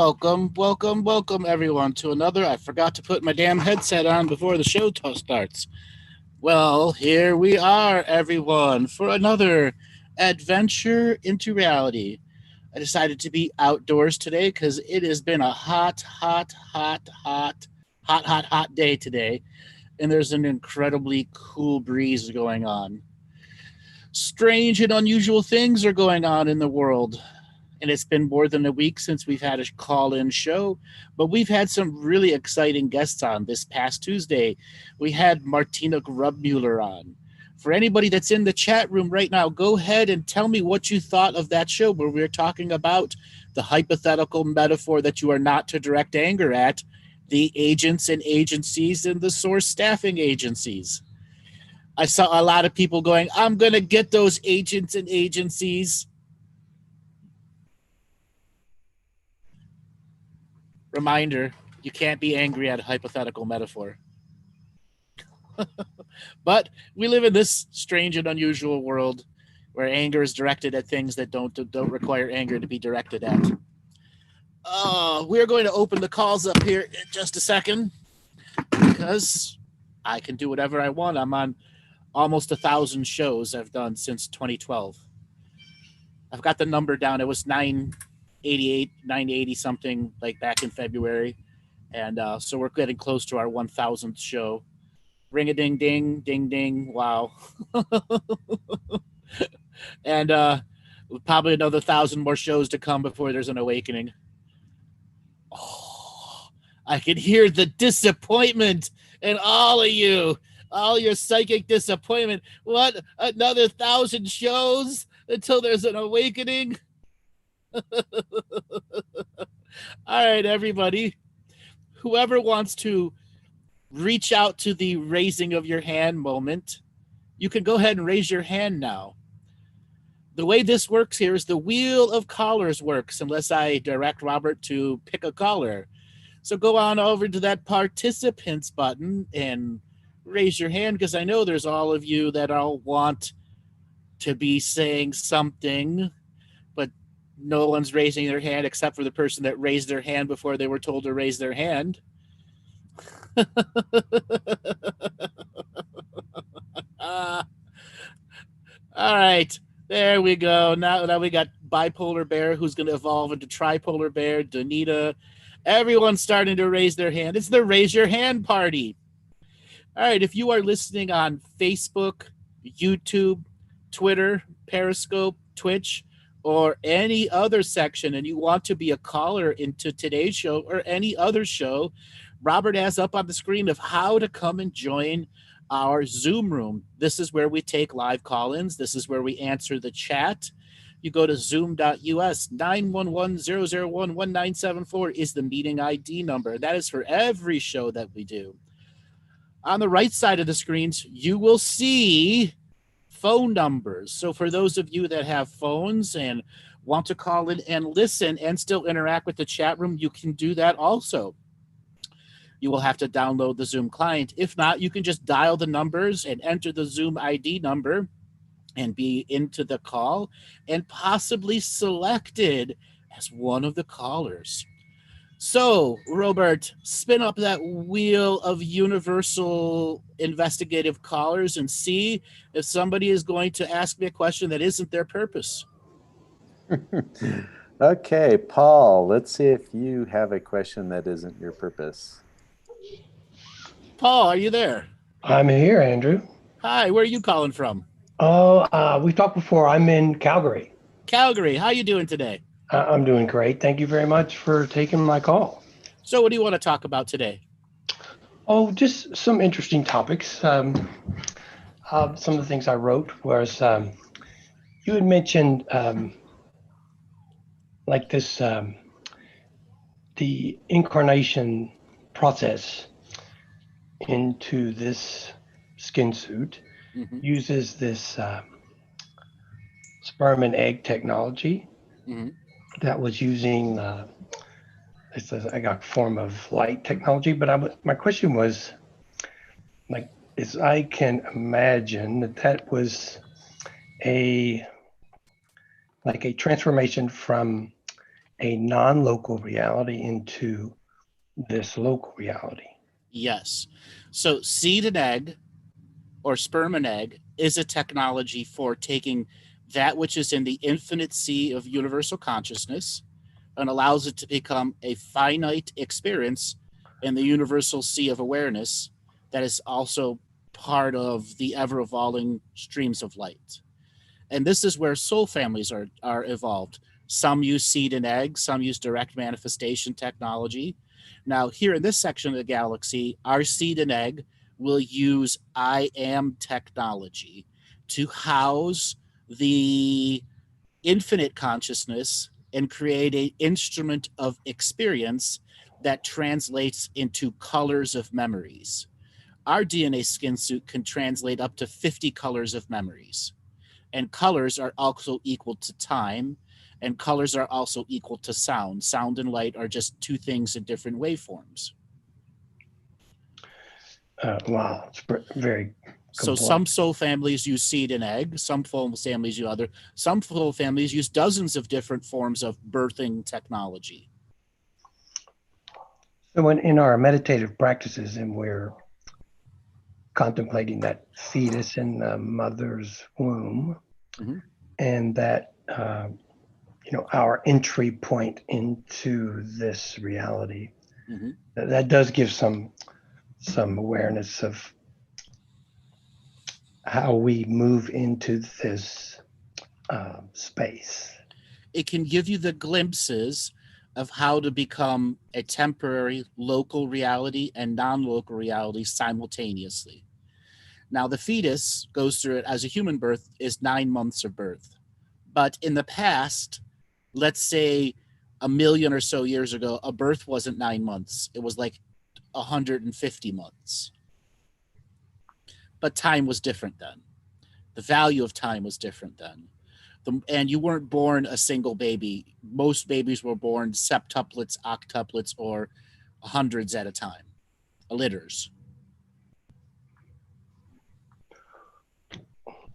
Welcome, everyone, to another. I forgot to put my damn headset on before the show starts. Well, here we are, everyone, for another adventure into reality. I decided to be outdoors today because it has been a hot day today, and there's an incredibly cool breeze going on. Strange and unusual things are going on in the world. And it's been more than a week since we've had a call-in show, but we've had some really exciting guests on. This past Tuesday, we had Martina Grubmuller on. For anybody that's in the chat room right now, go ahead and tell me what you thought of that show where we were talking about the hypothetical metaphor that you are not to direct anger at, the agents and agencies and the source staffing agencies. I saw a lot of people going, I'm going to get those agents and agencies. Reminder, you can't be angry at a hypothetical metaphor. But we live in this strange and unusual world where anger is directed at things that don't require anger to be directed at. We're going to open the calls up here in just a second because I can do whatever I want. I'm on almost 1,000 shows I've done since 2012. I've got the number down. It was 988, 980 something like back in February. And so we're getting close to our 1,000th show. Ring a ding ding, ding ding, wow. And probably another 1,000 more shows to come before there's an awakening. Oh, I can hear the disappointment in all of you, all your psychic disappointment. What, another 1,000 shows until there's an awakening? All right, everybody. Whoever wants to reach out to the raising of your hand moment, you can go ahead and raise your hand now. The way this works here is the wheel of callers works, unless I direct Robert to pick a caller. So go on over to that participants button and raise your hand, because I know there's all of you that all want to be saying something, but no one's raising their hand except for the person that raised their hand before they were told to raise their hand. All right, there we go. Now we got Bipolar Bear, who's going to evolve into Tripolar Bear, Donita. Everyone's starting to raise their hand. It's the Raise Your Hand party. All right, if you are listening on Facebook, YouTube, Twitter, Periscope, Twitch, or any other section, and you want to be a caller into today's show or any other show, Robert has up on the screen of how to come and join our Zoom room. This is where we take live call-ins. This is where we answer the chat. You go to zoom.us. 911-001-1974 is the meeting ID number. That is for every show that we do. On the right side of the screens, you will see phone numbers. So for those of you that have phones and want to call in and listen and still interact with the chat room, you can do that also. You will have to download the Zoom client. If not, you can just dial the numbers and enter the Zoom ID number and be into the call and possibly selected as one of the callers. So, Robert, spin up that wheel of universal investigative callers and see if somebody is going to ask me a question that isn't their purpose. Okay, Paul, let's see if you have a question that isn't your purpose. Paul, are you there? I'm here, Andrew. Hi, where are you calling from? Oh, we talked before. I'm in Calgary. Calgary, how you doing today? I'm doing great. Thank you very much for taking my call. So what do you want to talk about today? Oh, just some interesting topics. Some of the things I wrote was you had mentioned like this, the incarnation process into this skin suit uses this sperm and egg technology that was using it's a form of light technology. But my question was, like, as I can imagine that was a transformation from a non-local reality into this local reality. Yes. So seed and egg, or sperm and egg, is a technology for taking that which is in the infinite sea of universal consciousness and allows it to become a finite experience in the universal sea of awareness that is also part of the ever-evolving streams of light. And this is where soul families are evolved. Some use seed and egg, some use direct manifestation technology. Now, here in this section of the galaxy, our seed and egg will use I am technology to house the infinite consciousness and create an instrument of experience that translates into colors of memories. Our DNA skin suit can translate up to 50 colors of memories. And colors are also equal to time, and colors are also equal to sound. Sound and light are just two things in different waveforms. Wow, it's very So complex. some soul families use seed and egg, some soul families use other, some soul families use dozens of different forms of birthing technology. So when in our meditative practices and we're contemplating that fetus in the mother's womb, and that our entry point into this reality, that does give some awareness of how we move into this space. It can give you the glimpses of how to become a temporary local reality and non-local reality simultaneously. Now, the fetus goes through it as a human birth is 9 months of birth. But in the past, let's say 1 million or so years ago, a birth wasn't 9 months. It was like 150 months. But time was different then. The value of time was different then. And you weren't born a single baby. Most babies were born septuplets, octuplets, or hundreds at a time, litters.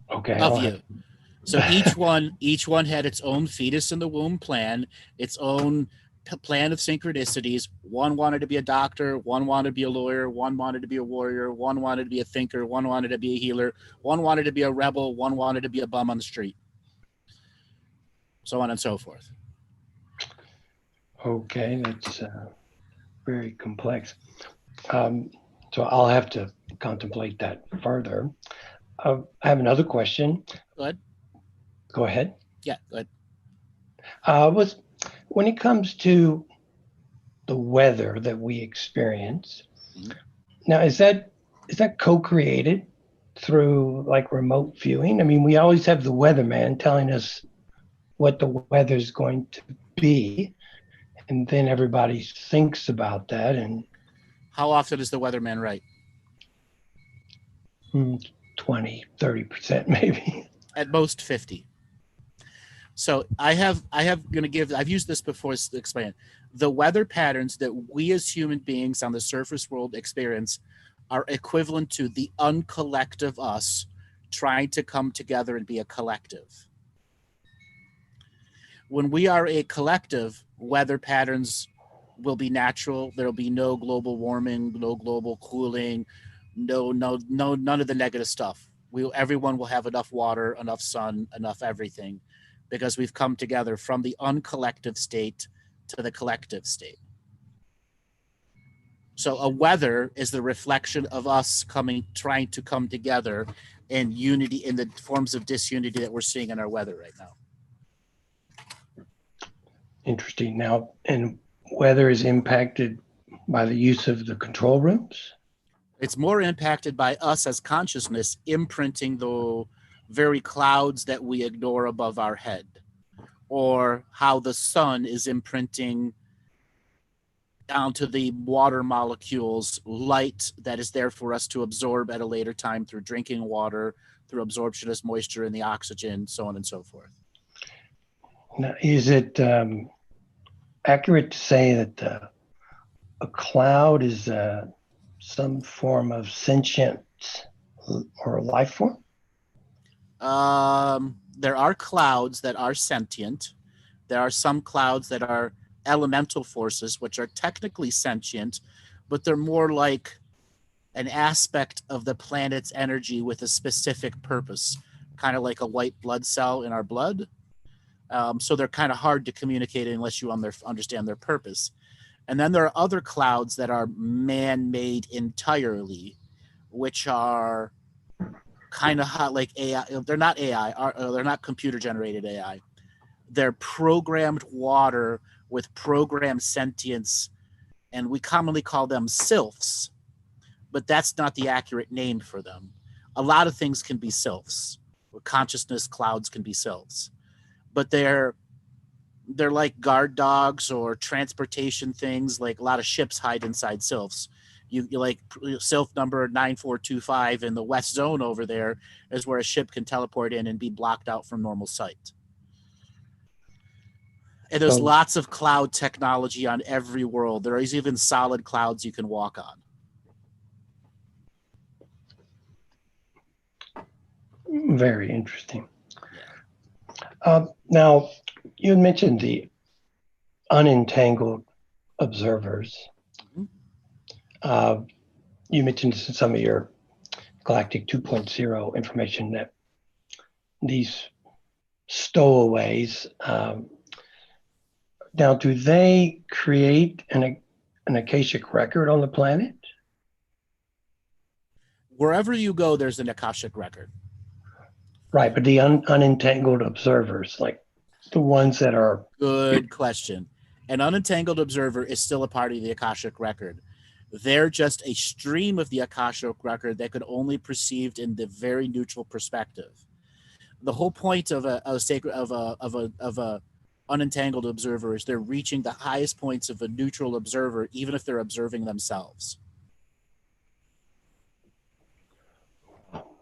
Okay. Of you. So each one had its own fetus in the womb plan, its own plan of synchronicities. One wanted to be a doctor, one wanted to be a lawyer, one wanted to be a warrior, one wanted to be a thinker, one wanted to be a healer, one wanted to be a rebel, one wanted to be a bum on the street. So on and so forth. Okay, that's very complex. So I'll have to contemplate that further. I have another question. Go ahead. Go ahead. Yeah, go ahead. When it comes to the weather that we experience, now is that co-created through like remote viewing? I mean, we always have the weatherman telling us what the weather's going to be, and then everybody thinks about that. And how often is the weatherman right? 20-30% maybe. At most 50. So I've used this before to explain it. The weather patterns that we as human beings on the surface world experience are equivalent to the uncollective us trying to come together and be a collective. When we are a collective, weather patterns will be natural. There'll be no global warming, no global cooling, no none of the negative stuff. Everyone will have enough water, enough sun, enough everything, because we've come together from the uncollective state to the collective state. So a weather is the reflection of us trying to come together in unity in the forms of disunity that we're seeing in our weather right now. Interesting. Now, and weather is impacted by the use of the control rooms? It's more impacted by us as consciousness imprinting the very clouds that we ignore above our head, or how the sun is imprinting down to the water molecules light that is there for us to absorb at a later time through drinking water, through absorption as moisture in the oxygen, so on and so forth. Now, is it accurate to say that a cloud is some form of sentient or life form? There are clouds that are sentient. There are some clouds that are elemental forces, which are technically sentient, but they're more like an aspect of the planet's energy with a specific purpose, kind of like a white blood cell in our blood. So they're kind of hard to communicate unless you understand their purpose. And then there are other clouds that are man-made entirely, which are kind of hot, like AI. They're not AI. They're not computer-generated AI. They're programmed water with programmed sentience, and we commonly call them sylphs, but that's not the accurate name for them. A lot of things can be sylphs. Consciousness clouds can be sylphs, but they're like guard dogs or transportation things. Like a lot of ships hide inside sylphs. You like sylph number 9425 in the west zone over there is where a ship can teleport in and be blocked out from normal sight. And there's lots of cloud technology on every world. There is even solid clouds you can walk on. Very interesting. Now, you had mentioned the unentangled observers. You mentioned in some of your Galactic 2.0 information that these stowaways, now, do they create an Akashic record on the planet? Wherever you go, there's an Akashic record. Right, but the unentangled observers, like the ones that are... Good question. An unentangled observer is still a part of the Akashic record. They're just a stream of the Akashic record that could only be perceived in the very neutral perspective. The whole point of a unentangled observer is they're reaching the highest points of a neutral observer, even if they're observing themselves.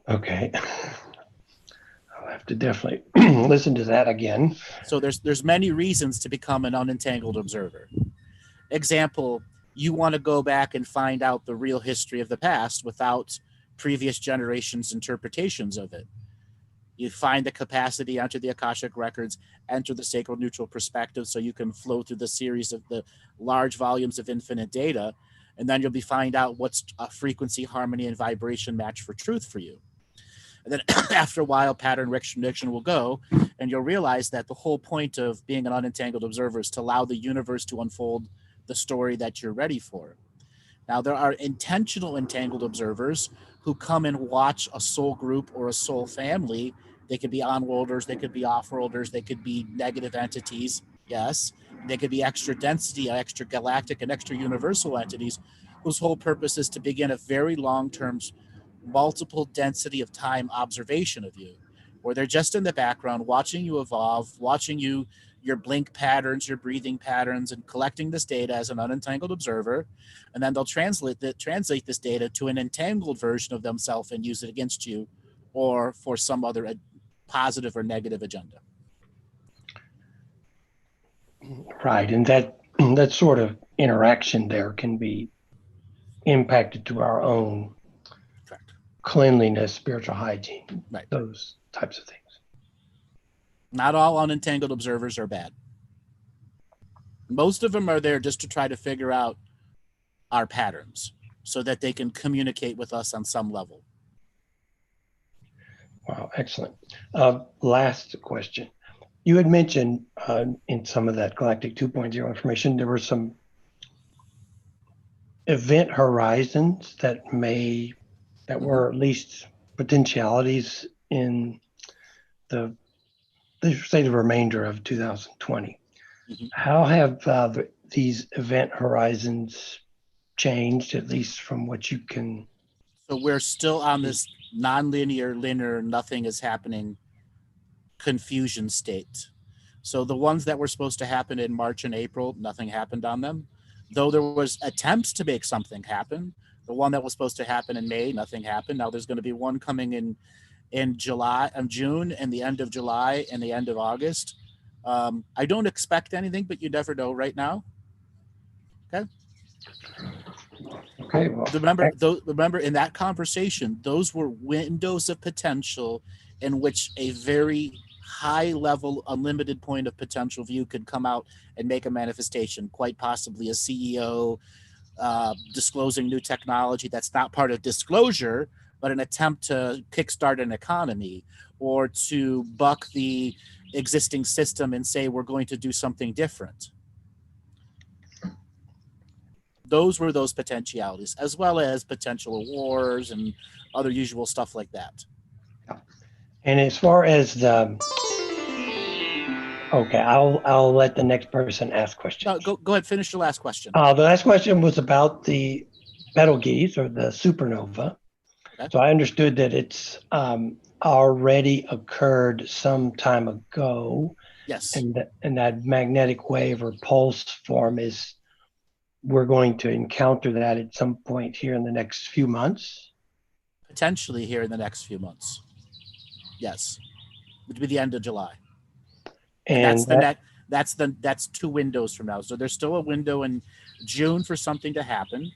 Okay. I'll have to definitely listen to that again. So there's many reasons to become an unentangled observer. Example, you want to go back and find out the real history of the past without previous generations' interpretations of it. You find the capacity, enter the Akashic records, enter the sacred neutral perspective so you can flow through the series of the large volumes of infinite data, and then you'll find out what's a frequency, harmony, and vibration match for truth for you. And then after a while, pattern recognition will go, and you'll realize that the whole point of being an unentangled observer is to allow the universe to unfold the story that you're ready for. Now, there are intentional entangled observers who come and watch a soul group or a soul family. They could be on-worlders, they could be off-worlders, they could be negative entities, yes. They could be extra density, extra galactic, and extra universal entities whose whole purpose is to begin a very long-term, multiple density of time observation of you, where they're just in the background watching you evolve, watching your blink patterns, your breathing patterns, and collecting this data as an unentangled observer. And then they'll translate this data to an entangled version of themselves and use it against you or for some other positive or negative agenda. Right. And that sort of interaction there can be impacted to our own cleanliness, spiritual hygiene, right. Those types of things. Not all unentangled observers are bad. Most of them are there just to try to figure out our patterns so that they can communicate with us on some level. Wow, excellent. Last question. You had mentioned in some of that Galactic 2.0 information, there were some event horizons that were at least potentialities in the remainder of 2020. Mm-hmm. How have these event horizons changed, at least from what you can? So we're still on this non-linear, linear, nothing is happening confusion state. So the ones that were supposed to happen in March and April, nothing happened on them. Though there was attempts to make something happen. The one that was supposed to happen in May, nothing happened. Now there's going to be one coming in June, and the end of July and the end of August. I don't expect anything, but you never know right now. Okay. Okay. Well, remember in that conversation, those were windows of potential in which a very high level, unlimited point of potential view could come out and make a manifestation, quite possibly a CEO disclosing new technology that's not part of disclosure, but an attempt to kickstart an economy or to buck the existing system and say, we're going to do something different. Those were those potentialities, as well as potential wars and other usual stuff like that. And as far as the, okay, I'll let the next person ask questions. No, go ahead, finish your last question. The last question was about the Betelgeuse or the supernova. Okay. So I understood that it's already occurred some time ago. Yes. And that magnetic wave or pulse form is, we're going to encounter that at some point here in the next few months? Potentially here in the next few months. Yes. It would be the end of July. And that's 2 windows from now. So there's still a window in June for something to happen.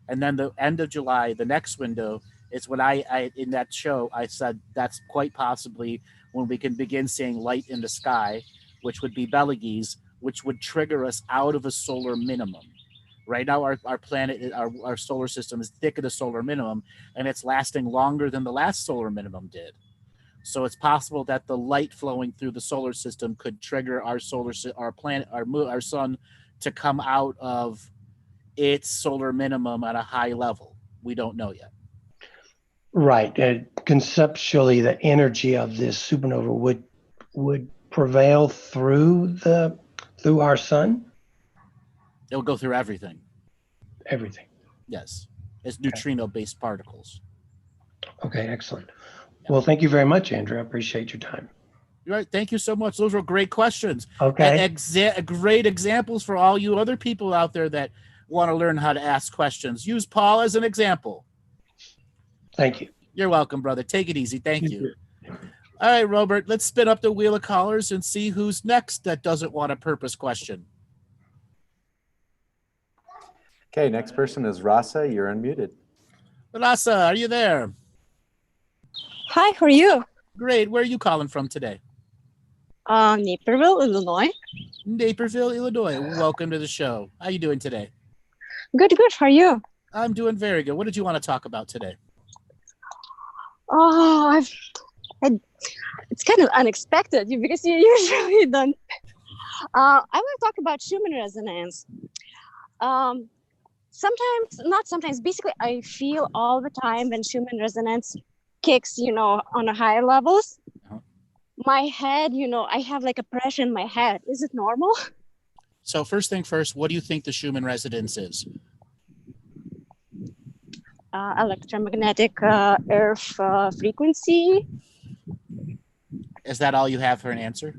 And then the end of July, the next window is when I in that show, I said that's quite possibly when we can begin seeing light in the sky, which would be Betelgeuse, which would trigger us out of a solar minimum. Right now, our planet, our solar system is thick of the solar minimum, and it's lasting longer than the last solar minimum did. So it's possible that the light flowing through the solar system could trigger our planet, our sun, to come out of its solar minimum at a high level. We don't know yet. Right. Conceptually, the energy of this supernova would prevail through our sun. It'll go through everything. Everything. Yes. It's neutrino-based particles. Okay, excellent. Yeah. Well, thank you very much, Andrew. I appreciate your time. You're right. Thank you so much. Those were great questions. Okay. Great examples for all you other people out there that want to learn how to ask questions. Use Paul as an example. Thank you. You're welcome, brother. Take it easy. Thank you. All right, Robert, let's spin up the wheel of callers and see who's next that doesn't want a purpose question. Okay, next person is Rasa. You're unmuted. Rasa, are you there? Hi, how are you? Great. Where are you calling from today? Naperville, Illinois. Naperville, Illinois. Welcome to the show. How are you doing today? Good. How are you? I'm doing very good. What did you want to talk about today? Oh, it's kind of unexpected because you usually don't. I want to talk about Schumann resonance. Basically, I feel all the time when Schumann resonance kicks, on a higher levels. Uh-huh. My head, I have like a pressure in my head. Is it normal? So first thing first, what do you think the Schumann resonance is? Electromagnetic earth frequency. Is that all you have for an answer?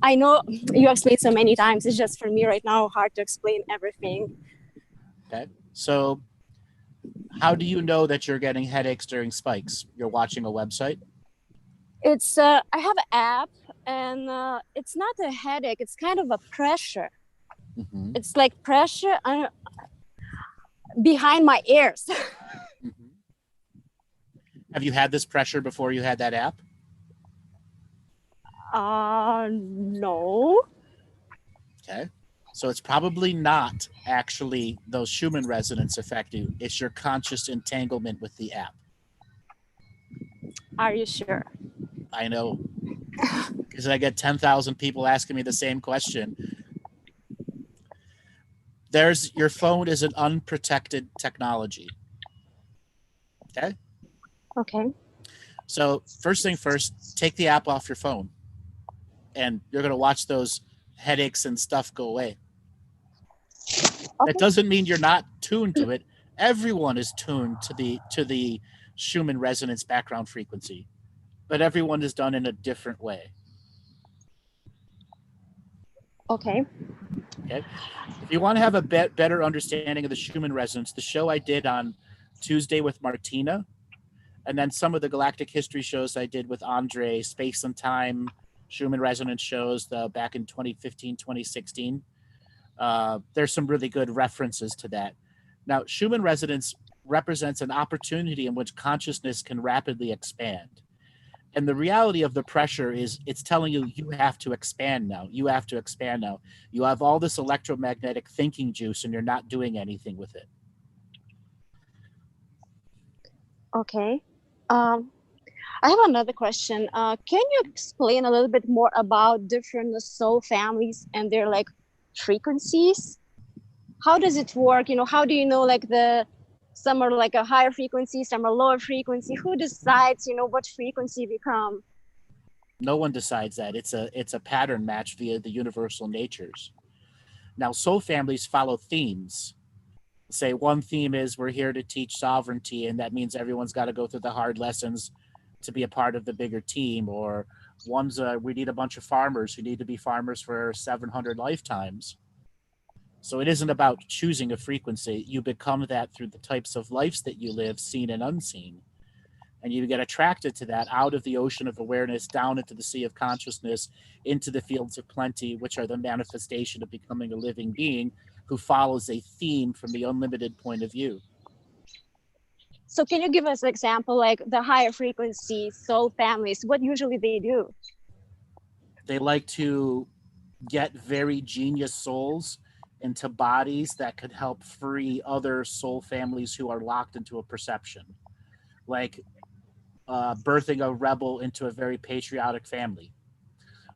I know you explained so many times. It's just for me right now hard to explain everything. Okay. So how do you know that you're getting headaches during spikes? You're watching a website? It's I have an app and it's not a headache. It's kind of a pressure. Mm-hmm. It's like pressure behind my ears. Mm-hmm. Have you had this pressure before you had that app? No. Okay. So it's probably not actually those Schumann resonance affecting you. It's your conscious entanglement with the app. Are you sure? I know. Because I get 10,000 people asking me the same question. Your phone is an unprotected technology. Okay? Okay. So first thing first, take the app off your phone. And you're going to watch those headaches and stuff go away. Okay. That doesn't mean you're not tuned to it. Everyone is tuned to the Schumann resonance background frequency, but everyone is done in a different way. Okay. Okay. If you want to have a better understanding of the Schumann resonance, the show I did on Tuesday with Martina, and then some of the Galactic history shows I did with Andre, Space and Time, Schumann resonance shows back in 2015, 2016. There's some really good references to that. Now, Schumann resonance represents an opportunity in which consciousness can rapidly expand. And the reality of the pressure is it's telling you you have to expand now. You have to expand now. You have all this electromagnetic thinking juice and you're not doing anything with it. Okay. I have another question. Can you explain a little bit more about different soul families and their like frequencies? How does it work? How do you know like some are like a higher frequency, some are lower frequency? Who decides, what frequency become? No one decides that. It's a pattern match via the universal natures. Now, soul families follow themes. Say one theme is we're here to teach sovereignty, and that means everyone's got to go through the hard lessons to be a part of the bigger team. Or one's we need a bunch of farmers who need to be farmers for 700 lifetimes. So it isn't about choosing a frequency. You become that through the types of lives that you live, seen and unseen. And you get attracted to that out of the ocean of awareness, down into the sea of consciousness, into the fields of plenty, which are the manifestation of becoming a living being who follows a theme from the unlimited point of view. So can you give us an example, like the higher frequency soul families, what usually they do? They like to get very genius souls into bodies that could help free other soul families who are locked into a perception. Like birthing a rebel into a very patriotic family,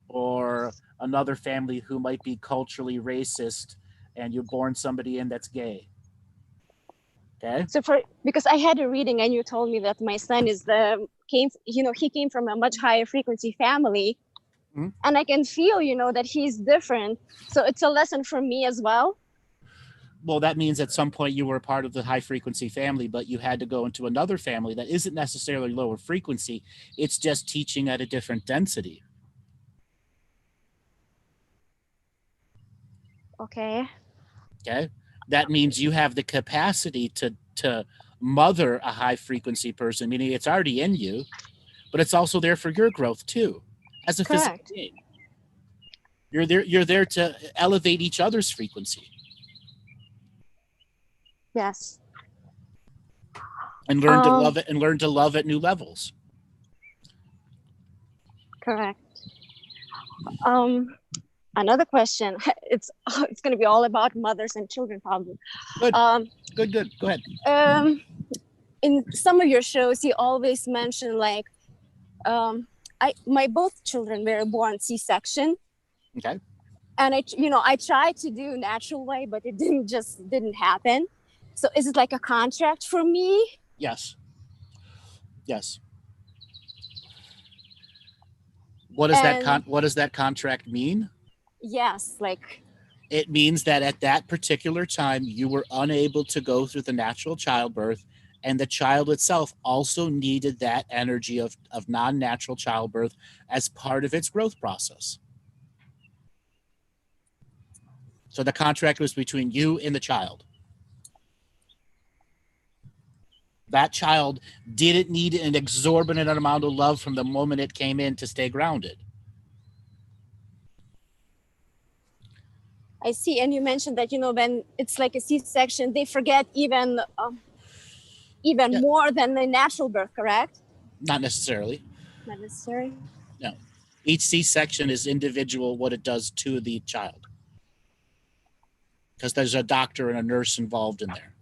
or another family who might be culturally racist and you're born somebody in that's gay. Okay. So because I had a reading and you told me that my son he came from a much higher frequency family, mm-hmm. and I can feel, that he's different. So it's a lesson for me as well. Well, that means at some point you were a part of the high frequency family, but you had to go into another family that isn't necessarily lower frequency. It's just teaching at a different density. Okay. Okay. That means you have the capacity to mother a high frequency person, meaning it's already in you, but it's also there for your growth too, as a physical being. You're there to elevate each other's frequency. Yes. And learn to love it, and learn to love at new levels. Correct. Another question. It's going to be all about mothers and children, probably. Good. Good. Go ahead. In some of your shows, you always mention like, my both children were born C-section. Okay. And I tried to do natural way, but it didn't happen. So is it like a contract for me? Yes. What does that contract mean? Yes, like it means that at that particular time you were unable to go through the natural childbirth, and the child itself also needed that energy of non-natural childbirth as part of its growth process. So the contract was between you and the child. That child didn't need an exorbitant amount of love from the moment it came in to stay grounded. I see. And you mentioned that, when it's like a C-section, they forget even more than the natural birth, correct? Not necessarily. Not necessarily? No. Each C-section is individual what it does to the child. Because there's a doctor and a nurse involved in there.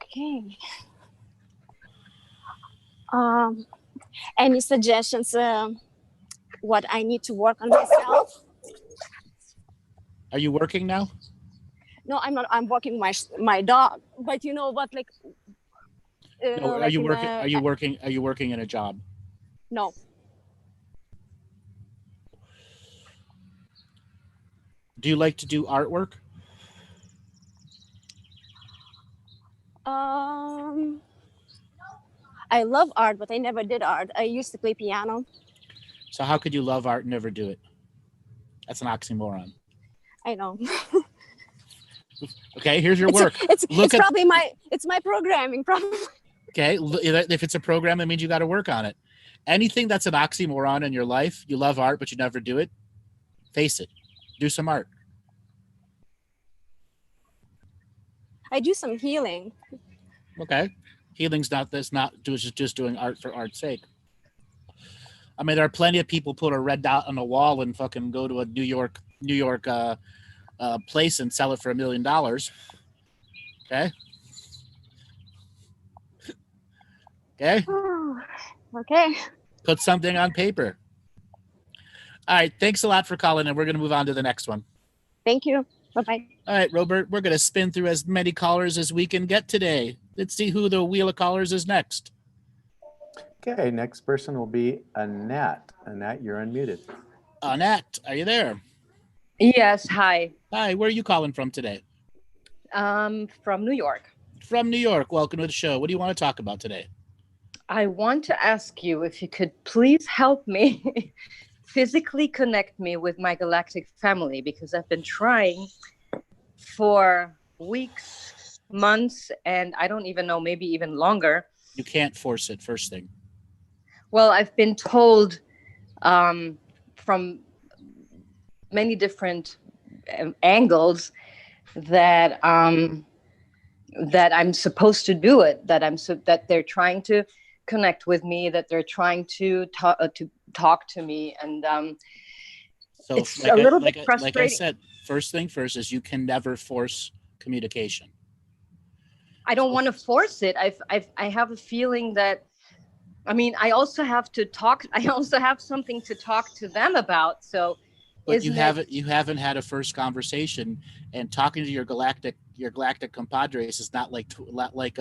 Okay. Any suggestions what I need to work on myself? Are you working now? No, I'm not. I'm walking my dog. But you know what, like no, are you working are you working in a job? No. Do you like to do artwork? I love art, but I never did art. I used to play piano. So how could you love art and never do it? That's an oxymoron. I know. Okay, here's your work. It's probably my programming probably. Okay, if it's a program, that means you got to work on it. Anything that's an oxymoron in your life, you love art, but you never do it, face it. Do some art. I do some healing. Okay. Healing's not just doing art for art's sake. I mean, there are plenty of people put a red dot on a wall and fucking go to a New York place and sell it for $1 million. Okay. Okay. Okay. Put something on paper. All right. Thanks a lot for calling, and we're going to move on to the next one. Thank you. Bye-bye. All right, Robert, we're going to spin through as many callers as we can get today. Let's see who the wheel of callers is next. Okay, next person will be Annette. Annette, you're unmuted. Annette, are you there? Yes, hi. Hi, where are you calling from today? From New York. From New York. Welcome to the show. What do you want to talk about today? I want to ask you if you could please help me physically connect me with my galactic family, because I've been trying for weeks, months, and I don't even know, maybe even longer. You can't force it, first thing. Well, I've been told from many different angles that that I'm supposed to do it, that they're trying to connect with me, that they're trying to talk to me, and so it's a little bit frustrating. Like I said, first thing first is you can never force communication. I don't want to force it. I have a feeling that, I mean, I also have to talk. I also have something to talk to them about. So, but you haven't had a first conversation, and talking to your galactic compadres is not like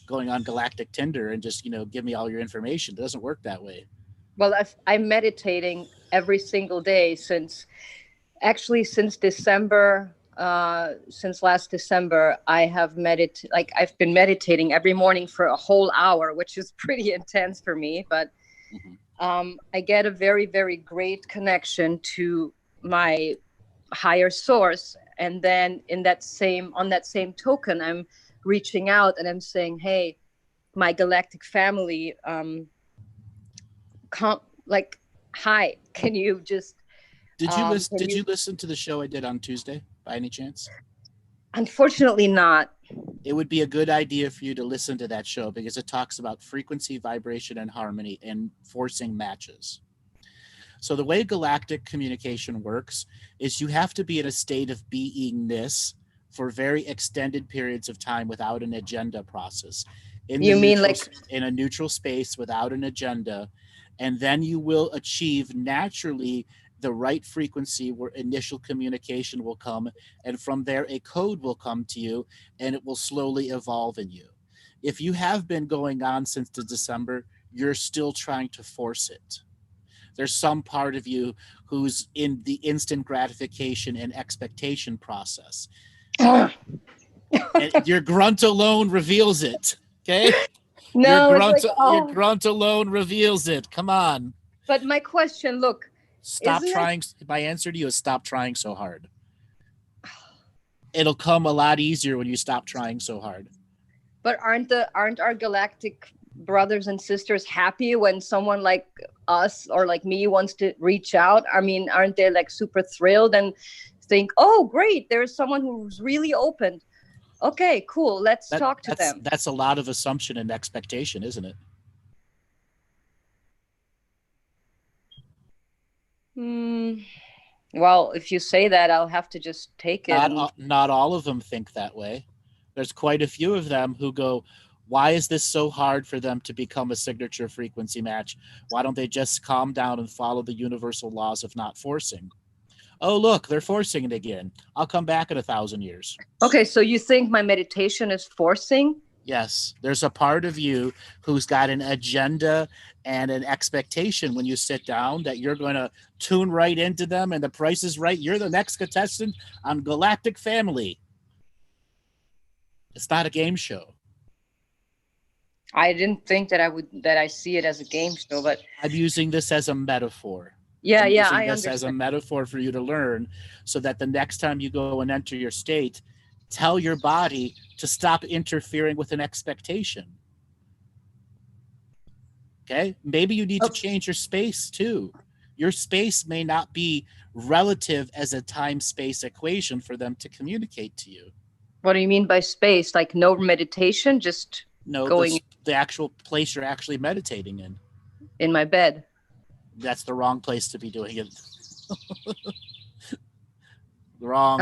going on Galactic Tinder and just give me all your information. It doesn't work that way. Well, I'm meditating every single day since December. Since last December, I've been meditating every morning for a whole hour, which is pretty intense for me. But I get a very, very great connection to my higher source. And then on that same token, I'm reaching out and I'm saying, hey, my galactic family, hi, can you just... Did you listen to the show I did on Tuesday by any chance? Unfortunately not. It would be a good idea for you to listen to that show, because it talks about frequency, vibration, and harmony and forcing matches. So the way galactic communication works is you have to be in a state of beingness for very extended periods of time without an agenda process. In a neutral space without an agenda, and then you will achieve naturally the right frequency where initial communication will come, and from there a code will come to you, and it will slowly evolve in you. If you have been going on since December, you're still trying to force it. There's some part of you who's in the instant gratification and expectation process. And your grunt alone reveals it. Okay? No, your grunt alone reveals it. Come on. But my question, look. Stop trying. My answer to you is stop trying so hard. It'll come a lot easier when you stop trying so hard. But aren't our galactic brothers and sisters happy when someone like us or like me wants to reach out? I mean, aren't they like super thrilled and think, oh, great, there's someone who's really open. Okay, cool. Let's talk to them. That's a lot of assumption and expectation, isn't it? Well, if you say that, I'll have to just take it. Not all of them think that way. There's quite a few of them who go, why is this so hard for them to become a signature frequency match? Why don't they just calm down and follow the universal laws of not forcing? Oh, look, they're forcing it again. I'll come back in 1,000 years. Okay, so you think my meditation is forcing? Yes, there's a part of you who's got an agenda and an expectation when you sit down that you're going to tune right into them and the price is right. You're the next contestant on Galactic Family. It's not a game show. I didn't think that I see it as a game show, but I'm using this as a metaphor. Yeah, I understand. As a metaphor for you to learn, so that the next time you go and enter your state, tell your body to stop interfering with an expectation. Okay? Maybe you need to change your space too. Your space may not be relative as a time-space equation for them to communicate to you. What do you mean by space? Like no meditation, just going the actual place you're actually meditating in my bed. That's the wrong place to be doing it. Wrong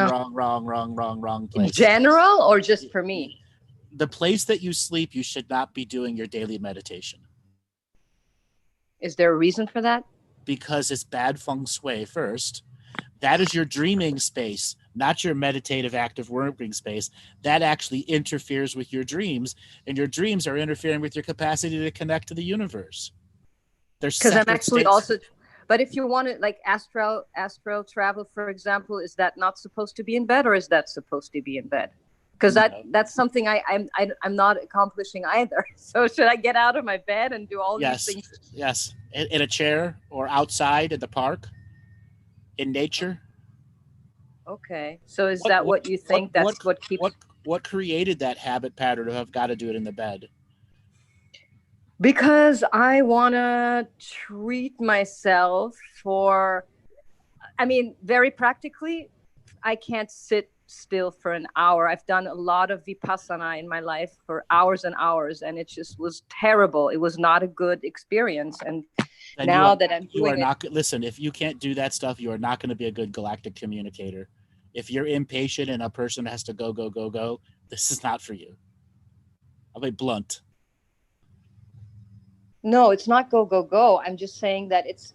place. In general, or just for me? The place that you sleep, you should not be doing your daily meditation. Is there a reason for that? Because it's bad feng shui first. That is your dreaming space, not your meditative active working space. That actually interferes with your dreams, and your dreams are interfering with your capacity to connect to the universe. Because I'm actually also, but if you want to, like astral travel, for example, is that not supposed to be in bed, or is that supposed to be in bed? Because that's something I'm not accomplishing either. So should I get out of my bed and do all these things? Yes, in a chair or outside at the park, in nature. Okay, so is that what you think? That's what keeps. What created that habit pattern of I've got to do it in the bed? Because I want to treat myself for, I mean, very practically, I can't sit still for an hour. I've done a lot of Vipassana in my life for hours and hours, and it just was terrible. It was not a good experience. And now that I'm doing it. Listen, if you can't do that stuff, you are not going to be a good galactic communicator. If you're impatient and a person has to go, this is not for you. I'll be blunt. No, it's not go. I'm just saying that it's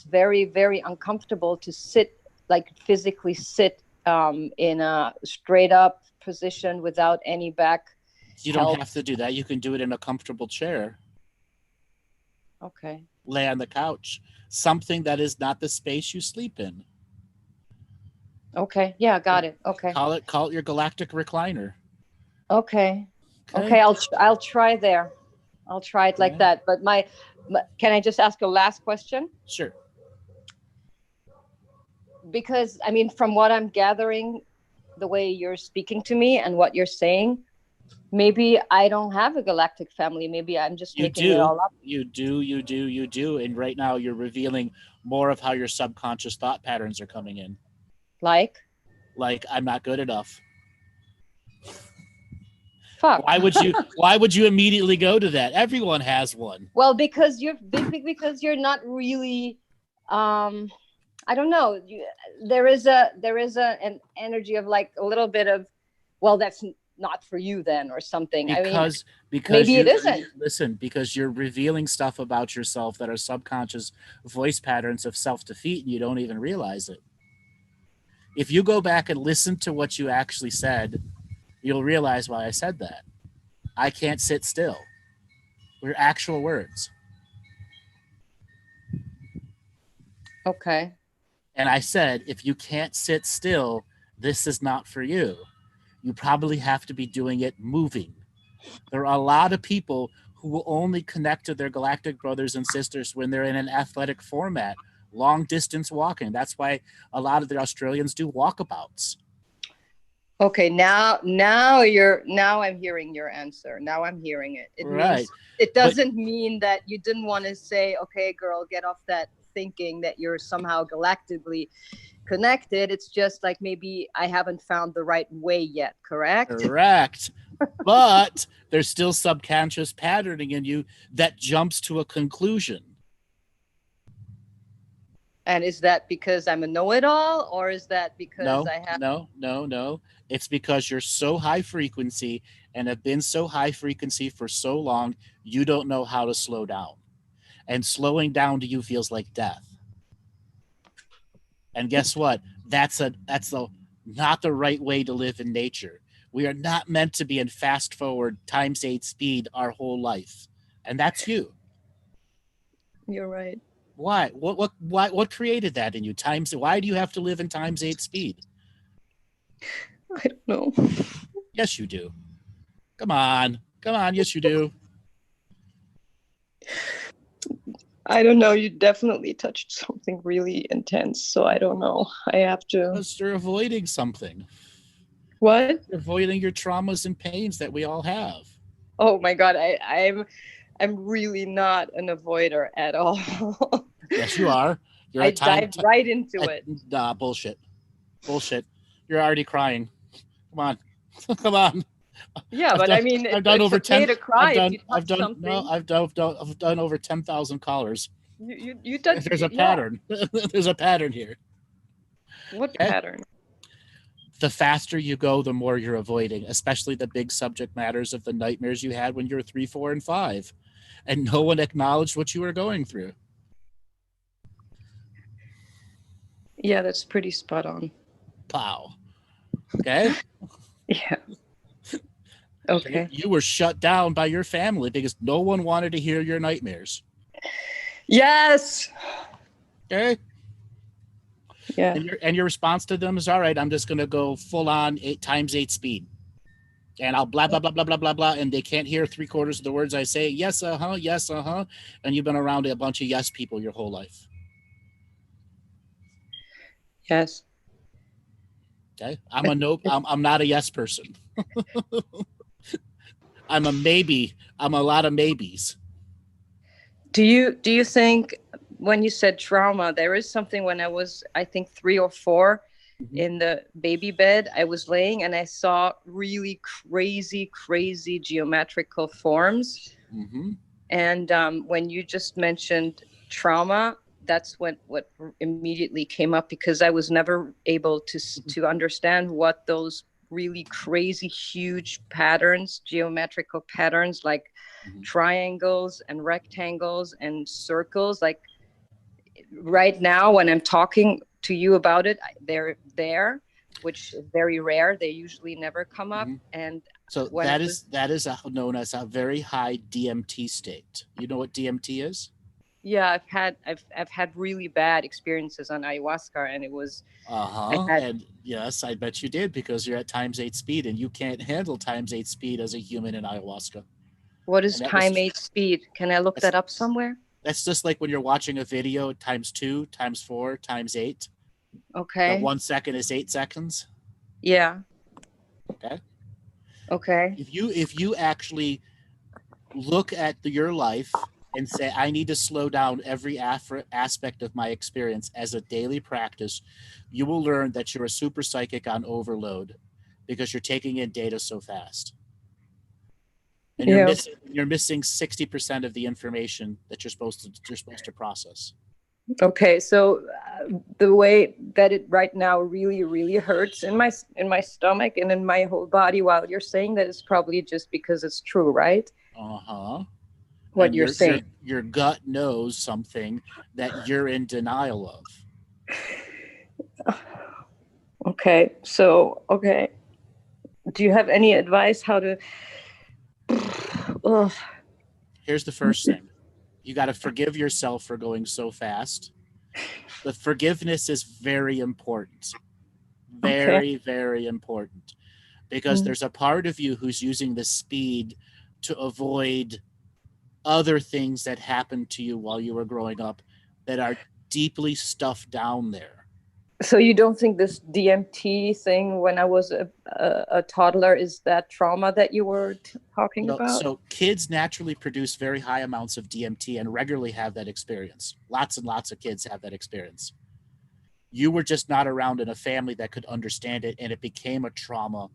very, very uncomfortable to sit, like physically sit in a straight up position without any back. You don't have to do that. You can do it in a comfortable chair. Okay. Lay on the couch. Something that is not the space you sleep in. Okay. Yeah, got it. Okay. Call it your galactic recliner. Okay. I'll try there. I'll try it like that. But can I just ask a last question? Sure. Because, I mean, from what I'm gathering, the way you're speaking to me and what you're saying, maybe I don't have a galactic family. Maybe I'm just making it all up. You do. And right now you're revealing more of how your subconscious thought patterns are coming in. Like, I'm not good enough. Fuck. Why would you immediately go to that? Everyone has one. Well, because you're not really, I don't know. There is an energy of like a little bit of, well, that's not for you then, or something. Because maybe it isn't. Listen, because you're revealing stuff about yourself that are subconscious voice patterns of self-defeat, and you don't even realize it. If you go back and listen to what you actually said, you'll realize why I said that. I can't sit still. We're actual words. Okay. And I said, if you can't sit still, this is not for you. You probably have to be doing it moving. There are a lot of people who will only connect to their galactic brothers and sisters when they're in an athletic format, long distance walking. That's why a lot of the Australians do walkabouts. Okay, now I'm hearing your answer. Now I'm hearing it. Means, it doesn't mean that you didn't want to say, okay, girl, get off that thinking that you're somehow galactically connected. It's just like maybe I haven't found the right way yet, correct? Correct. But there's still subconscious patterning in you that jumps to a conclusion. And is that because I'm a know-it-all, or is that because I have... No. It's because you're so high frequency and have been so high frequency for so long, you don't know how to slow down. And slowing down to you feels like death. And guess what? That's not the right way to live in nature. We are not meant to be in fast forward ×8 speed our whole life. And that's you. You're right. Why? What created that in you? Why do you have to live in ×8 speed? I don't know. Yes, you do. Come on. Yes, you do. I don't know. You definitely touched something really intense. So I don't know. I have to. Because you're avoiding something. What? You're avoiding your traumas and pains that we all have. Oh my God. I'm really not an avoider at all. Yes, you are. I dived right into it. Nah, bullshit. You're already crying. Come on. Come on. Yeah, I've but done, I mean, I've done it's over okay 10. to cry if you I've touch done something. no. I've done over 10,000 callers. You touch. There's a Yeah. pattern. There's a pattern here. What Okay? pattern? The faster you go, the more you're avoiding, especially the big subject matters of the nightmares you had when you were 3, 4, and 5, and no one acknowledged what you were going through. Yeah, that's pretty spot on. Pow. Okay. Yeah. Okay. You were shut down by your family because no one wanted to hear your nightmares. Yes. Okay. Yeah. And your response to them is, all right, I'm just going to go full on 8 times 8 speed. And I'll blah, blah, blah, blah, blah, blah, blah. And they can't hear 3/4 of the words I say. Yes, yes, And you've been around a bunch of yes people your whole life. Yes. Okay. I'm not a yes person. I'm a maybe. I'm a lot of maybes. Do you think when you said trauma, there is something when I was, I think 3 or 4 in the baby bed, I was laying and I saw really crazy geometrical forms. Mm-hmm. And when you just mentioned trauma, that's what immediately came up, because I was never able to understand what those really crazy huge patterns, geometrical patterns, like triangles and rectangles and circles, like right now when I'm talking to you about it, they're there, which is very rare. They usually never come up. And so that is known as a very high DMT state. You know what DMT is? Yeah, I've had really bad experiences on ayahuasca, and it was and yes, I bet you did, because you're at times 8 speed and you can't handle times 8 speed as a human in ayahuasca. What is time 8 speed? Can I look that up somewhere? That's just like when you're watching a video times 2, times 4, times 8. Okay. 1 second is 8 seconds. Yeah. Okay. If you actually look at your life and say, I need to slow down every aspect of my experience as a daily practice, you will learn that you're a super psychic on overload because you're taking in data so fast. And you're missing 60% of the information that you're supposed to process. Okay, so the way that it right now really hurts in my stomach and in my whole body while you're saying that is probably just because it's true, right? What you're saying. Your gut knows something that you're in denial of. Okay, so do you have any advice how to? Here's the first thing. You got to forgive yourself for going so fast. The forgiveness is very important. Very important. Because there's a part of you who's using the speed to avoid other things that happened to you while you were growing up that are deeply stuffed down there. So you don't think this DMT thing when I was a toddler is that trauma that you were talking about? So kids naturally produce very high amounts of DMT and regularly have that experience. Lots and lots of kids have that experience. You were just not around in a family that could understand it, and it became a trauma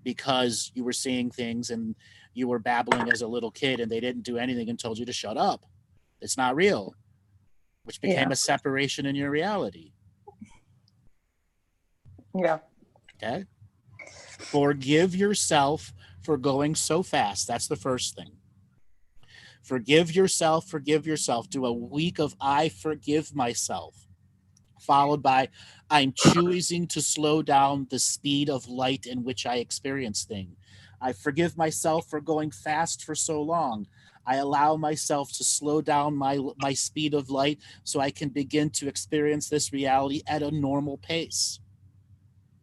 because you were seeing things and you were babbling as a little kid and they didn't do anything and told you to shut up. It's not real, which became a separation in your reality. Yeah. Okay. Forgive yourself for going so fast. That's the first thing. Forgive yourself. Do a week of I forgive myself, followed by I'm choosing to slow down the speed of light in which I experience things. I forgive myself for going fast for so long. I allow myself to slow down my speed of light so I can begin to experience this reality at a normal pace.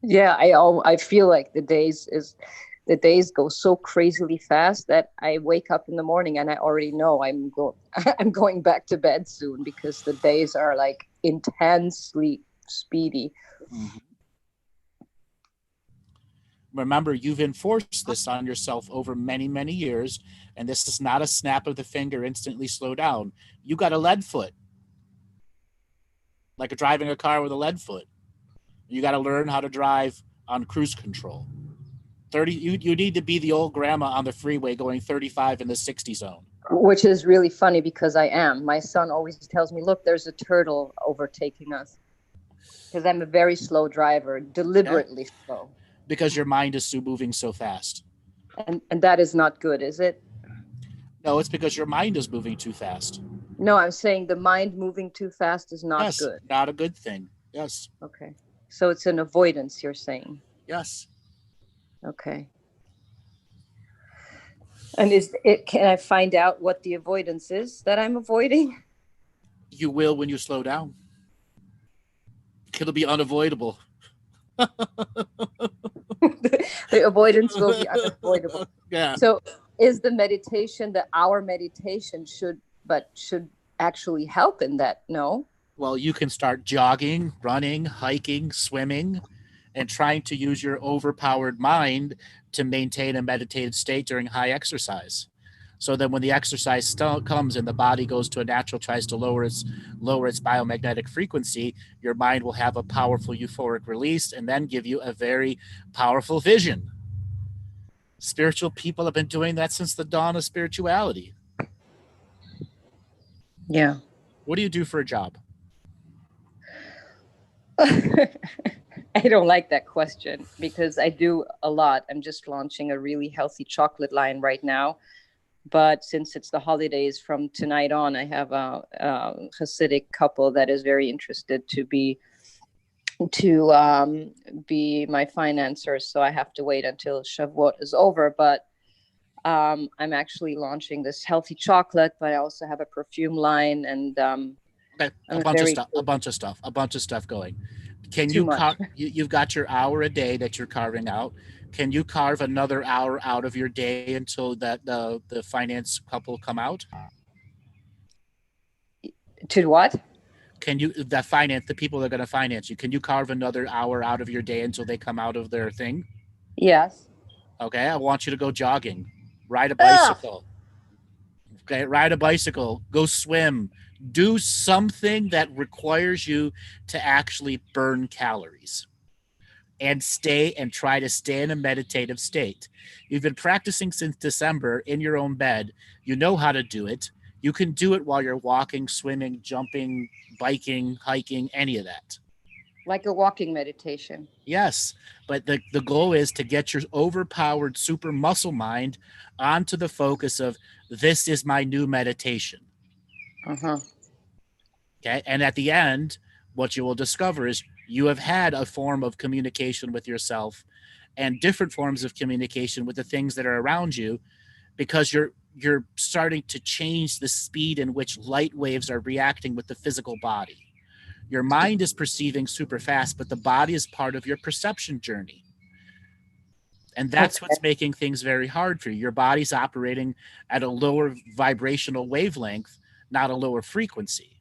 Yeah, I feel like the days go so crazily fast that I wake up in the morning and I already know I'm going back to bed soon because the days are like intensely speedy. Mm-hmm. Remember, you've enforced this on yourself over many, many years, and this is not a snap of the finger, instantly slow down. You got a lead foot, like driving a car with a lead foot. You got to learn how to drive on cruise control. 30. You need to be the old grandma on the freeway going 35 in the 60 zone. Which is really funny because I am. My son always tells me, look, there's a turtle overtaking us. Because I'm a very slow driver, deliberately slow. Because your mind is moving so fast. And that is not good, is it? No, it's because your mind is moving too fast. No, I'm saying the mind moving too fast is not good. Not a good thing. Yes. Okay. So it's an avoidance, you're saying? Yes. Okay. And can I find out what the avoidance is that I'm avoiding? You will when you slow down. It'll be unavoidable. The avoidance will be unavoidable. Yeah. So is the meditation that our meditation should actually help in that? No? Well, you can start jogging, running, hiking, swimming, and trying to use your overpowered mind to maintain a meditative state during high exercise. So that when the exercise comes and the body goes to a natural, tries to lower its biomagnetic frequency, your mind will have a powerful euphoric release and then give you a very powerful vision. Spiritual people have been doing that since the dawn of spirituality. Yeah. What do you do for a job? I don't like that question because I do a lot. I'm just launching a really healthy chocolate line right now. But since it's the holidays from tonight on, I have a Hasidic couple that is very interested to be my financier. So I have to wait until Shavuot is over. But I'm actually launching this healthy chocolate, but I also have a perfume line and a bunch of stuff going. Can you you've got your hour a day that you're carving out. Can you carve another hour out of your day until that the finance couple come out? To what? Can you the people that are going to finance you? Can you carve another hour out of your day until they come out of their thing? Yes. Okay, I want you to go jogging, ride a bicycle. Okay, ride a bicycle, go swim, do something that requires you to actually burn calories. And try to stay in a meditative state. You've been practicing since December in your own bed. You know how to do it. You can do it while you're walking, swimming, jumping, biking, hiking, any of that. Like a walking meditation. Yes, but the goal is to get your overpowered super muscle mind onto the focus of this is my new meditation. Uh-huh. Okay, and at the end, what you will discover is you have had a form of communication with yourself and different forms of communication with the things that are around you because you're starting to change the speed in which light waves are reacting with the physical body. Your mind is perceiving super fast, but the body is part of your perception journey. And that's what's making things very hard for you. Your body's operating at a lower vibrational wavelength, not a lower frequency.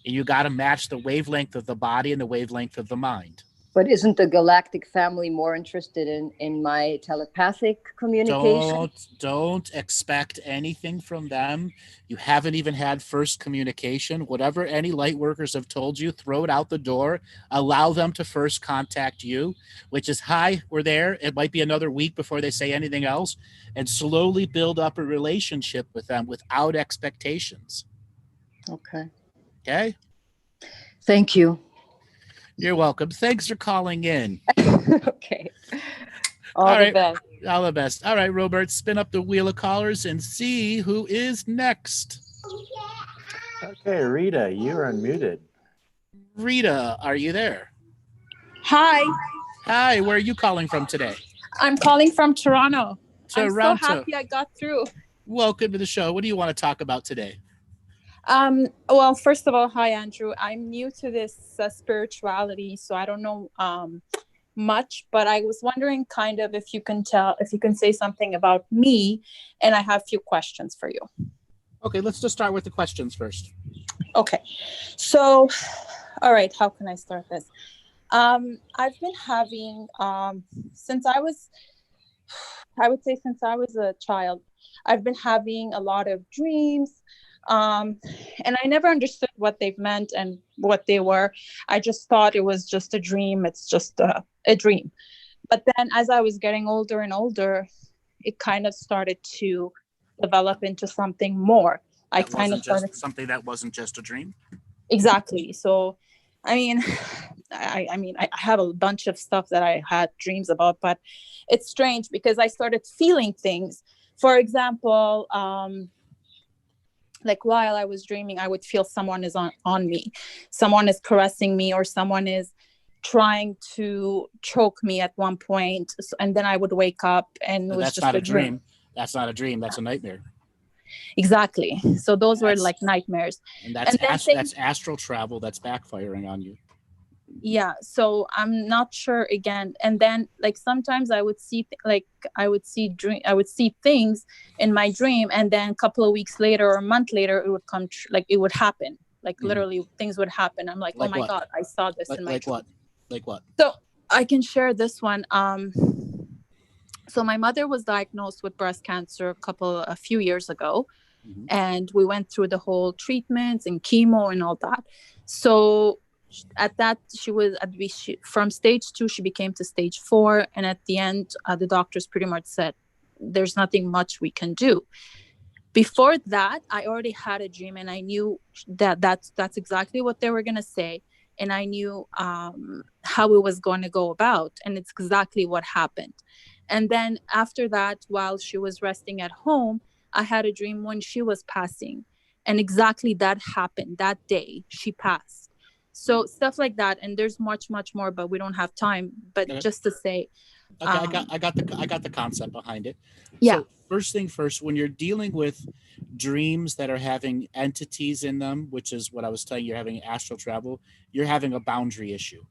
And you got to match the wavelength of the body and the wavelength of the mind. But isn't the Galactic family more interested in my telepathic communication? Don't expect anything from them. You haven't even had first communication. Whatever any light workers have told you, throw it out the door. Allow them to first contact you, which is, hi, we're there. It might be another week before they say anything else, and slowly build up a relationship with them without expectations. Okay. Okay? Thank you. You're welcome. Thanks for calling in. Okay. All the best. All the best. All right, Robert, spin up the wheel of callers and see who is next. Okay, Rita, you're unmuted. Rita, are you there? Hi. Hi, where are you calling from today? I'm calling from Toronto. Toronto. I'm so happy I got through. Welcome to the show. What do you want to talk about today? Well, first of all, hi, Andrew. I'm new to this spirituality, so I don't know much, but I was wondering kind of if you can say something about me, and I have a few questions for you. Okay, let's just start with the questions first. Okay. So, all right, how can I start this? I've been having, since I was a child, I've been having a lot of dreams. And I never understood what they've meant and what they were. I just thought it was just a dream. It's just a dream. But then as I was getting older and older, it kind of started to develop into something more. I kind of started something that wasn't just a dream. Exactly. So, I mean, I have a bunch of stuff that I had dreams about, but it's strange because I started feeling things. For example, like while I was dreaming, I would feel someone is on me, someone is caressing me, or someone is trying to choke me at one point. And then I would wake up and it was that's just not a dream. That's not a dream. That's a nightmare. Exactly. So those were like nightmares. And that's astral travel that's backfiring on you. Yeah. So I'm not sure again. And then like sometimes I would see I would see things in my dream, and then a couple of weeks later or a month later it would come it would happen. Like literally things would happen. I'm like, oh my God, I saw this in my dream. Like what? So I can share this one. So my mother was diagnosed with breast cancer a few years ago, and we went through the whole treatments and chemo and all that. So at that, from stage 2, she became to stage 4. And at the end, the doctors pretty much said, there's nothing much we can do. Before that, I already had a dream, and I knew that's exactly what they were going to say. And I knew how it was going to go about. And it's exactly what happened. And then after that, while she was resting at home, I had a dream when she was passing. And exactly that happened that day. She passed. So stuff like that. And there's much, much more, but we don't have time. But just to say. Okay, I got the concept behind it. Yeah. So first thing first, when you're dealing with dreams that are having entities in them, which is what I was telling you, you're having astral travel, you're having a boundary issue.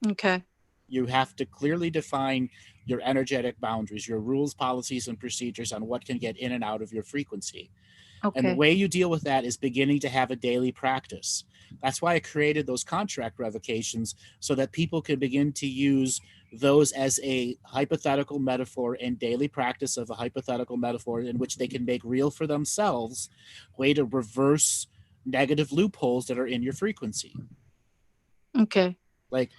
Okay. You have to clearly define your energetic boundaries, your rules, policies, and procedures on what can get in and out of your frequency. Okay. And the way you deal with that is beginning to have a daily practice. That's why I created those contract revocations, so that people can begin to use those as a hypothetical metaphor and daily practice of a hypothetical metaphor in which they can make real for themselves way to reverse negative loopholes that are in your frequency. Okay. Like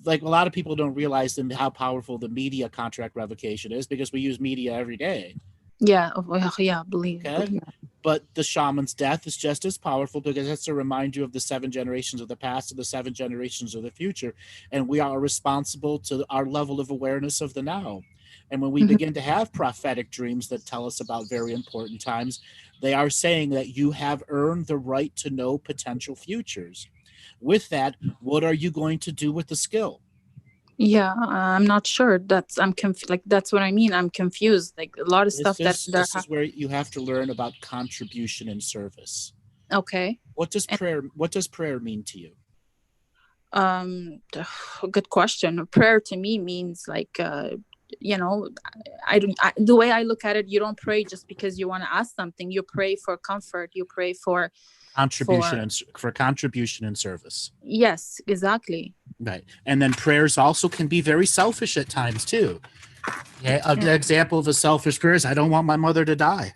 a lot of people don't realize how powerful the media contract revocation is, because we use media every day. Yeah. Yeah. Believe. Okay. But the shaman's death is just as powerful, because it's to remind you of the 7 generations of the past and the 7 generations of the future. And we are responsible to our level of awareness of the now. And when we begin to have prophetic dreams that tell us about very important times, they are saying that you have earned the right to know potential futures. With that, what are you going to do with the skill? Yeah, I'm not sure. That's what I mean. I'm confused. Like a lot of stuff this is where you have to learn about contribution and service. Okay. What does prayer mean to you? Good question. Prayer to me means like the way I look at it, you don't pray just because you want to ask something. You pray for comfort. You pray for contribution and service. Yes, exactly. Right. And then prayers also can be very selfish at times too. Yeah. An example of a selfish prayer is, I don't want my mother to die.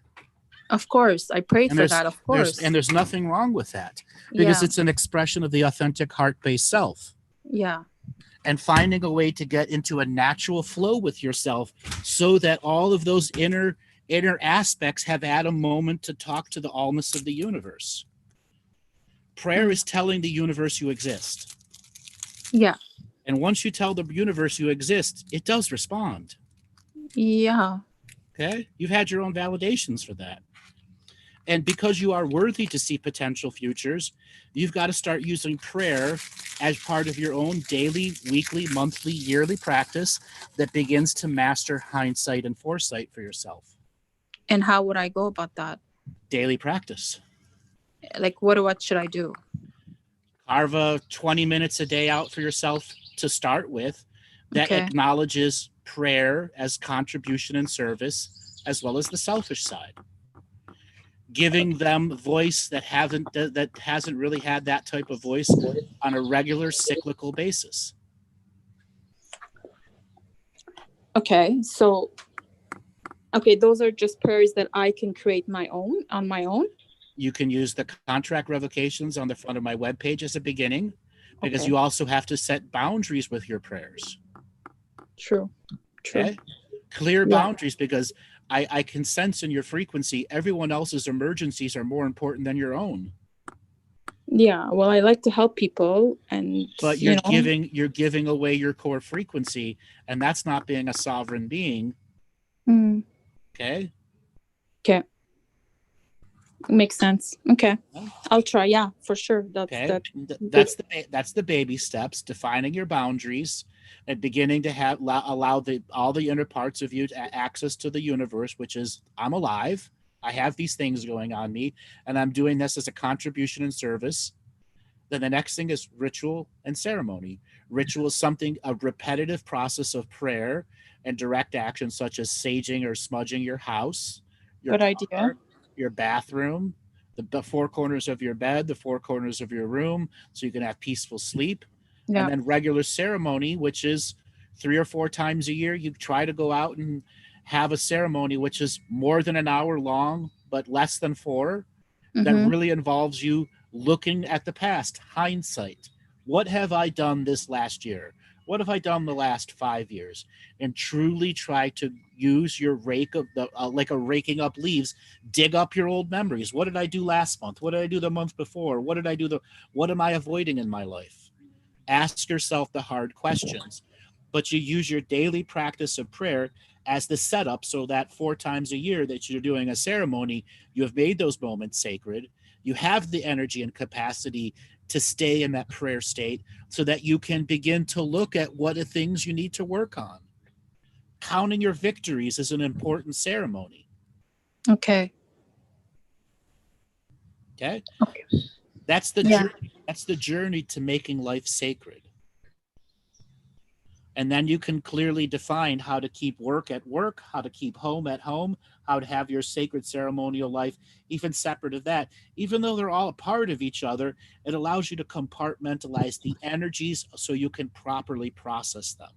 Of course. I pray for that, of course. And there's nothing wrong with that, because it's an expression of the authentic heart-based self. Yeah. And finding a way to get into a natural flow with yourself, so that all of those inner aspects have had a moment to talk to the allness of the universe. Prayer is telling the universe you exist. Yeah. And once you tell the universe you exist, it does respond. Yeah. Okay? You've had your own validations for that. And because you are worthy to see potential futures, you've got to start using prayer as part of your own daily, weekly, monthly, yearly practice that begins to master hindsight and foresight for yourself. And how would I go about that? Daily practice. Like what should I do? Carve 20 minutes a day out for yourself to start with that acknowledges prayer as contribution and service, as well as the selfish side. Giving them voice that hasn't really had that type of voice on a regular cyclical basis. Okay, so those are just prayers that I can create on my own. You can use the contract revocations on the front of my webpage as a beginning, because you also have to set boundaries with your prayers. True. True. Okay? Clear Yeah. boundaries, because I can sense in your frequency everyone else's emergencies are more important than your own. Yeah, well, I like to help people, and But you're giving away your core frequency, and that's not being a sovereign being. Okay. Okay. Makes sense. Okay. I'll try. Yeah, for sure. That's the baby steps: defining your boundaries and beginning to allow all the inner parts of you to access to the universe, which is, I'm alive, I have these things going on me, and I'm doing this as a contribution and service. Then the next thing is ritual and ceremony. Ritual is a repetitive process of prayer and direct action, such as saging or smudging your house, your Good idea. your bathroom, the four corners of your bed, the four corners of your room, so you can have peaceful sleep. Yeah. And then regular ceremony, which is 3 or 4 times a year, you try to go out and have a ceremony which is more than an hour long, but less than 4, that really involves you looking at the past, hindsight. What have I done this last year? What have I done the last 5 years? And truly try to use your rake of like a raking up leaves, dig up your old memories. What did I do last month? What did I do the month before? What am I avoiding in my life? Ask yourself the hard questions, but you use your daily practice of prayer as the setup, so that 4 times a year that you're doing a ceremony, you have made those moments sacred. You have the energy and capacity to stay in that prayer state, so that you can begin to look at what are things you need to work on. Counting your victories is an important ceremony. Okay. Okay. That's the journey. That's the journey to making life sacred. And then you can clearly define how to keep work at work, how to keep home at home, how to have your sacred ceremonial life, even separate of that. Even though they're all a part of each other, it allows you to compartmentalize the energies so you can properly process them.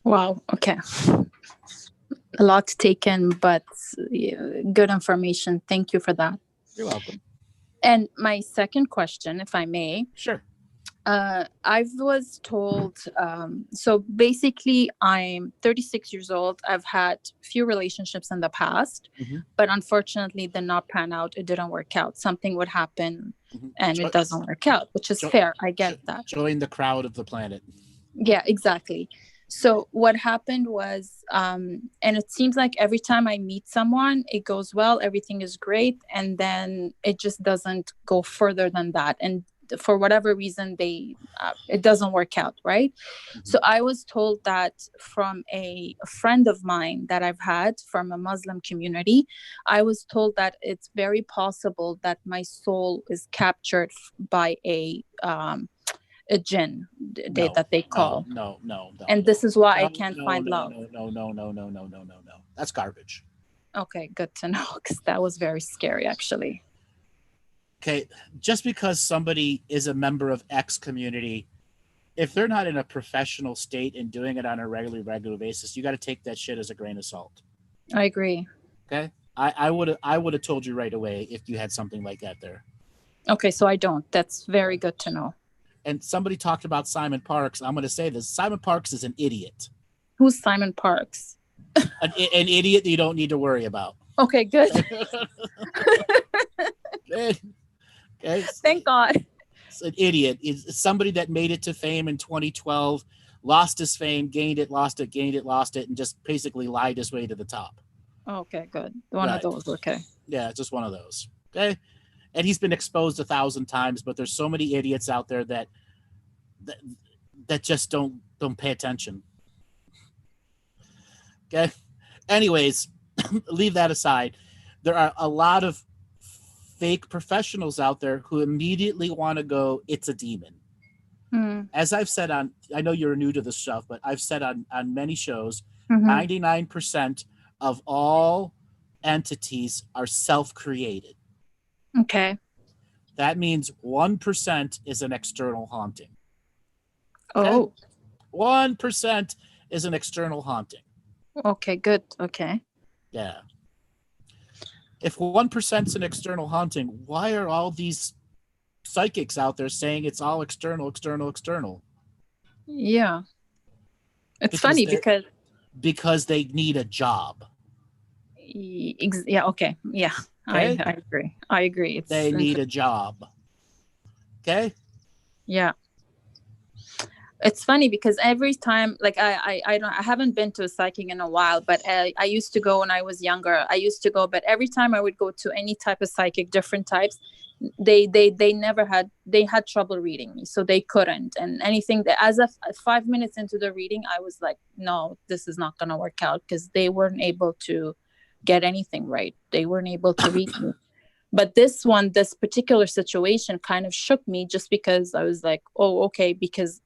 Wow. Okay. A lot to take in, but good information. Thank you for that. You're welcome. And my second question, if I may. Sure. I was told, so basically I'm 36 years old. I've had few relationships in the past, but unfortunately did not pan out. It didn't work out. Something would happen and it doesn't work out, which is fair. I get that. Join the crowd of the planet. Yeah, exactly. So what happened was, and it seems like every time I meet someone, it goes well, everything is great. And then it just doesn't go further than that. And for whatever reason, it doesn't work out, right? So I was told that from a friend of mine that I've had from a Muslim community, I was told that it's very possible that my soul is captured by a jinn that they call. No. And this is why I can't find love. No. That's garbage. Okay, good to know, because that was very scary, actually. Okay, just because somebody is a member of X community, if they're not in a professional state and doing it on a regular basis, you got to take that shit as a grain of salt. I agree. Okay, I would have told you right away if you had something like that there. Okay, so I don't. That's very good to know. And somebody talked about Simon Parks. I'm going to say this: Simon Parks is an idiot. Who's Simon Parks? an idiot that you don't need to worry about. Okay, good. Okay. Thank God. It's an idiot. It's somebody that made it to fame in 2012, lost his fame, gained it, lost it, gained it, lost it, and just basically lied his way to the top. Okay, good. One of those. Okay. Yeah, just one of those. Okay. And he's been exposed 1,000 times, but there's so many idiots out there that just don't pay attention. Okay. Anyways, leave that aside. There are a lot of fake professionals out there who immediately want to go, it's a demon. As I've said I know you're new to this stuff, but I've said on many shows, 99% of all entities are self-created. Okay. That means 1% is an external haunting. Oh. 1% is an external haunting. Okay, good. Okay. Yeah. If 1% is an external haunting, why are all these psychics out there saying it's all external? Yeah. It's funny because they need a job. Yeah. Okay. Yeah. Okay? I agree. I agree. They need a job. Okay. Yeah. It's funny because every time, like I haven't been to a psychic in a while, but I used to go when I was younger. I used to go, but every time I would go to any type of psychic, different types, they had trouble reading me, so they couldn't. And anything that, as of 5 minutes into the reading, I was like, no, this is not going to work out, because they weren't able to get anything right. They weren't able to read me. But this particular situation kind of shook me, just because I was like, oh, okay, because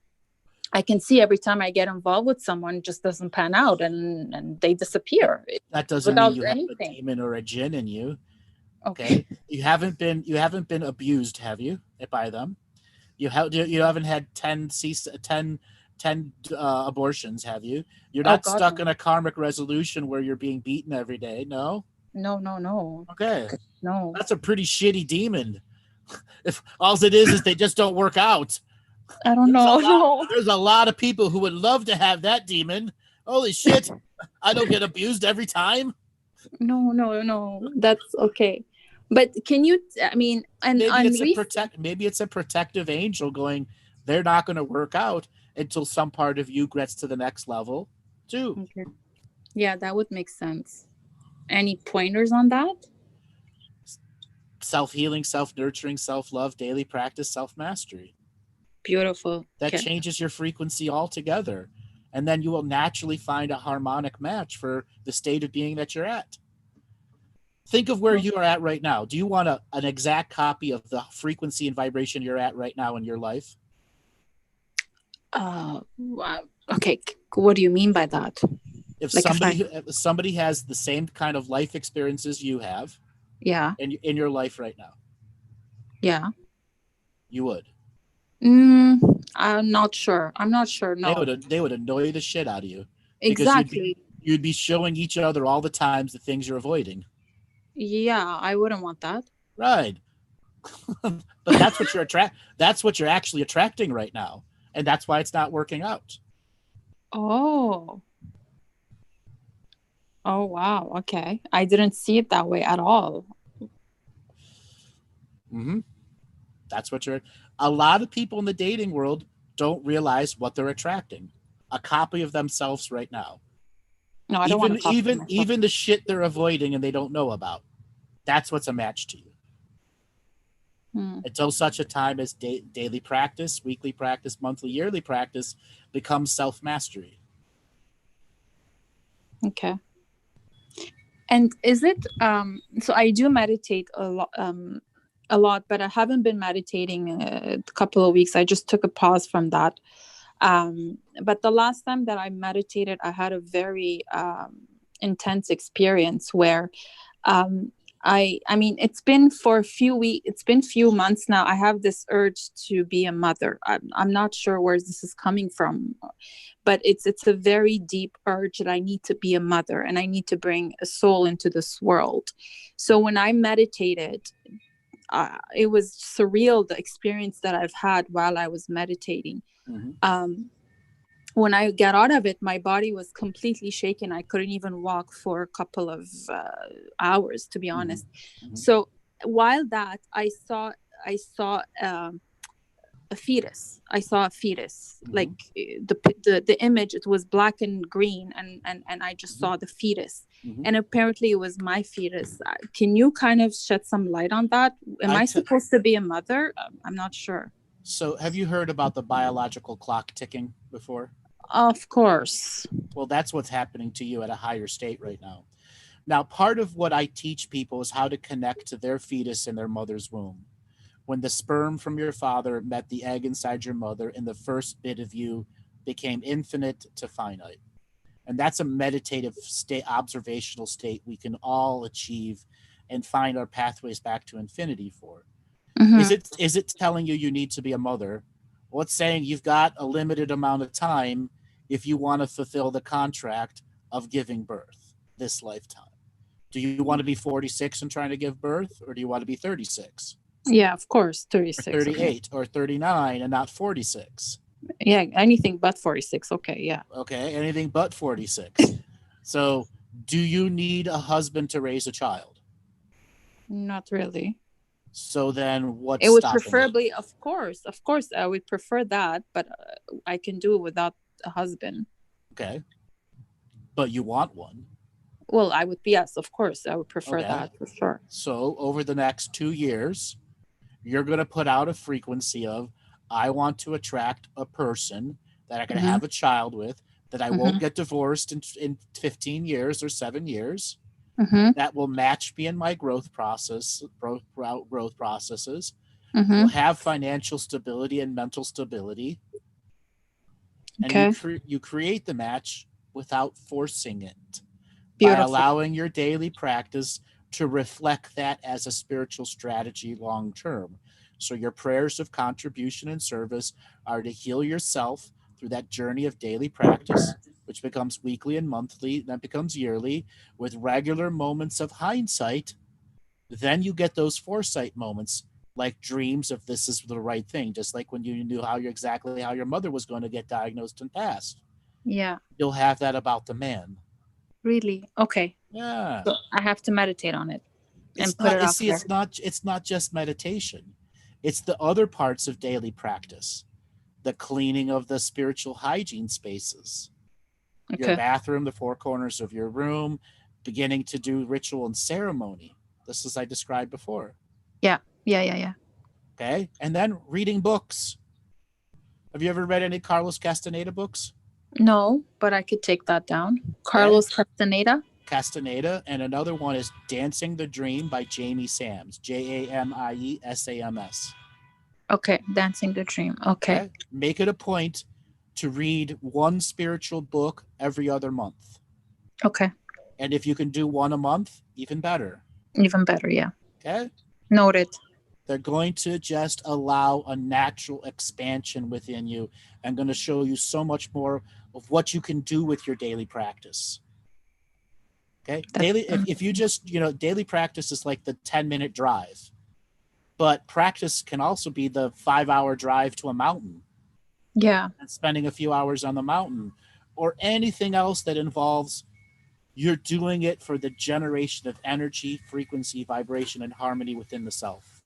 I can see every time I get involved with someone, it just doesn't pan out, and they disappear. That doesn't mean you have a demon or a djinn in you. Okay. You haven't been abused, have you, by them? You haven't had 10 abortions, have you? You're not stuck in a karmic resolution where you're being beaten every day. No. No. Okay. No. That's a pretty shitty demon. If all it is they just don't work out. I don't know. There's a lot of people who would love to have that demon. Holy shit. I don't get abused every time. No. That's okay. But can you, I mean, and maybe it's a protective angel going, they're not going to work out until some part of you gets to the next level too. Okay. Yeah, that would make sense. Any pointers on that? Self-healing, self-nurturing, self-love, daily practice, self-mastery. Beautiful. That changes your frequency altogether. And then you will naturally find a harmonic match for the state of being that you're at. Think of where you are at right now. Do you want an exact copy of the frequency and vibration you're at right now in your life? Okay. What do you mean by that? If somebody has the same kind of life experiences you have, yeah, in your life right now, yeah, you would. I'm not sure. No, they would annoy the shit out of you. Exactly. You'd be showing each other all the times the things you're avoiding. Yeah, I wouldn't want that. Right. But that's what you're actually attracting right now, and that's why it's not working out. Oh wow. Okay, I didn't see it that way at all. That's what a lot of people in the dating world don't realize what they're attracting. A copy of themselves right now. No, I don't want to even the shit they're avoiding and they don't know about. That's what's a match to you. Until such a time as daily practice, weekly practice, monthly, yearly practice becomes self-mastery. Okay. And is it so I do meditate a lot, but I haven't been meditating a couple of weeks. I just took a pause from that. But the last time that I meditated, I had a very intense experience where I mean, it's been few months now. I have this urge to be a mother. I'm not sure where this is coming from, but it's a very deep urge that I need to be a mother and I need to bring a soul into this world. So when I meditated, it was surreal, the experience that I've had while I was meditating. When I got out of it, my body was completely shaken. I couldn't even walk for a couple of hours, to be honest. So while that, I saw a fetus. I saw a fetus, like the image. It was black and green, and I just saw the fetus. And apparently it was my fetus. Can you kind of shed some light on that? Am I supposed to be a mother? I'm not sure. So have you heard about the biological clock ticking before? Of course. Well, that's what's happening to you at a higher state right now. Now, part of what I teach people is how to connect to their fetus in their mother's womb. When the sperm from your father met the egg inside your mother and the first bit of you became infinite to finite. And that's a meditative state, observational state we can all achieve and find our pathways back to infinity for. Is it telling you need to be a mother? Well, it's saying you've got a limited amount of time if you want to fulfill the contract of giving birth this lifetime. Do you want to be 46 and trying to give birth, or do you want to be 36? Yeah, of course, 36. Or 38 or 39 and not 46. Yeah, anything but 46. Okay, yeah. Okay, anything but 46. So, do you need a husband to raise a child? Not really. So then what's It would stopping preferably, of course, I would prefer that, but I can do it without a husband. Okay. But you want one. Well, I would, yes, of course, I would prefer Okay. that for sure. So over the next 2 years, you're going to put out a frequency of, I want to attract a person that I can have a child with, that I won't get divorced in 15 years or 7 years. That will match me in my growth processes. Will have financial stability and mental stability. And you create the match without forcing it. Beautiful. By allowing your daily practice to reflect that as a spiritual strategy long term. So your prayers of contribution and service are to heal yourself through that journey of daily practice, which becomes weekly and monthly, then becomes yearly, with regular moments of hindsight. Then you get those foresight moments, like dreams of this is the right thing, just like when you knew exactly how your mother was going to get diagnosed and passed. Yeah. You'll have that about the man. Really? Okay. Yeah. So I have to meditate on it and put it out there. It's not just meditation. It's the other parts of daily practice. The cleaning of the spiritual hygiene spaces. Okay. Your bathroom, the four corners of your room, beginning to do ritual and ceremony. This is I described before. Yeah. Okay. And then reading books. Have you ever read any Carlos Castaneda books? No, but I could take that down. Carlos Castaneda. And another one is Dancing the Dream by Jamie Sams. JAMIESAMS. Okay, Dancing the Dream. Okay. Make it a point to read one spiritual book every other month. Okay. And if you can do one a month, even better. Even better, yeah. Okay. Noted. They're going to just allow a natural expansion within you and going to show you so much more of what you can do with your daily practice. Okay. If you just, daily practice is like the 10-minute drive, but practice can also be the 5-hour drive to a mountain. Yeah. And spending a few hours on the mountain or anything else that involves you're doing it for the generation of energy, frequency, vibration, and harmony within the self.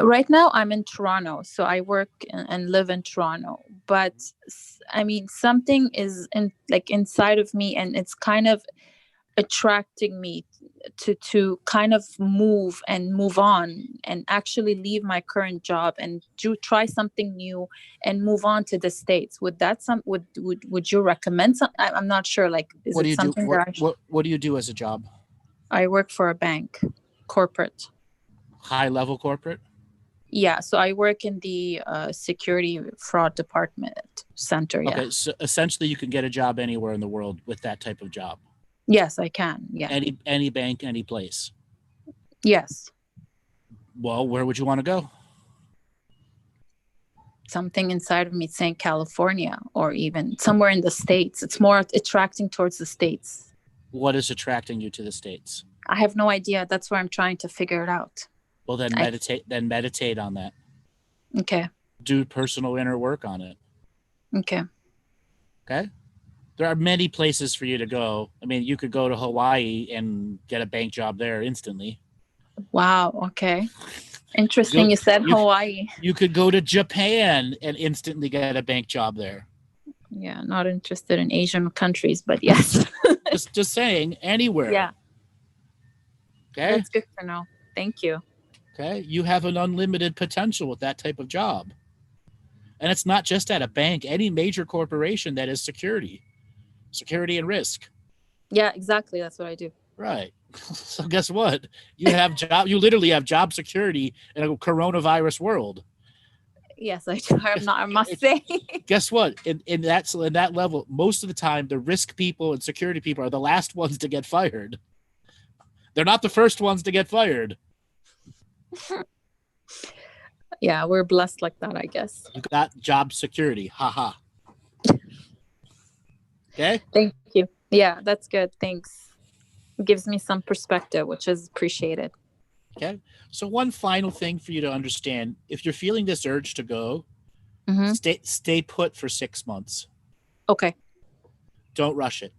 Right now I'm in Toronto, so I work and live in Toronto, but I mean, something is inside of me, and it's kind of attracting me to kind of move on and actually leave my current job and try something new and move on to the States. Would you recommend some? I'm not sure. What do you do as a job? I work for a bank, corporate. High level corporate? Yeah, so I work in the security fraud department center. Yeah. Okay, so essentially you can get a job anywhere in the world with that type of job. Yes, I can. Yeah. Any bank, any place. Yes. Well, where would you want to go? Something inside of me saying California or even somewhere in the States. It's more attracting towards the States. What is attracting you to the States? I have no idea. That's where I'm trying to figure it out. Well, then meditate on that. Okay. Do personal inner work on it. Okay. Okay. There are many places for you to go. I mean, you could go to Hawaii and get a bank job there instantly. Wow. Okay. Interesting. You said Hawaii. You could go to Japan and instantly get a bank job there. Yeah. Not interested in Asian countries, but yes. just saying, anywhere. Yeah. Okay. That's good to know. Thank you. Okay. You have an unlimited potential with that type of job. And it's not just at a bank, any major corporation that is security and risk. Yeah, exactly. That's what I do. Right. So guess what? You literally have job security in a coronavirus world. Yes, I do. I must say. Guess what? In that level, most of the time, the risk people and security people are the last ones to get fired. They're not the first ones to get fired. Yeah, we're blessed like that, I guess. You got job security. Ha. Okay? Thank you. Yeah, that's good. Thanks. It gives me some perspective, which is appreciated. Okay. So one final thing for you to understand, if you're feeling this urge to go, stay put for 6 months. Okay. Don't rush it.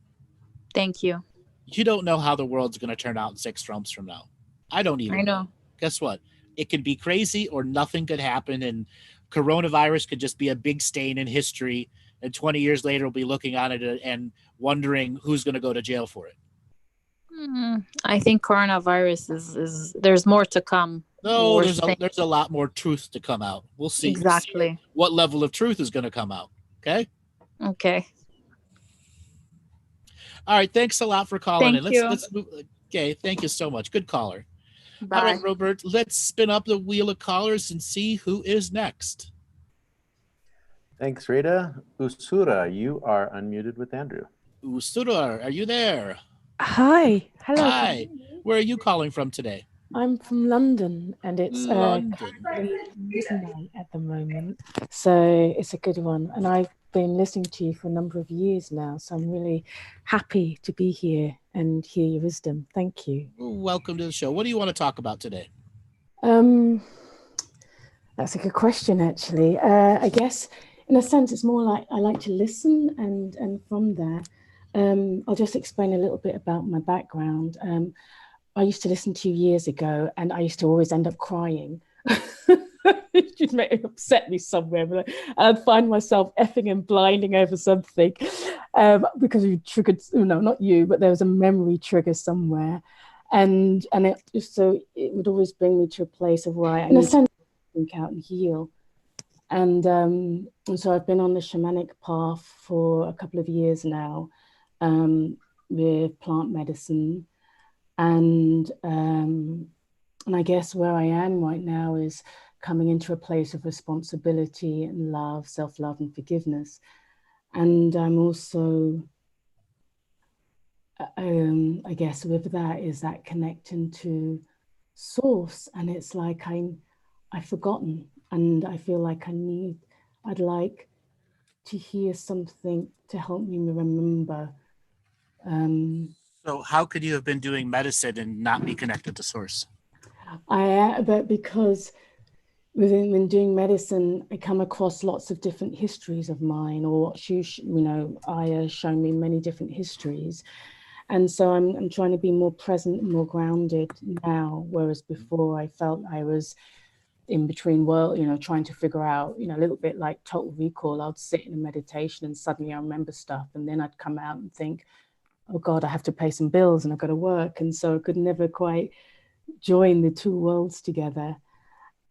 Thank you. You don't know how the world's going to turn out in 6 months from now. I don't even know. Guess what? It could be crazy or nothing could happen, and coronavirus could just be a big stain in history, and 20 years later we'll be looking at it and wondering who's going to go to jail for it. I think coronavirus is there's more to come. No, there's a lot more truth to come out. We'll see. Exactly. We'll see what level of truth is going to come out. Okay? Okay. All right. Thanks a lot for calling in. Thank you. Let's move. Okay. Thank you so much. Good caller. Bye. All right, Robert, let's spin up the wheel of callers and see who is next. Thanks, Rita. Usura, you are unmuted with Andrew. Usura, are you there? Hi. Hello. Hi. Where are you calling from today? I'm from London, and it's London. midnight at the moment, so it's a good one. And I've been listening to you for a number of years now, so I'm really happy to be here and hear your wisdom. Thank you. Welcome to the show. What do you want to talk about today? That's a good question, actually. I guess in a sense, it's more like I like to listen, and from that, I'll just explain a little bit about my background. I used to listen to you years ago, and I used to always end up crying. It may upset me somewhere, but I'd find myself effing and blinding over something because you triggered, no, not you, but there was a memory trigger somewhere. And it just, so it would always bring me to a place of where I, in a sense, think out and heal. And so I've been on the shamanic path for a couple of years now with plant medicine. And I guess where I am right now is coming into a place of responsibility and love, self-love and forgiveness. And I'm also, I guess with that is that connecting to source. And it's like I've forgotten, and I feel like I'd like to hear something to help me remember. So how could you have been doing medicine and not be connected to source? But because when doing medicine, I come across lots of different histories of mine, or Aya shown me many different histories. And so I'm trying to be more present and more grounded now, whereas before I felt I was in between world, trying to figure out, a little bit like Total Recall. I'd sit in a meditation and suddenly I remember stuff, and then I'd come out and think, oh God, I have to pay some bills and I've got to work. And so I could never quite join the two worlds together.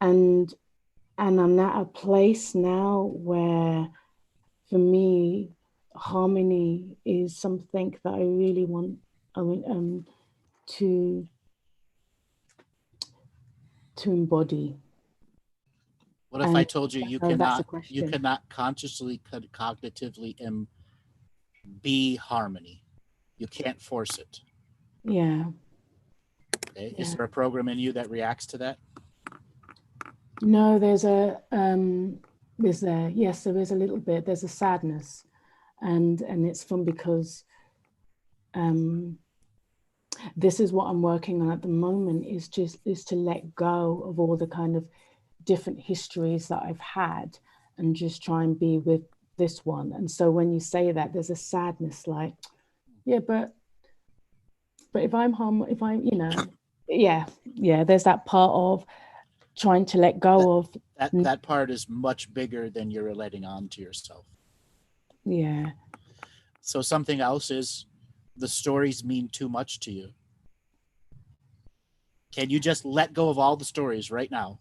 And I'm at a place now where, for me, harmony is something that I really want to embody. What if I told you you cannot consciously, cognitively be harmony? You can't force it. Yeah. Okay. Is there a program in you that reacts to that? No, there is a little bit. There's a sadness, and it's because this is what I'm working on at the moment, is to let go of all the kind of different histories that I've had and just try and be with this one. And so when you say that, there's a sadness, like, yeah, but if I'm there's that part of trying to let go of that part is much bigger than you're letting on to yourself. Yeah. So something else is the stories mean too much to you. Can you just let go of all the stories right now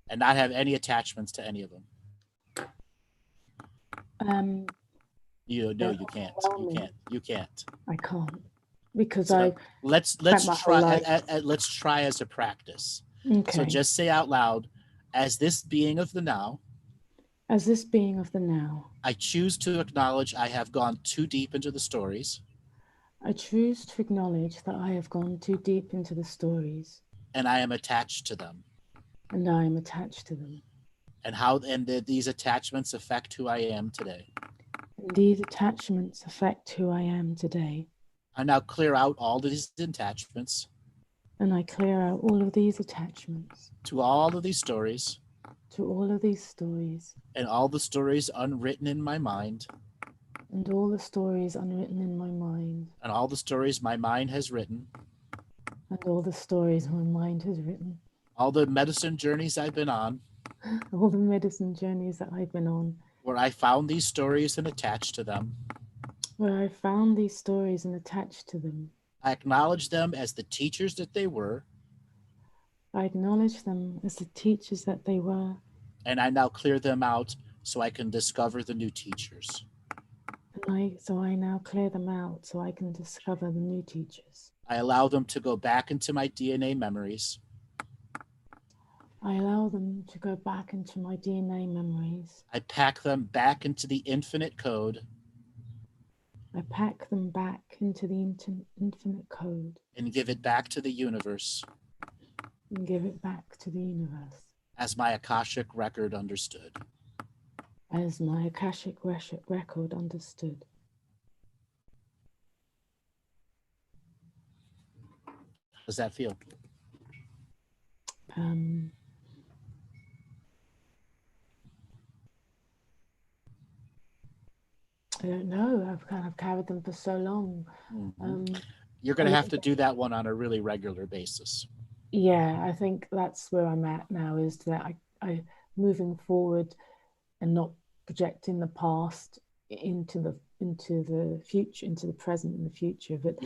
and not have any attachments to any of them? You can't. You can't. I can't, because so let's try as a practice. Okay. So just say out loud, as this being of the now. As this being of the now. I choose to acknowledge I have gone too deep into the stories. I choose to acknowledge that I have gone too deep into the stories. And I am attached to them. And I am attached to them. And these attachments affect who I am today. And these attachments affect who I am today. I now clear out all these attachments. And I clear out all of these attachments. To all of these stories. To all of these stories. And all the stories unwritten in my mind. And all the stories unwritten in my mind. And all the stories my mind has written. And all the stories my mind has written. All the medicine journeys I've been on. All the medicine journeys that I've been on. Where I found these stories and attached to them. Where I found these stories and attached to them. I acknowledge them as the teachers that they were. I acknowledge them as the teachers that they were. And I now clear them out so I can discover the new teachers. So I now clear them out so I can discover the new teachers. I allow them to go back into my DNA memories. I allow them to go back into my DNA memories. I pack them back into the infinite code. I pack them back into the infinite code. And give it back to the universe. And give it back to the universe. As my Akashic record understood. As my Akashic record understood. How does that feel? I don't know. I've kind of carried them for so long. You're going to have to do that one on a really regular basis. Yeah, I think that's where I'm at now, is that I moving forward and not projecting the past into the future, into the present and the future. But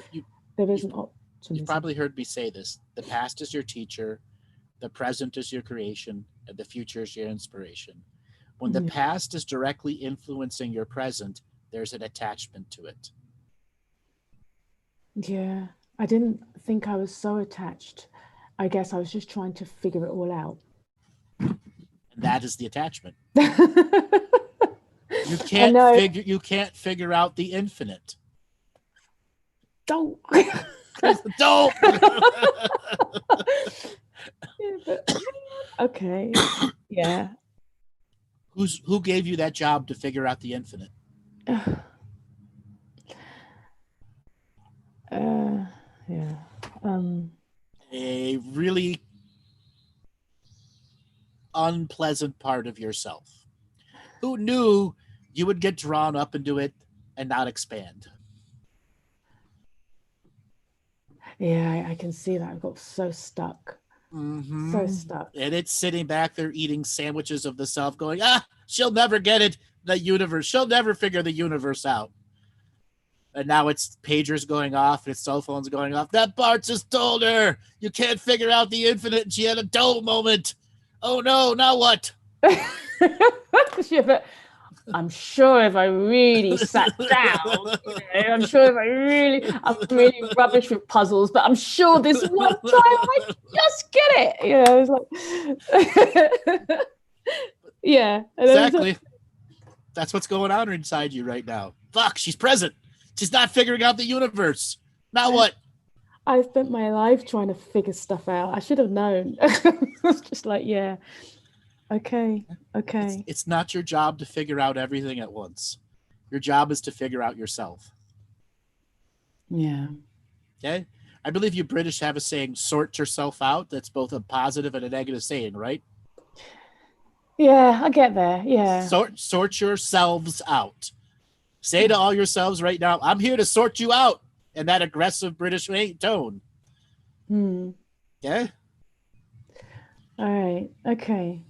there is an optimism. You've probably heard me say this. The past is your teacher, the present is your creation, and the future is your inspiration. When the past is directly influencing your present, there's an attachment to it. Yeah, I didn't think I was so attached. I guess I was just trying to figure it all out. And that is the attachment. You can't figure out the infinite. Don't. Don't. Okay. Yeah. Who gave you that job to figure out the infinite? Yeah. A really unpleasant part of yourself. Who knew you would get drawn up into it and not expand? Yeah, I can see that. I got so stuck. Mm-hmm. So stuck. And it's sitting back there eating sandwiches of the self going, she'll never get it, the universe. She'll never figure the universe out. And now it's pagers going off and its cell phone's going off. That Bartzis told her you can't figure out the infinite. And she had a dull moment. Oh no, now what? Yeah, but I'm sure if I really sat down, I'm sure if I'm really rubbish with puzzles, but I'm sure this one time I just get it. It's like, yeah. Exactly. That's what's going on inside you right now. Fuck, she's present. She's not figuring out the universe. Now what? I spent my life trying to figure stuff out. I should have known. It's just like, yeah. Okay. It's not your job to figure out everything at once. Your job is to figure out yourself. Yeah. Okay? I believe you British have a saying, sort yourself out. That's both a positive and a negative saying, right? Yeah, I get there. Yeah. Sort yourselves out. Say to all yourselves right now, I'm here to sort you out. In that aggressive British tone. Yeah? All right. Okay.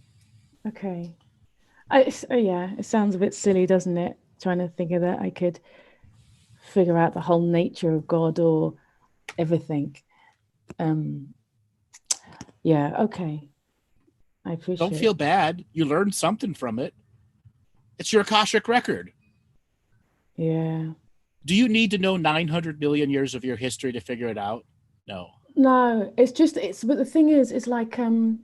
Yeah, it sounds a bit silly, doesn't it? Trying to think of that I could figure out the whole nature of God or everything. Yeah, okay. I appreciate it. Don't feel bad. You learned something from it. It's your Akashic record. Yeah. Do you need to know 900 million years of your history to figure it out? No. No, but the thing is, it's like, in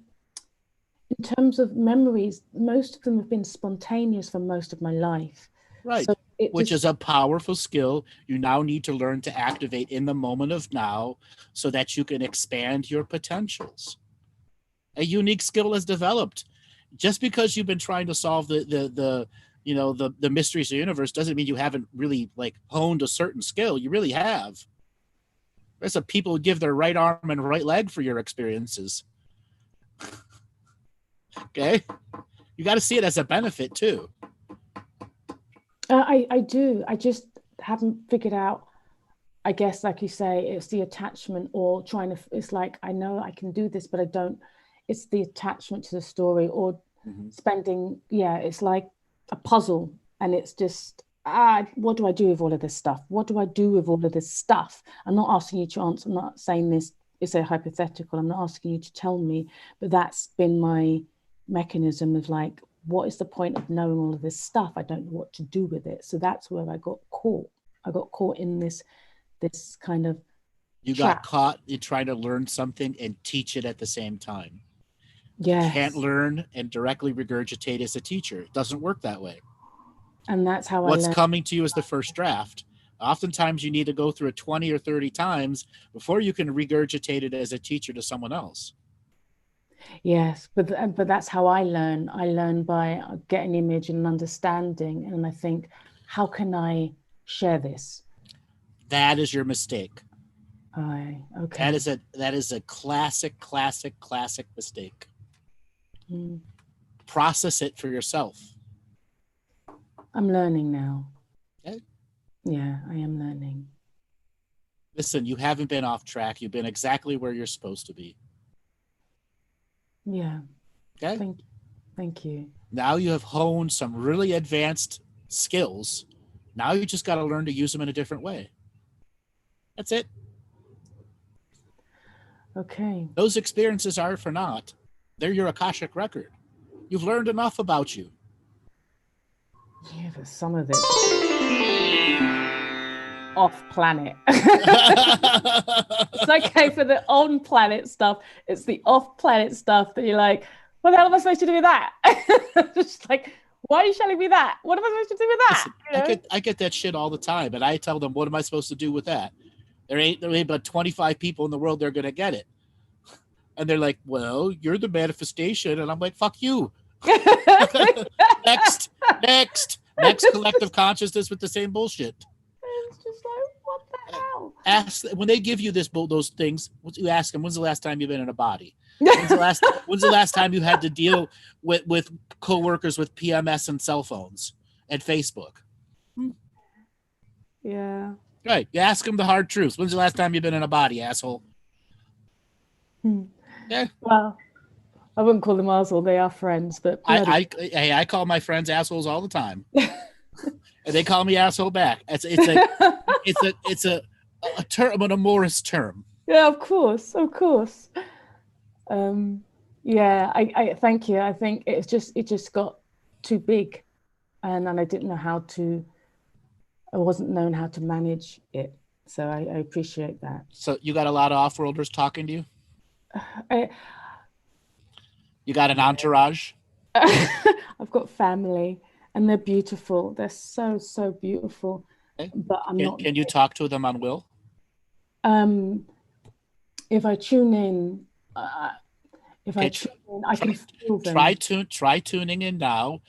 terms of memories, most of them have been spontaneous for most of my life. Right. So which is a powerful skill you now need to learn to activate in the moment of now so that you can expand your potentials. A unique skill is developed. Just because you've been trying to solve the mysteries of the universe doesn't mean you haven't really honed a certain skill. You really have. There's some people who give their right arm and right leg for your experiences. Okay? You got to see it as a benefit too. I do. I just haven't figured out, I guess, like you say, it's the attachment or trying to, it's like, I know I can do this, but I don't, it's the attachment to the story or spending, it's like a puzzle. And it's just, what do I do with all of this stuff? What do I do with all of this stuff? I'm not asking you to answer, I'm not saying this is a hypothetical. I'm not asking you to tell me, but that's been my mechanism of like, what is the point of knowing all of this stuff? I don't know what to do with it. So that's where I got caught. I got caught in this kind of got caught in trying to learn something and teach it at the same time. Yes. You can't learn and directly regurgitate as a teacher. It doesn't work that way. And that's how what's coming to you is the first draft. Oftentimes you need to go through it 20 or 30 times before you can regurgitate it as a teacher to someone else. Yes, but that's how I learn. I learn by getting image and understanding. And I think, how can I share this? That is your mistake. Okay. That is a classic mistake. Process it for yourself. I'm learning now. Okay. Yeah, I am learning. Listen, you haven't been off track. You've been exactly where you're supposed to be. Yeah. Okay. Thank you. Now you have honed some really advanced skills. Now you just got to learn to use them in a different way. That's it. Okay. Those experiences are for naught. They're your Akashic record. You've learned enough about you. Yeah, but some of it off planet. It's okay for the on planet stuff. It's the off planet stuff that you're like, what the hell am I supposed to do with that? Just like, why are you showing me that? What am I supposed to do with that? Listen, I get that shit all the time, and I tell them, what am I supposed to do with that? There ain't but 25 people in the world that are going to get it. And they're like, well, you're the manifestation. And I'm like, fuck you. Next collective consciousness with the same bullshit. It's just like, what the hell? Ask when they give you those things. You ask them, when's the last time you've been in a body? When's the last time you had to deal with coworkers with PMS and cell phones and Facebook? Yeah. Right. You ask them the hard truths. When's the last time you've been in a body, asshole? Yeah. Well, I wouldn't call them assholes. They are friends, but I call my friends assholes all the time, and they call me asshole back. It's a term, an amorous term. Yeah, of course. Yeah, I thank you. I think it just got too big, and I didn't know how to. I wasn't known how to manage it, so I appreciate that. So you got a lot of off-worlders talking to you? You got an entourage? I've got family, and they're beautiful. They're so beautiful. Okay. But I'm not. Can you talk to them on will? If I tune in, I can feel them. Try tuning in now,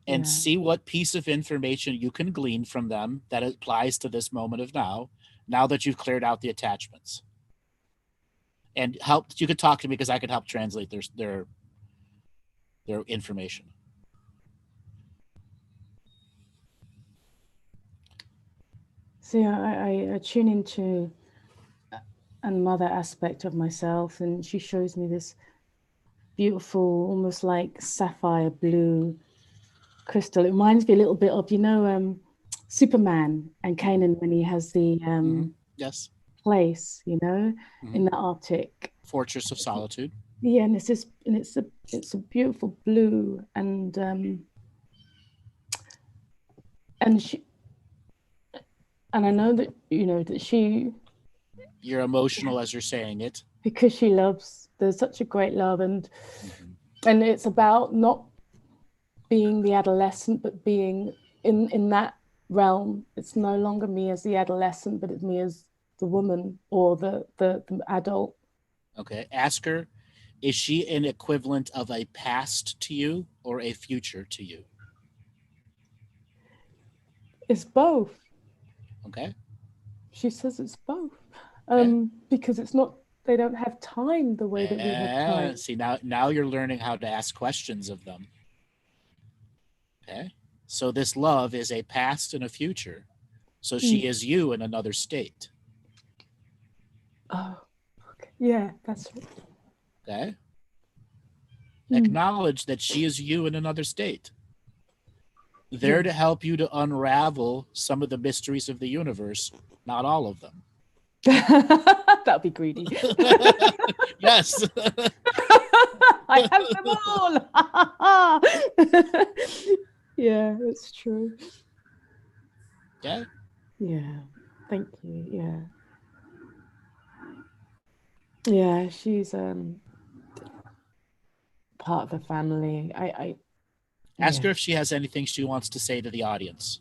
and see what piece of information you can glean from them that applies to this moment of now that you've cleared out the attachments. And you could talk to me because I could help translate their information. See, I tune into another aspect of myself, and she shows me this beautiful, almost like sapphire blue crystal. It reminds me a little bit of, Superman and Kanan when he has the yes place, in the Arctic fortress of solitude. Yeah, and it's a beautiful blue, and I know that that she. You're emotional as you're saying it because she loves. There's such a great love, and it's about not being the adolescent, but being in that realm. It's no longer me as the adolescent, but it's me as the woman or the adult. Okay, ask her, is she an equivalent of a past to you or a future to you? It's both. Okay. She says it's both. because it's not, they don't have time the way that we have time. See, now you're learning how to ask questions of them. Okay. So this love is a past and a future. So she is you in another state. Oh, okay. Yeah, that's right. Okay. Acknowledge that she is you in another state. There to help you to unravel some of the mysteries of the universe, not all of them. That'll be greedy. Yes. I have them all. Yeah, that's true. Yeah. Yeah. Thank you. Yeah. Yeah, she's part of the family. I ask her if she has anything she wants to say to the audience.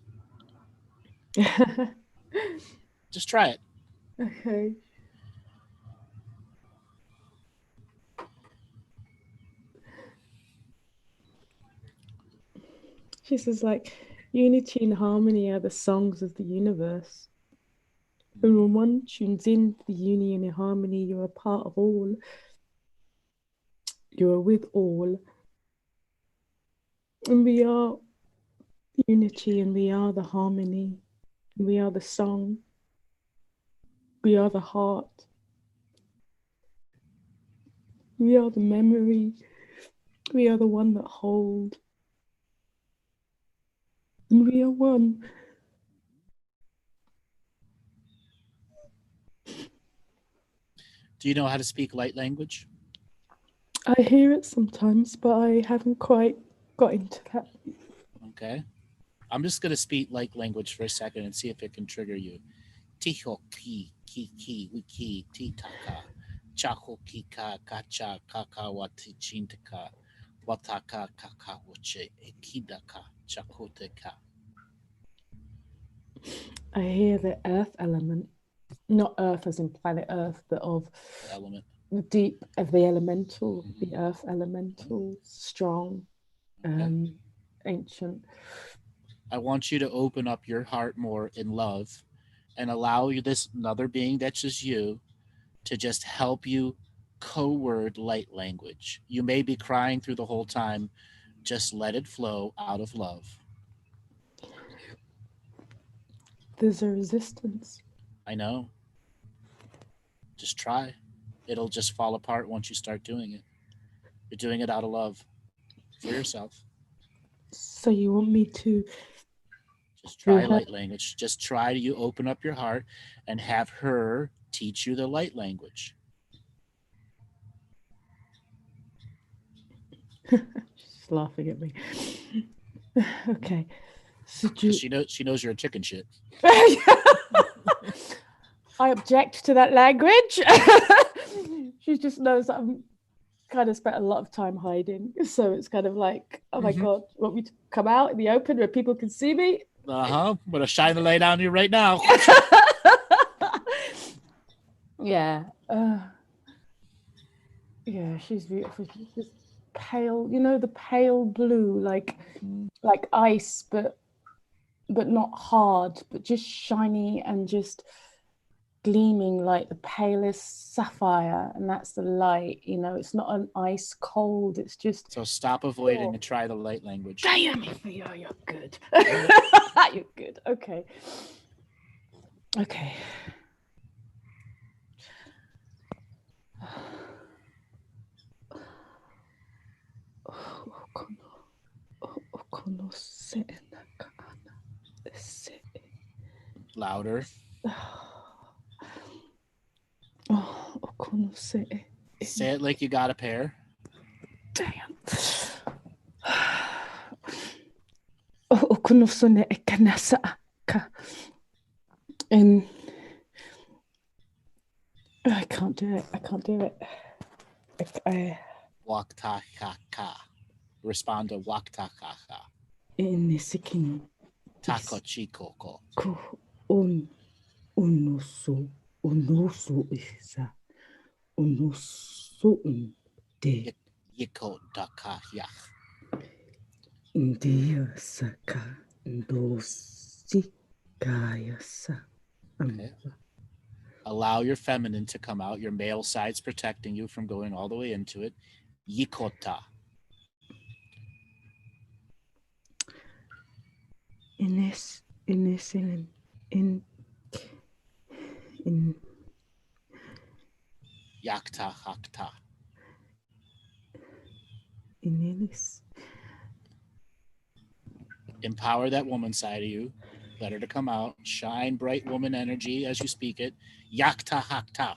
Just try it. Okay. She says, like, unity and harmony are the songs of the universe. And when one tunes in the union and harmony, you're a part of all. You are with all. And we are unity, and we are the harmony. And we are the song. We are the heart. We are the memory. We are the one that hold. And we are one. Do you know how to speak light language? I hear it sometimes, but I haven't quite got into that. Okay. I'm just going to speak light language for a second and see if it can trigger you. Tiho ki wiki titaka. Chaho kika kacha kaka watichintaka. Wataka kaka wache ekidaka chakoteka. I hear the earth element, not earth as in planet earth, but of element. Deep of the elemental, the earth elemental, strong, ancient. I want you to open up your heart more in love and allow you this another being that's just you to just help you co-word light language. You may be crying through the whole time. Just let it flow out of love. There's a resistance. I know. Just try. It'll just fall apart once you start doing it. You're doing it out of love for yourself. So you want me to just try light language. Just try to open up your heart and have her teach you the light language. She's laughing at me. Okay. So she knows you're a chicken shit. I object to that language. She just knows that I'm kind of spent a lot of time hiding. So it's kind of like, oh my God, want me to come out in the open where people can see me? I'm going to shine the light on you right now. Yeah. Yeah, she's beautiful. She's pale, the pale blue, like ice, but not hard, but just shiny and just gleaming like the palest sapphire, and that's the light. It's not an ice cold, it's just. So stop avoiding and try the light language. Damn it, you're good. You're good. Okay. Louder. Say it like you got a pair. Damn. And I can't do it. Waktaka. Respond to waktaka. Nisikin. Takochikoko. Unusu isa. Unusu de. Yiko daka ya. India saka dosi kaya sa. Allow your feminine to come out. Your male side's protecting you from going all the way into it. Yikota. In Yakta hakta. Empower that woman side of you. Let her to come out. Shine bright woman energy as you speak it. Yakta hakta.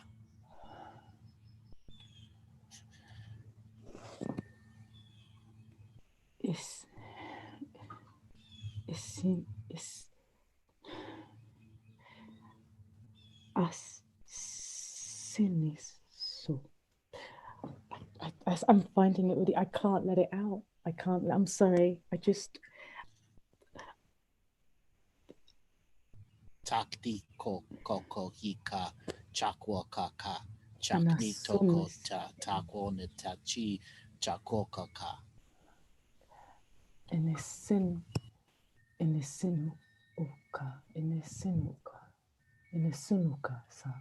I'm finding it really, I can't let it out. I'm sorry. Takti koko hika chakwa kaka chakni toko ta takwo nitachi chakwo kaka. Inesin uka sa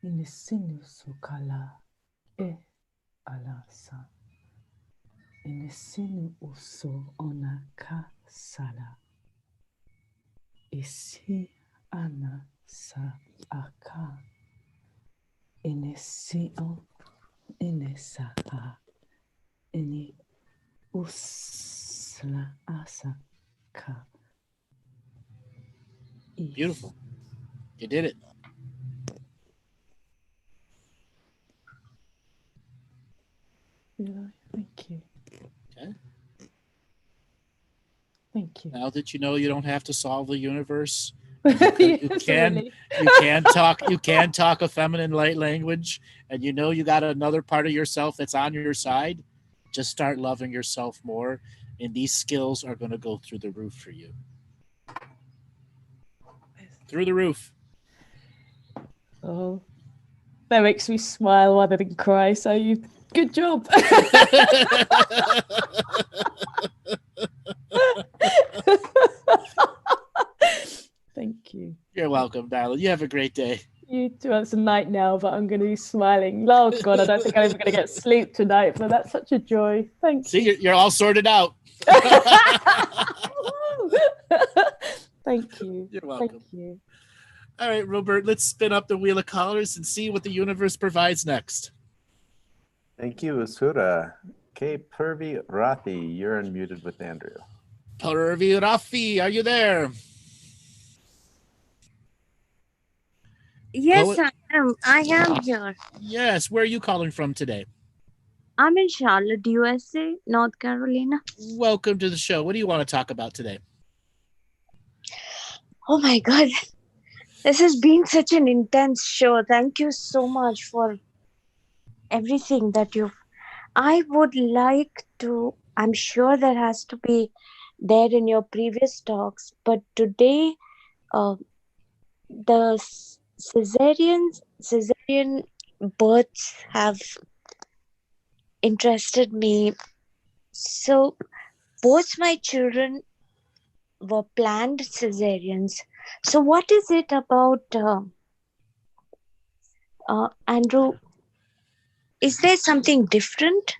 inesinuka la ala sa inesinu uso onaka sala isi ana sa aka inesio inesa a ini usla asaka. Beautiful. You did it. Yeah, thank you. Okay. Thank you. Now that you know you don't have to solve the universe, You you can talk a feminine light language, and you know you got another part of yourself that's on your side. Just start loving yourself more, and these skills are going to go through the roof for you. Through the roof. Oh, that makes me smile rather than cry. So good job. Thank you. You're welcome, darling. You have a great day. You too. It's a night now, but I'm going to be smiling. Oh God, I don't think I'm even going to get sleep tonight. But that's such a joy. Thank you. See, you're all sorted out. Thank you. You're welcome. Thank you. All right, Robert, let's spin up the wheel of colors and see what the universe provides next. Thank you, Asura. Okay, Purvi Rathi, you're unmuted with Andrew. Purvi Rafi, are you there? Yes, I am here. Yes, where are you calling from today? I'm in Charlotte, USA, North Carolina. Welcome to the show. What do you want to talk about today? Oh my God. This has been such an intense show. Thank you so much for everything that I would like to, I'm sure there has to be there in your previous talks, but today the cesarean births have interested me. So both my children were planned cesareans. So what is it about, Andrew? Is there something different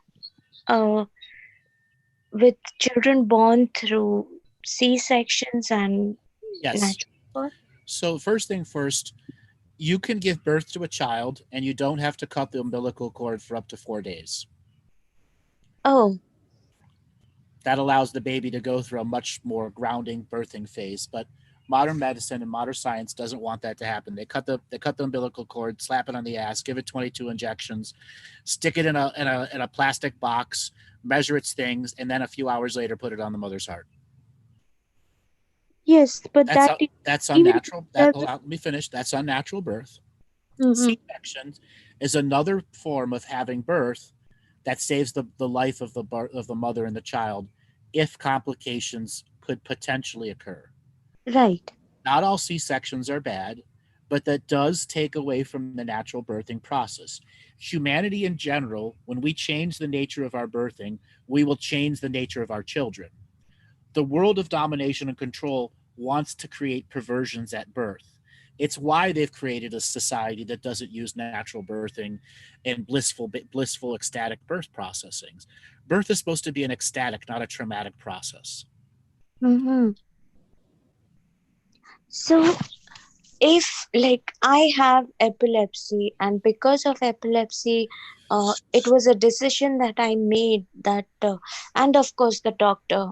with children born through C-sections and Yes. natural birth? So first thing first, you can give birth to a child and you don't have to cut the umbilical cord for up to 4 days. Oh. That allows the baby to go through a much more grounding birthing phase. But modern medicine and modern science doesn't want that to happen. They cut the umbilical cord, slap it on the ass, give it 22 injections, stick it in a plastic box, measure its things, and then a few hours later put it on the mother's heart. Yes, but that's unnatural. Let me finish. That's unnatural birth. Mm-hmm. C-section is another form of having birth that saves the life of the mother and the child if complications could potentially occur. Right. Not all C-sections are bad, but that does take away from the natural birthing process. Humanity in general, when we change the nature of our birthing, we will change the nature of our children. The world of domination and control wants to create perversions at birth. It's why they've created a society that doesn't use natural birthing and blissful ecstatic birth processings. Birth is supposed to be an ecstatic, not a traumatic process. Mm-hmm. So if like I have epilepsy, and because of epilepsy, it was a decision that I made that, and of course the doctor,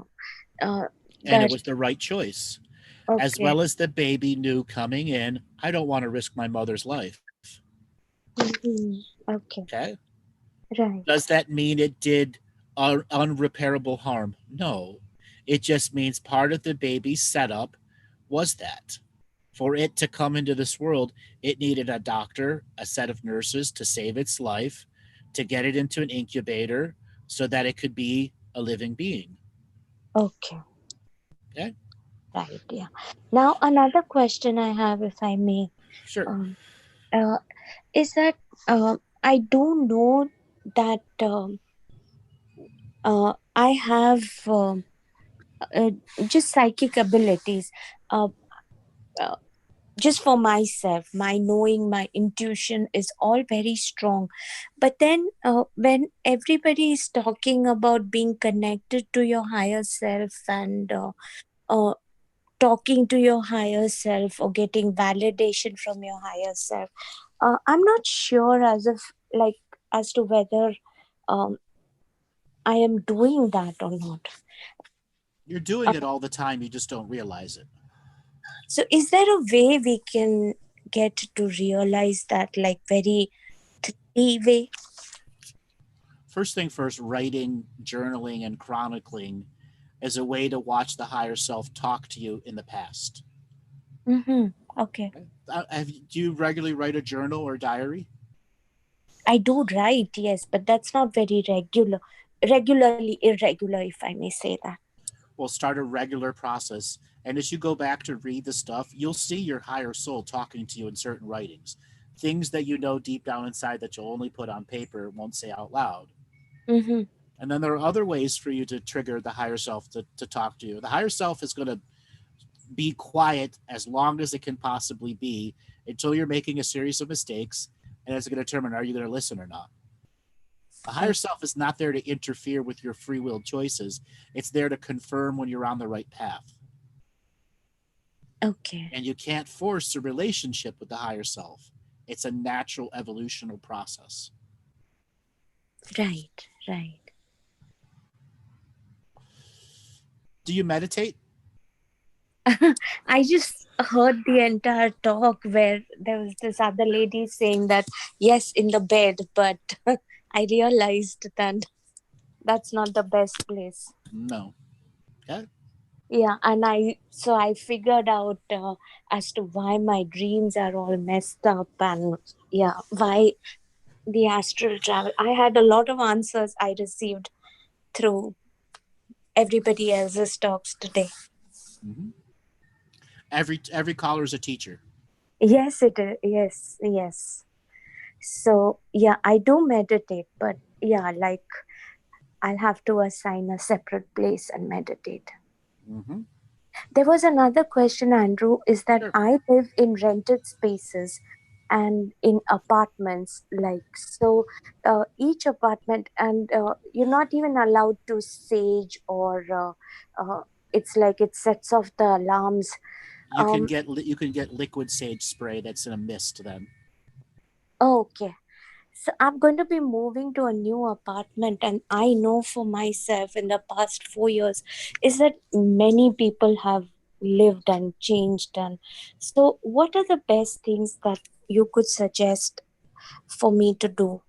And that, it was the right choice. As okay. well as the baby knew coming in, I don't want to risk my mother's life. Mhm. Okay, Okay. right. Does that mean it did unrepairable harm? No. It just means part of the baby's setup was that. For it to come into this world, it needed a doctor, a set of nurses to save its life, to get it into an incubator so that it could be a living being. Okay, Okay? right. Yeah. Now another question I have, if I may, Sure. uh, is that I do know that I have uh, just psychic abilities. Uh, uh, just for myself, my knowing, my intuition is all very strong. But then when everybody is talking about being connected to your higher self, and uh, talking to your higher self, or getting validation from your higher self, I'm not sure as to whether um, I am doing that or not. You're doing it all the time, you just don't realize it. So is there a way we can get to realize that, like very 3D way? First thing first, writing, journaling, and chronicling is a way to watch the higher self talk to you in the past. Mm-hmm. Okay. Do you regularly write a journal or diary? I do write, yes, but that's not very regularly irregular, if I may say that. Well, start a regular process. And as you go back to read the stuff, you'll see your higher soul talking to you in certain writings. Things that you know deep down inside that you'll only put on paper, won't say out loud. Mm-hmm. And then there are other ways for you to trigger the higher self to talk to you. The higher self is going to be quiet as long as it can possibly be until you're making a series of mistakes, and it's going to determine, are you going to listen or not? The higher self is not there to interfere with your free will choices. It's there to confirm when you're on the right path. Okay. And you can't force a relationship with the higher self. It's a natural evolutional process. Right, right. Do you meditate? I just heard the entire talk where there was this other lady saying that, yes, in the bed, but I realized that that's not the best place. No. Okay. Yeah, and I figured out as to why my dreams are all messed up, and yeah, why the astral travel. I had a lot of answers I received through everybody else's talks today. Mm-hmm. Every caller is a teacher. Yes, it is. Yes. So yeah, I do meditate, but yeah, like I'll have to assign a separate place and meditate. Mm-hmm. There was another question, Andrew, is that Sure. I live in rented spaces and in apartments, like so each apartment, and you're not even allowed to sage, or it's like it sets off the alarms. You can get liquid sage spray that's in a mist then. Okay. So I'm going to be moving to a new apartment, and I know for myself in the past 4 years is that many people have lived and changed. And so what are the best things that you could suggest for me to do?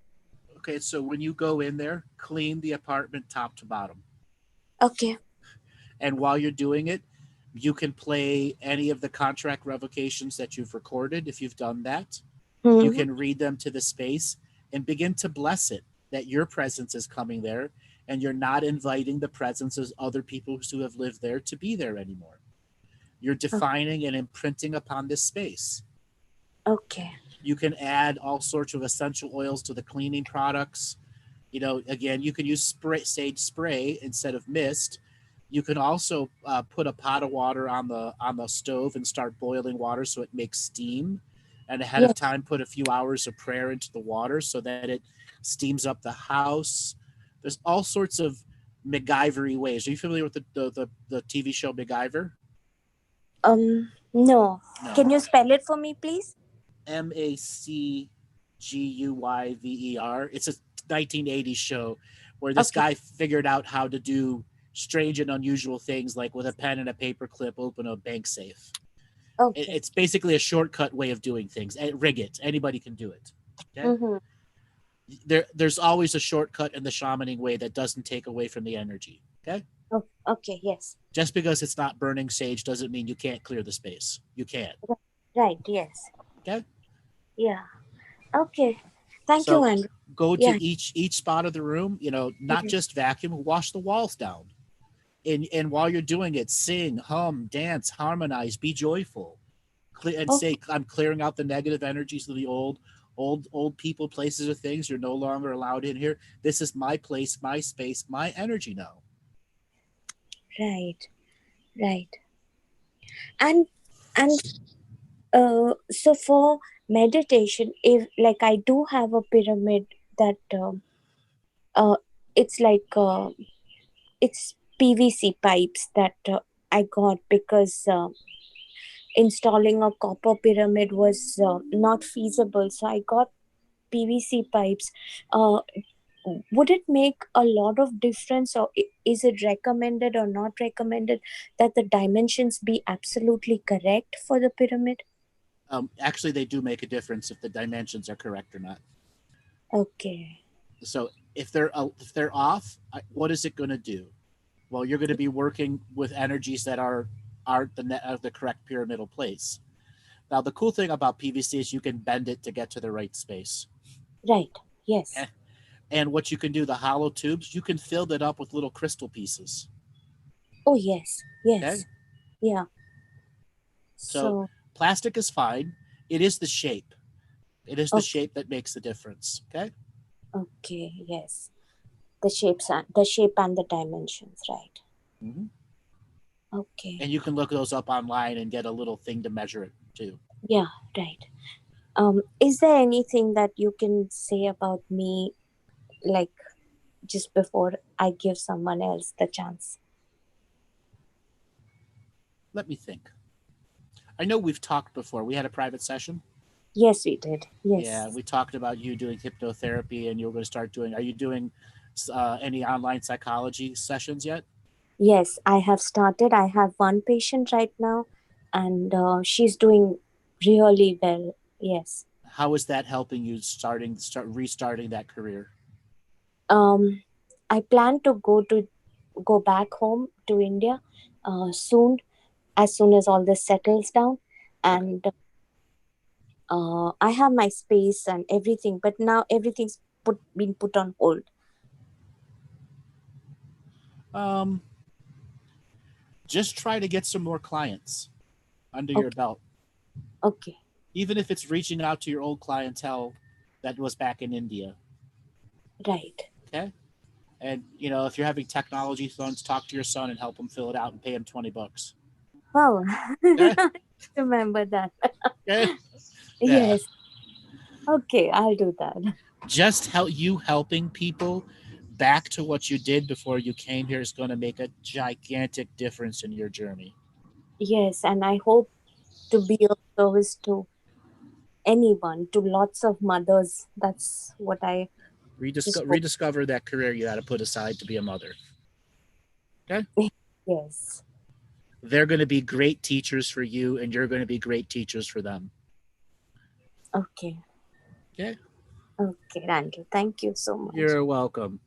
Okay, so when you go in there, clean the apartment top to bottom. Okay. And while you're doing it, you can play any of the contract revocations that you've recorded if you've done that. Mm-hmm. You can read them to the space and begin to bless it that your presence is coming there, and you're not inviting the presence of other people who have lived there to be there anymore. You're defining and imprinting upon this space. Okay. You can add all sorts of essential oils to the cleaning products. You know, again, you can use sage spray instead of mist. You can also put a pot of water on the stove and start boiling water so it makes steam, and ahead of time put a few hours of prayer into the water so that it steams up the house. There's all sorts of MacGyver-y ways. Are you familiar with the TV show MacGyver? No. Can you spell it for me, please? MacGuyver. It's a 1980s show where this guy figured out how to do strange and unusual things, like with a pen and a paper clip open a bank safe. Okay. It's basically a shortcut way of doing things. Rig it. Anybody can do it. Okay? Mm-hmm. There's always a shortcut in the shamaning way that doesn't take away from the energy. Okay? Oh, okay, yes. Just because it's not burning sage doesn't mean you can't clear the space. You can. Right, yes. Okay? Yeah. Okay. Thank you, Andrew. Go to each spot of the room, not just vacuum, wash the walls down. And while you're doing it, sing, hum, dance, harmonize, be joyful. And say, I'm clearing out the negative energies of the old people, places, or things. You're no longer allowed in here. This is my place, my space, my energy now. Right. And so for meditation, if like I do have a pyramid that it's like it's PVC pipes that I got because installing a copper pyramid was not feasible, so I got PVC pipes. Would it make a lot of difference, or is it recommended or not recommended that the dimensions be absolutely correct for the pyramid? Actually, they do make a difference if the dimensions are correct or not. Okay. So if they're off, what is it going to do? Well, you're going to be working with energies that aren't the correct pyramidal place. Now, the cool thing about PVC is you can bend it to get to the right space. Right. Yes. And what you can do, the hollow tubes, you can fill that up with little crystal pieces. Oh, yes. Yes. Okay? Yeah. So plastic is fine. It is the shape. It is the shape that makes the difference. Okay? Okay. Yes. The shape and the dimensions, right? Mm-hmm. Okay. And you can look those up online and get a little thing to measure it too. Yeah, right. Is there anything that you can say about me, like just before I give someone else the chance? Let me think. I know we've talked before. We had a private session. Yes, we did. Yes. Yeah, we talked about you doing hypnotherapy, and you're going to start doing. Are you doing any online psychology sessions yet? Yes, I have started. I have one patient right now, and she's doing really well. Yes. How is that helping you restarting that career? I plan to go back home to India soon, as soon as all this settles down, and I have my space and everything, but now everything's been put on hold. Just try to get some more clients under your belt. Okay. Even if it's reaching out to your old clientele that was back in India. Right. Okay. And, if you're having technology funds, talk to your son and help him fill it out and pay him $20. Wow. Okay. Remember that. Okay. Yes. Okay, I'll do that. Just helping people back to what you did before you came here is going to make a gigantic difference in your journey. Yes, and I hope to be of service to anyone, to lots of mothers. That's what I rediscover that career you had to put aside to be a mother. Okay? Yes. They're going to be great teachers for you, and you're going to be great teachers for them. Okay. Okay. Okay, Andrew. Thank you so much. You're welcome.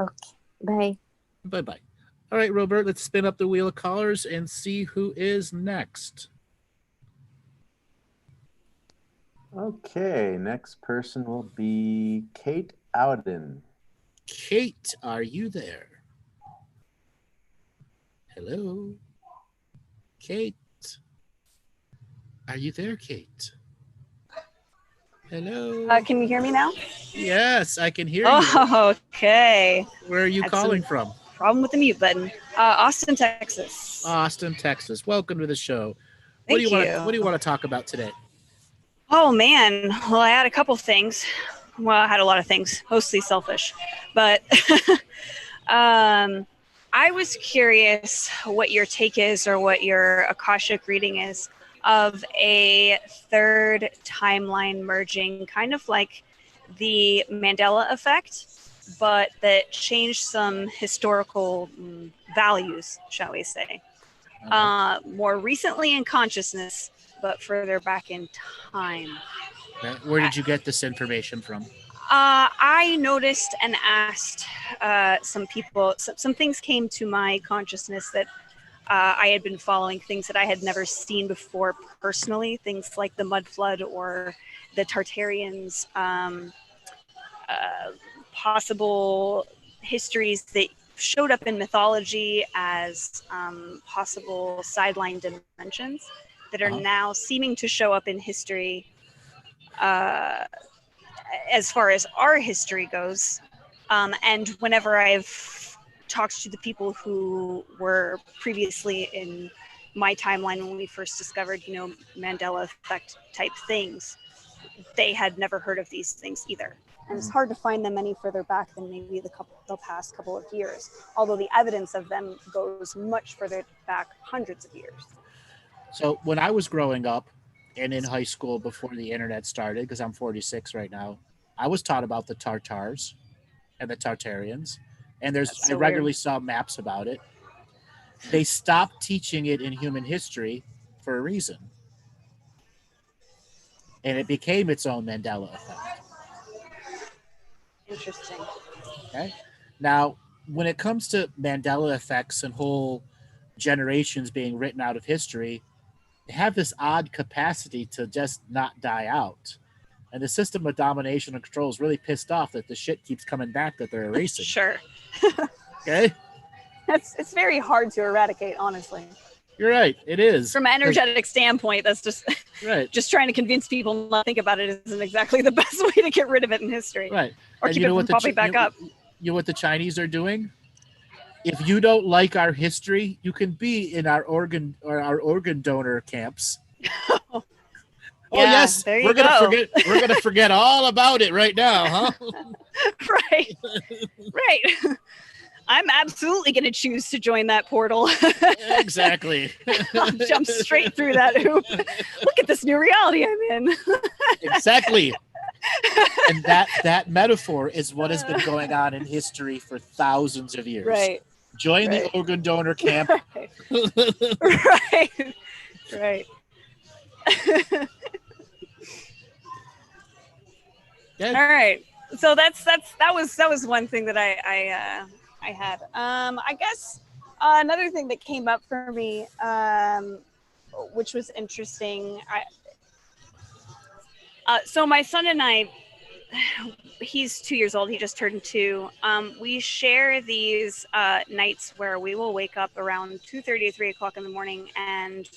Okay. Bye. Bye-bye. All right, Robert, let's spin up the wheel of callers and see who is next. Okay, next person will be Kate Ouden. Kate, are you there? Hello? Kate? Are you there, Kate? Hello? Can you hear me now? Yes, I can hear you. Oh, okay. Where are you calling from? problem with the mute button. Austin, Texas. Austin, Texas. Welcome to the show. Thank you. What do you want to talk about today? Oh man, well, I had a couple things. Well, I had a lot of things, mostly selfish, but I was curious what your take is, or what your Akashic reading is, of a third timeline merging, kind of like the Mandela effect, but that changed some historical values, shall we say. More recently in consciousness, but further back in time. Where did you get this information from? I noticed and asked some people, some things came to my consciousness that I had been following, things that I had never seen before personally, things like the mud flood or the Tartarians, possible histories that showed up in mythology as possible sideline dimensions that are now seeming to show up in history as far as our history goes. And whenever I've talked to the people who were previously in my timeline when we first discovered, Mandela effect type things, they had never heard of these things either. And it's hard to find them any further back than maybe the past couple of years, although the evidence of them goes much further back, hundreds of years. So when I was growing up and in high school before the internet started, because I'm 46 right now, I was taught about the Tartars and the Tartarians, and I regularly saw maps about it. They stopped teaching it in human history for a reason, and it became its own Mandela effect. Interesting. Okay. Now, when it comes to Mandela effects and whole generations being written out of history, they have this odd capacity to just not die out. And the system of domination and control is really pissed off that the shit keeps coming back that they're erasing. Sure. Okay? It's very hard to eradicate, honestly. You're right. It is. From an energetic standpoint, that's just right. Just trying to convince people not to think about it isn't exactly the best way to get rid of it in history. Right. Or and keep it from popping back up. You know what the Chinese are doing? If you don't like our history, you can be in our organ donor camps. Oh yes, we're gonna forget all about it right now, huh? Right. Right. I'm absolutely going to choose to join that portal. Exactly. I'll jump straight through that hoop. Look at this new reality I'm in. Exactly. And that metaphor is what has been going on in history for thousands of years. Right. Join the organ donor camp. Right. Right. Yeah. All right. So that was one thing that I had. I guess another thing that came up for me, which was interesting. So my son and I, he's 2 years old. He just turned 2. We share these nights where we will wake up around 2:30 or 3 o'clock in the morning and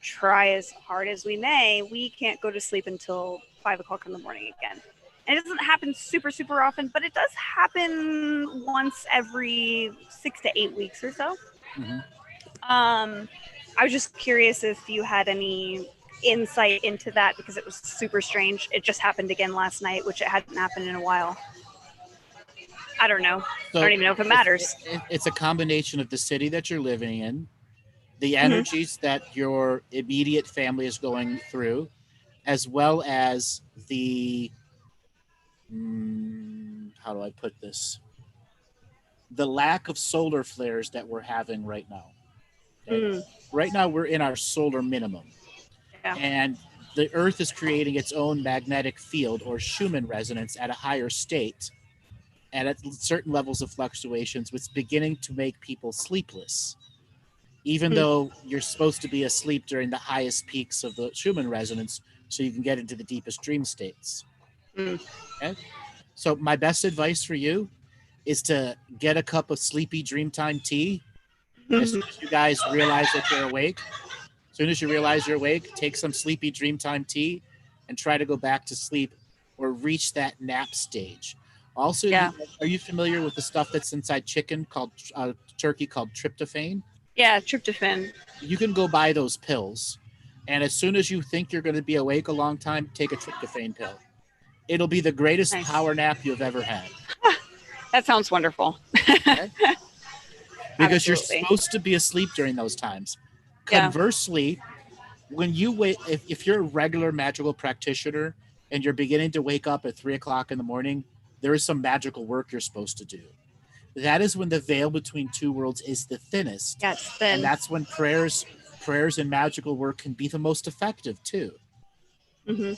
try as hard as we may. We can't go to sleep until 5 o'clock in the morning again. And it doesn't happen super, super often, but it does happen once every 6 to 8 weeks or so. Mm-hmm. I was just curious if you had any insight into that, because it was super strange. It just happened again last night, which it hadn't happened in a while. I don't know. So I don't even know if it matters. It's a combination of the city that you're living in, the energies that your immediate family is going through, as well as the how do I put this? The lack of solar flares that we're having right now. Okay? Right now, we're in our solar minimum. Yeah. And the Earth is creating its own magnetic field or Schumann resonance at a higher state and at certain levels of fluctuations, which is beginning to make people sleepless. Even though you're supposed to be asleep during the highest peaks of the Schumann resonance so you can get into the deepest dream states. Okay? So my best advice for you is to get a cup of sleepy dreamtime tea. As soon as you guys realize that you're awake, take some sleepy dreamtime tea and try to go back to sleep or reach that nap stage. Also, Yeah. are you familiar with the stuff that's inside chicken called turkey called tryptophan? Yeah, tryptophan. You can go buy those pills, and as soon as you think you're going to be awake a long time, take a tryptophan pill. It'll be the greatest Nice. power nap you've ever had. That sounds wonderful. Okay? Because you're Absolutely. supposed to be asleep during those times. Yeah. Conversely, when you wait, if you're a regular magical practitioner and you're beginning to wake up at 3 o'clock in the morning, there is some magical work you're supposed to do. That is when the veil between two worlds is the thinnest. Yeah, it's thin. And that's when prayers and magical work can be the most effective too. Mm-hmm.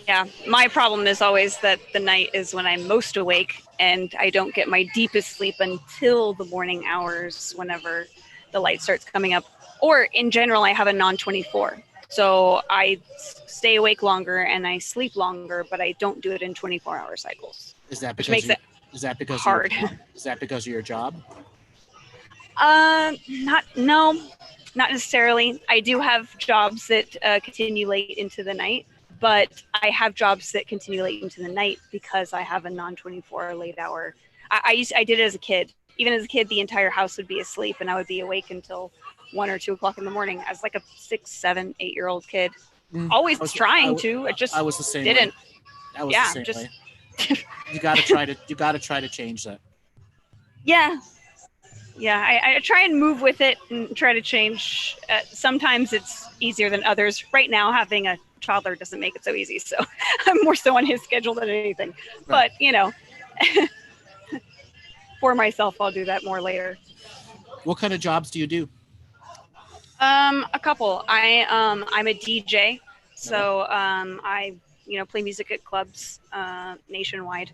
Yeah, my problem is always that the night is when I'm most awake, and I don't get my deepest sleep until the morning hours, whenever the light starts coming up. Or in general, I have a non-24. So I stay awake longer and I sleep longer, but I don't do it in 24-hour cycles. Is that because makes it is that because hard. Is that because of your job? Not necessarily. I do have jobs that continue late into the night, but I have jobs that continue late into the night because I have a non-24 late hour. I did it as a kid. Even as a kid, the entire house would be asleep and I would be awake until 1 or 2 o'clock in the morning as like a 6, 7, 8-year-old kid. Always trying to. I was the same didn't. way. I was Yeah, the same just way. You gotta try to change that. Yeah. I try and move with it and try to change. Sometimes it's easier than others. Right now, having a toddler doesn't make it so easy. So I'm more so on his schedule than anything. Right. But, for myself, I'll do that more later. What kind of jobs do you do? A couple. I'm a DJ. So I play music at clubs nationwide.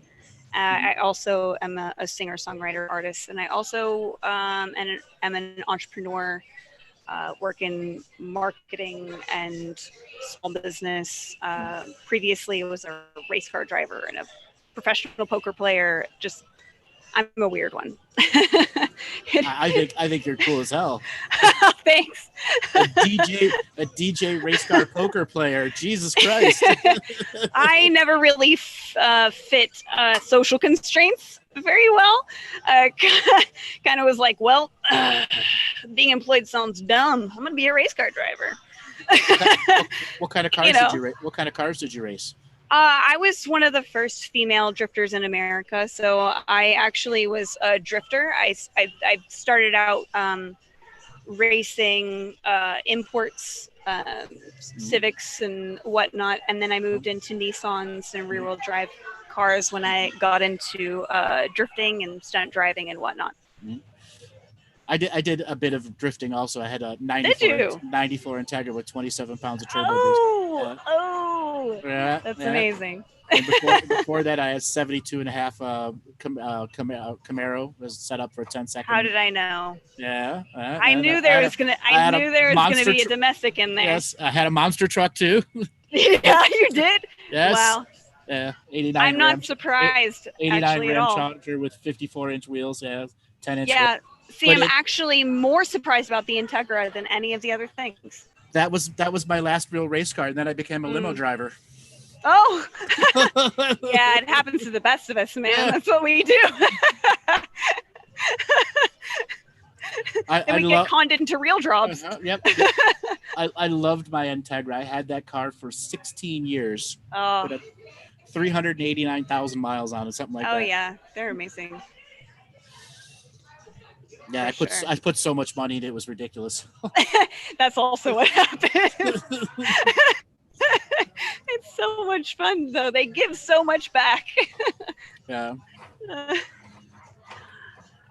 I also am a singer-songwriter artist, and I also am an entrepreneur, work in marketing and small business. Previously, I was a race car driver and a professional poker player. Just, I'm a weird one. I think you're cool as hell. Thanks. A DJ race car poker player. Jesus Christ. I never really fit social constraints very well. Kind of was like, well, being employed sounds dumb. I'm gonna be a race car driver. What kind of cars did you race? What kind of cars did you race? I was one of the first female drifters in America. So I actually was a drifter. I started out racing imports, Civics and whatnot. And then I moved into Nissans and rear-wheel drive cars when I got into drifting and stunt driving and whatnot. Mm-hmm. I did a bit of drifting also. I had a 94 Integra with 27 pounds of turbo boost. Yeah, that's amazing. And before that, I had 72.5 Camaro was set up for 10 seconds. How did I know? Yeah, I knew there was gonna be a domestic in there. Yes, I had a monster truck too. Yeah, you did. Yes. Wow. Yeah, 89. I'm not surprised. 89 actually, Ram at all. Charger with 54-inch wheels. Yeah, 10-inch. Yeah. See, But I'm actually more surprised about the Integra than any of the other things. That was my last real race car, and then I became a limo driver. Oh, yeah, it happens to the best of us, man. Yeah. That's what we do. We get conned into real jobs. Yep. I loved my Integra. I had that car for 16 years. Oh. Put 389,000 miles on it, something like that. Oh yeah, they're amazing. Yeah, I put so much money in it, it was ridiculous. That's also what happened. It's so much fun though. They give so much back. Yeah.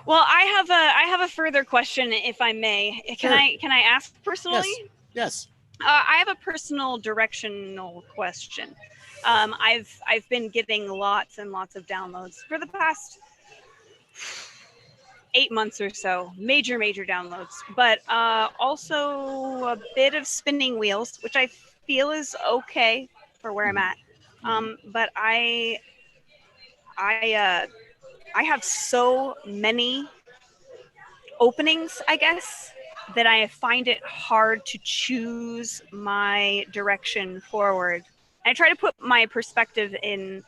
Well, I have a further question, if I may. Can I ask personally? Yes. I have a personal directional question. I've been getting lots and lots of downloads for the past 8 months or so, major downloads, but also a bit of spinning wheels, which I feel is okay for where I'm at. But I have so many openings, I guess, that I find it hard to choose my direction forward. I try to put my perspective in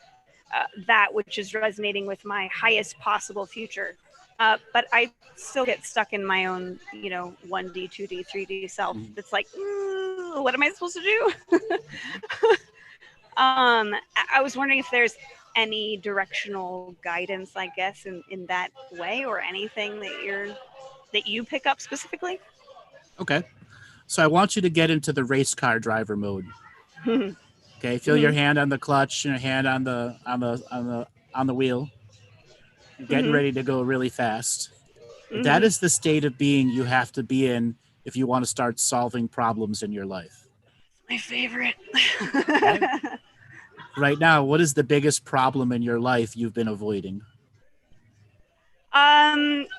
that which is resonating with my highest possible future. But I still get stuck in my own, 1D, 2D, 3D self. It's like, what am I supposed to do? I was wondering if there's any directional guidance, I guess, in that way, or anything that you pick up specifically. Okay. So I want you to get into the race car driver mode. Okay, feel your hand on the clutch, your hand on the wheel. Getting ready to go really fast. That is the state of being you have to be in if you want to start solving problems in your life. My favorite. Okay. Right now, what is the biggest problem in your life you've been avoiding?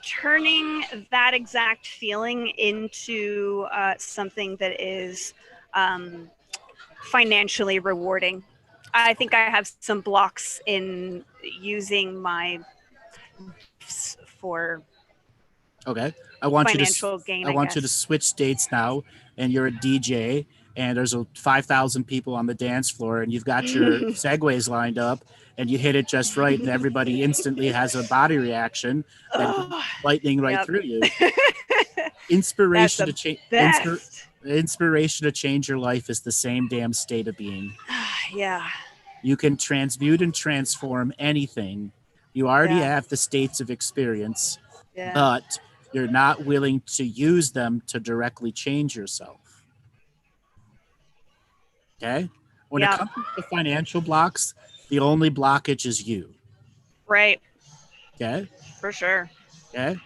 Turning that exact feeling into something that is financially rewarding. I think I have some blocks in using my for Okay. I want financial gain. I want you to switch states now, and you're a DJ, and there's 5,000 people on the dance floor, and you've got your segues lined up, and you hit it just right, and everybody instantly has a body reaction, lightning right through you. Inspiration to change. Inspiration to change your life is the same damn state of being. Yeah. You can transmute and transform anything. You already have the states of experience, but you're not willing to use them to directly change yourself. Okay? When it comes to financial blocks, the only blockage is you. Right. Okay? For sure. Okay?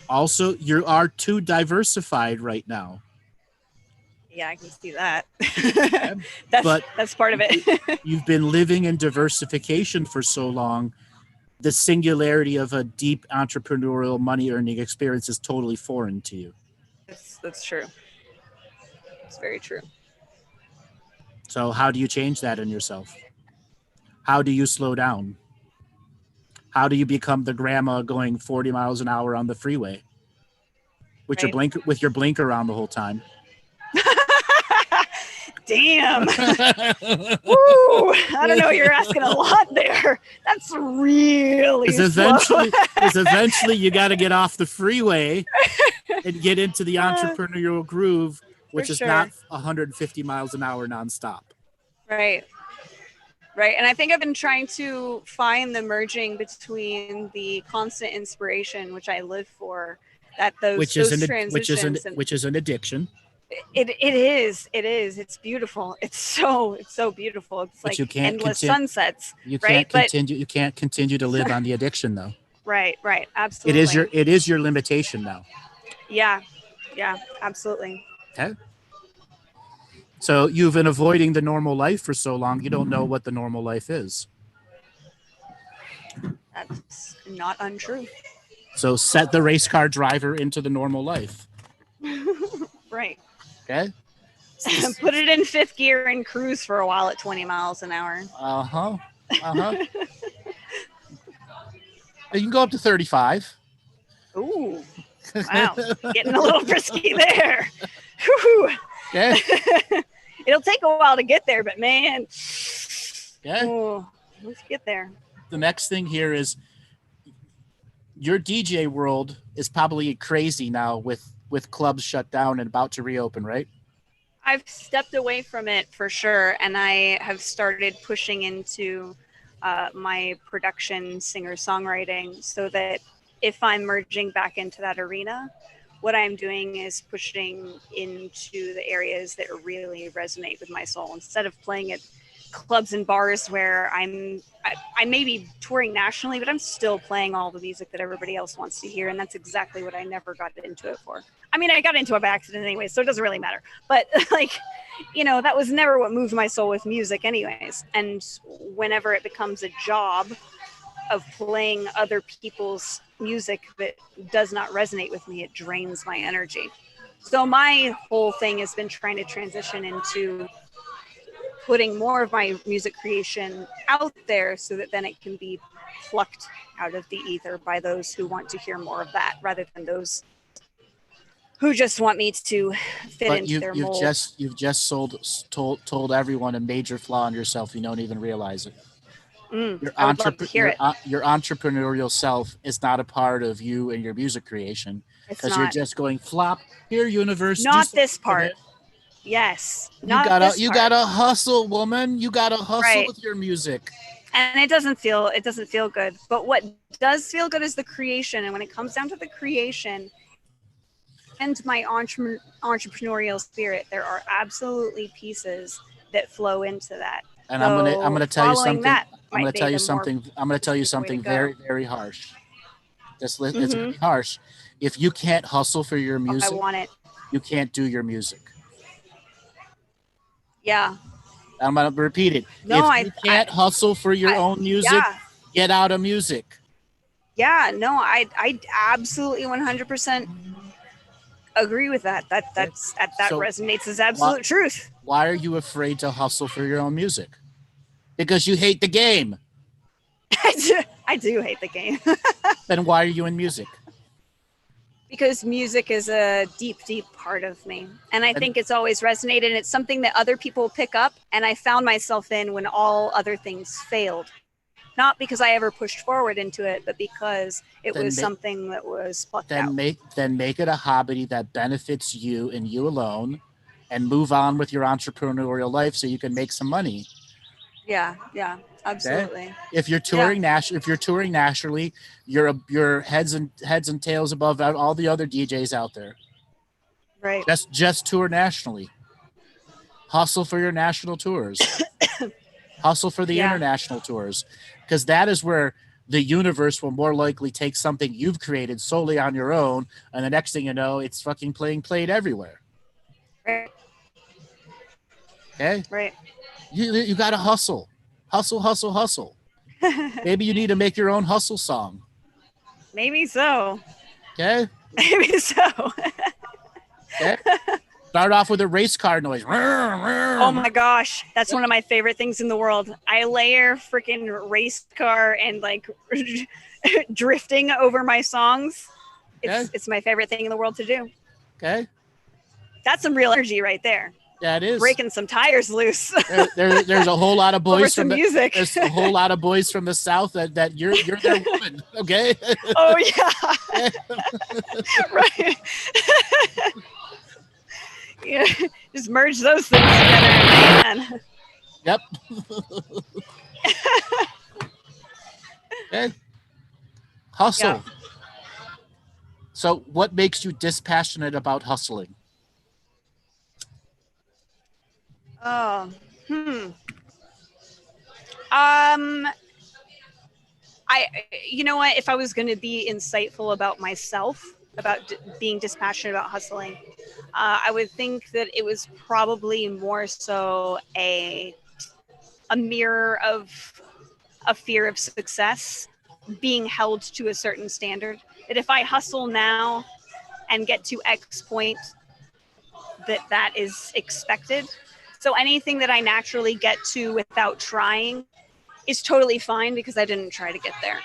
Also, you are too diversified right now. Yeah, I can see that. Okay? That's part of it. You've been living in diversification for so long. The singularity of a deep entrepreneurial money earning experience is totally foreign to you. That's true. It's very true. So how do you change that in yourself? How do you slow down? How do you become the grandma going 40 miles an hour on the freeway with your blinker on the whole time? Damn. Woo! I don't know. You're asking a lot there. That's really Because eventually you got to get off the freeway and get into the entrepreneurial groove, which is not 150 miles an hour nonstop. Right. Right. And I think I've been trying to find the merging between the constant inspiration, which I live for, that which is an addiction. It is. It's beautiful. It's so beautiful. It's but like endless sunsets. You can't continue to live on the addiction though. Right. Absolutely. It is your limitation now. Yeah, absolutely. Okay. So you've been avoiding the normal life for so long, you don't know what the normal life is. That's not untrue. So set the race car driver into the normal life. Right. Okay. Put it in fifth gear and cruise for a while at 20 miles an hour. You can go up to 35. Ooh. Wow. Getting a little frisky there. Whew. Okay. It'll take a while to get there, but man. Okay. Ooh, let's get there. The next thing here is your DJ world is probably crazy now with clubs shut down and about to reopen, right? I've stepped away from it for sure, and I have started pushing into my production, singer-songwriting, so that if I'm merging back into that arena, what I'm doing is pushing into the areas that really resonate with my soul, instead of playing at clubs and bars where I may be touring nationally, but I'm still playing all the music that everybody else wants to hear. And that's exactly what I never got into it for. I mean, I got into it by accident anyway, so it doesn't really matter. But that was never what moved my soul with music anyways. And whenever it becomes a job of playing other people's music that does not resonate with me, it drains my energy. So my whole thing has been trying to transition into putting more of my music creation out there so that then it can be plucked out of the ether by those who want to hear more of that, rather than those who just want me to fit into their mold. You've just told everyone a major flaw in yourself. You don't even realize it. I would love to hear it. Your entrepreneurial self is not a part of you and your music creation because you're just going flop. Here, universe. Not this part. Yes. You gotta hustle, woman. You gotta hustle with your music. And it doesn't feel good. But what does feel good is the creation. And when it comes down to the creation and my entrepreneurial spirit, there are absolutely pieces that flow into that. And so I'm gonna tell you something. I'm gonna tell you something very, very harsh. It's gonna be harsh. If you can't hustle for your music, I want it. You can't do your music. Yeah. I'm gonna repeat it. No, if you can't hustle for your own music, get out of music. Yeah, no, I absolutely 100% agree with that. That resonates as absolute truth. Why are you afraid to hustle for your own music? Because you hate the game. I do hate the game. Then why are you in music? Because music is a deep, deep part of me. And I think it's always resonated. And it's something that other people pick up. And I found myself in when all other things failed. Not because I ever pushed forward into it, but because it was something that was plucked out. Then make it a hobby that benefits you and you alone, and move on with your entrepreneurial life so you can make some money. Yeah, absolutely. Okay? If you're touring nationally, you're heads and tails above all the other DJs out there. Right. Just tour nationally. Hustle for your national tours. Hustle for the international tours, because that is where the universe will more likely take something you've created solely on your own, and the next thing you know, it's fucking played everywhere. Right. Okay. Right. You got to hustle. Maybe you need to make your own hustle song. Maybe so. Okay. Maybe so. Okay. Start off with a race car noise. Oh my gosh, that's one of my favorite things in the world. I layer freaking race car and like drifting over my songs. It's my favorite thing in the world to do. Okay. That's some real energy right there. Yeah, it is. Breaking some tires loose. There's a whole lot of boys from music. There's a whole lot of boys from the South that you're their woman. Okay. Oh yeah. Right. Yeah, just merge those things together, man. Yep. Okay. Hustle. Yeah. So, what makes you dispassionate about hustling? You know what? If I was going to be insightful about myself, about being dispassionate about hustling, I would think that it was probably more so a mirror of a fear of success being held to a certain standard. That if I hustle now and get to X point, that is expected. So anything that I naturally get to without trying is totally fine because I didn't try to get there.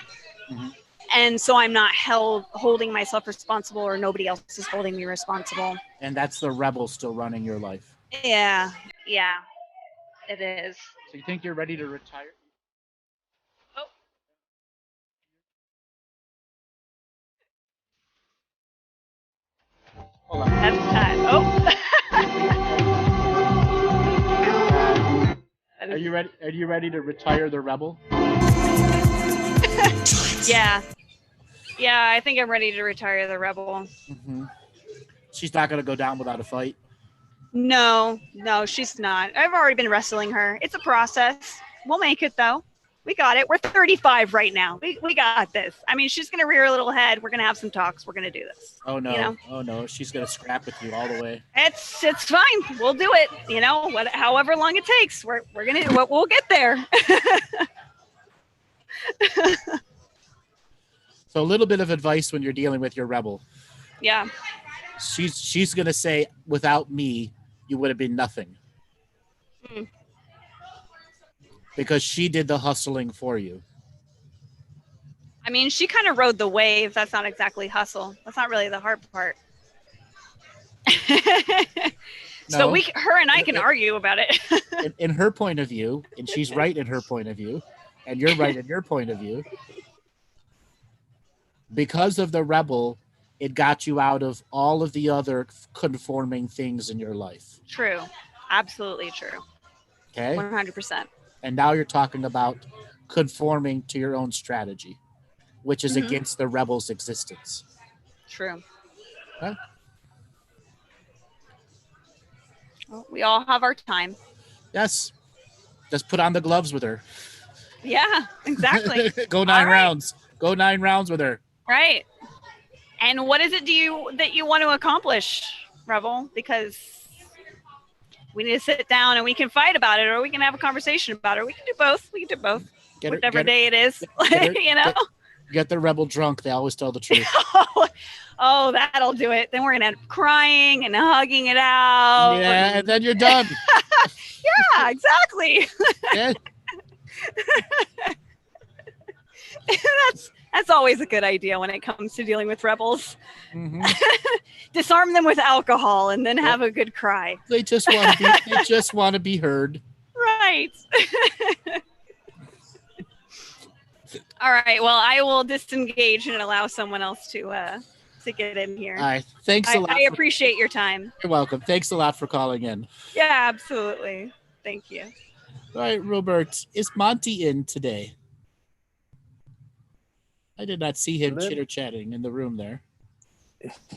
Mm-hmm. And so I'm not holding myself responsible, or nobody else is holding me responsible. And that's the rebel still running your life. Yeah, it is. So you think you're ready to retire? Oh. Hold on. That's time. Oh. Are you ready? Are you ready to retire the rebel? Yeah, I think I'm ready to retire the rebel. Mm-hmm. She's not going to go down without a fight. No, she's not. I've already been wrestling her. It's a process. We'll make it, though. We got it. We're 35 right now. We got this. I mean, she's going to rear her little head. We're going to have some talks. We're going to do this. Oh, no. You know? Oh, no. She's going to scrap with you all the way. It's fine. We'll do it. You know, however long it takes. We're going to, we'll get there. So a little bit of advice when you're dealing with your rebel. Yeah. She's going to say, without me, you would have been nothing. Mm. Because she did the hustling for you. I mean, she kind of rode the wave. That's not exactly hustle. That's not really the hard part. So her and I can argue about it. in her point of view, and she's right in her point of view, and you're right in your point of view. Because of the rebel, it got you out of all of the other conforming things in your life. True. Absolutely true. Okay. 100%. And now you're talking about conforming to your own strategy, which is against the rebel's existence. True. Okay. Well, we all have our time. Yes. Just put on the gloves with her. Yeah, exactly. Go 9 rounds. Go 9 rounds with her. Right. And what is it that you want to accomplish, Rebel? Because we need to sit down and we can fight about it, or we can have a conversation about it, or we can do both. We can do both. Whatever day it is. You know? Get the rebel drunk. They always tell the truth. Oh, that'll do it. Then we're gonna end up crying and hugging it out. Yeah, and then you're done. Yeah, exactly. Yeah. That's always a good idea when it comes to dealing with rebels. Disarm them with alcohol and then have a good cry. They just want to be heard. Right. All right. Well, I will disengage and allow someone else to get in here. All right. Thanks a lot. I appreciate your time. You're welcome. Thanks a lot for calling in. Yeah, absolutely. Thank you. All right, Robert. Is Monty in today? I did not see him chitter-chatting in the room there.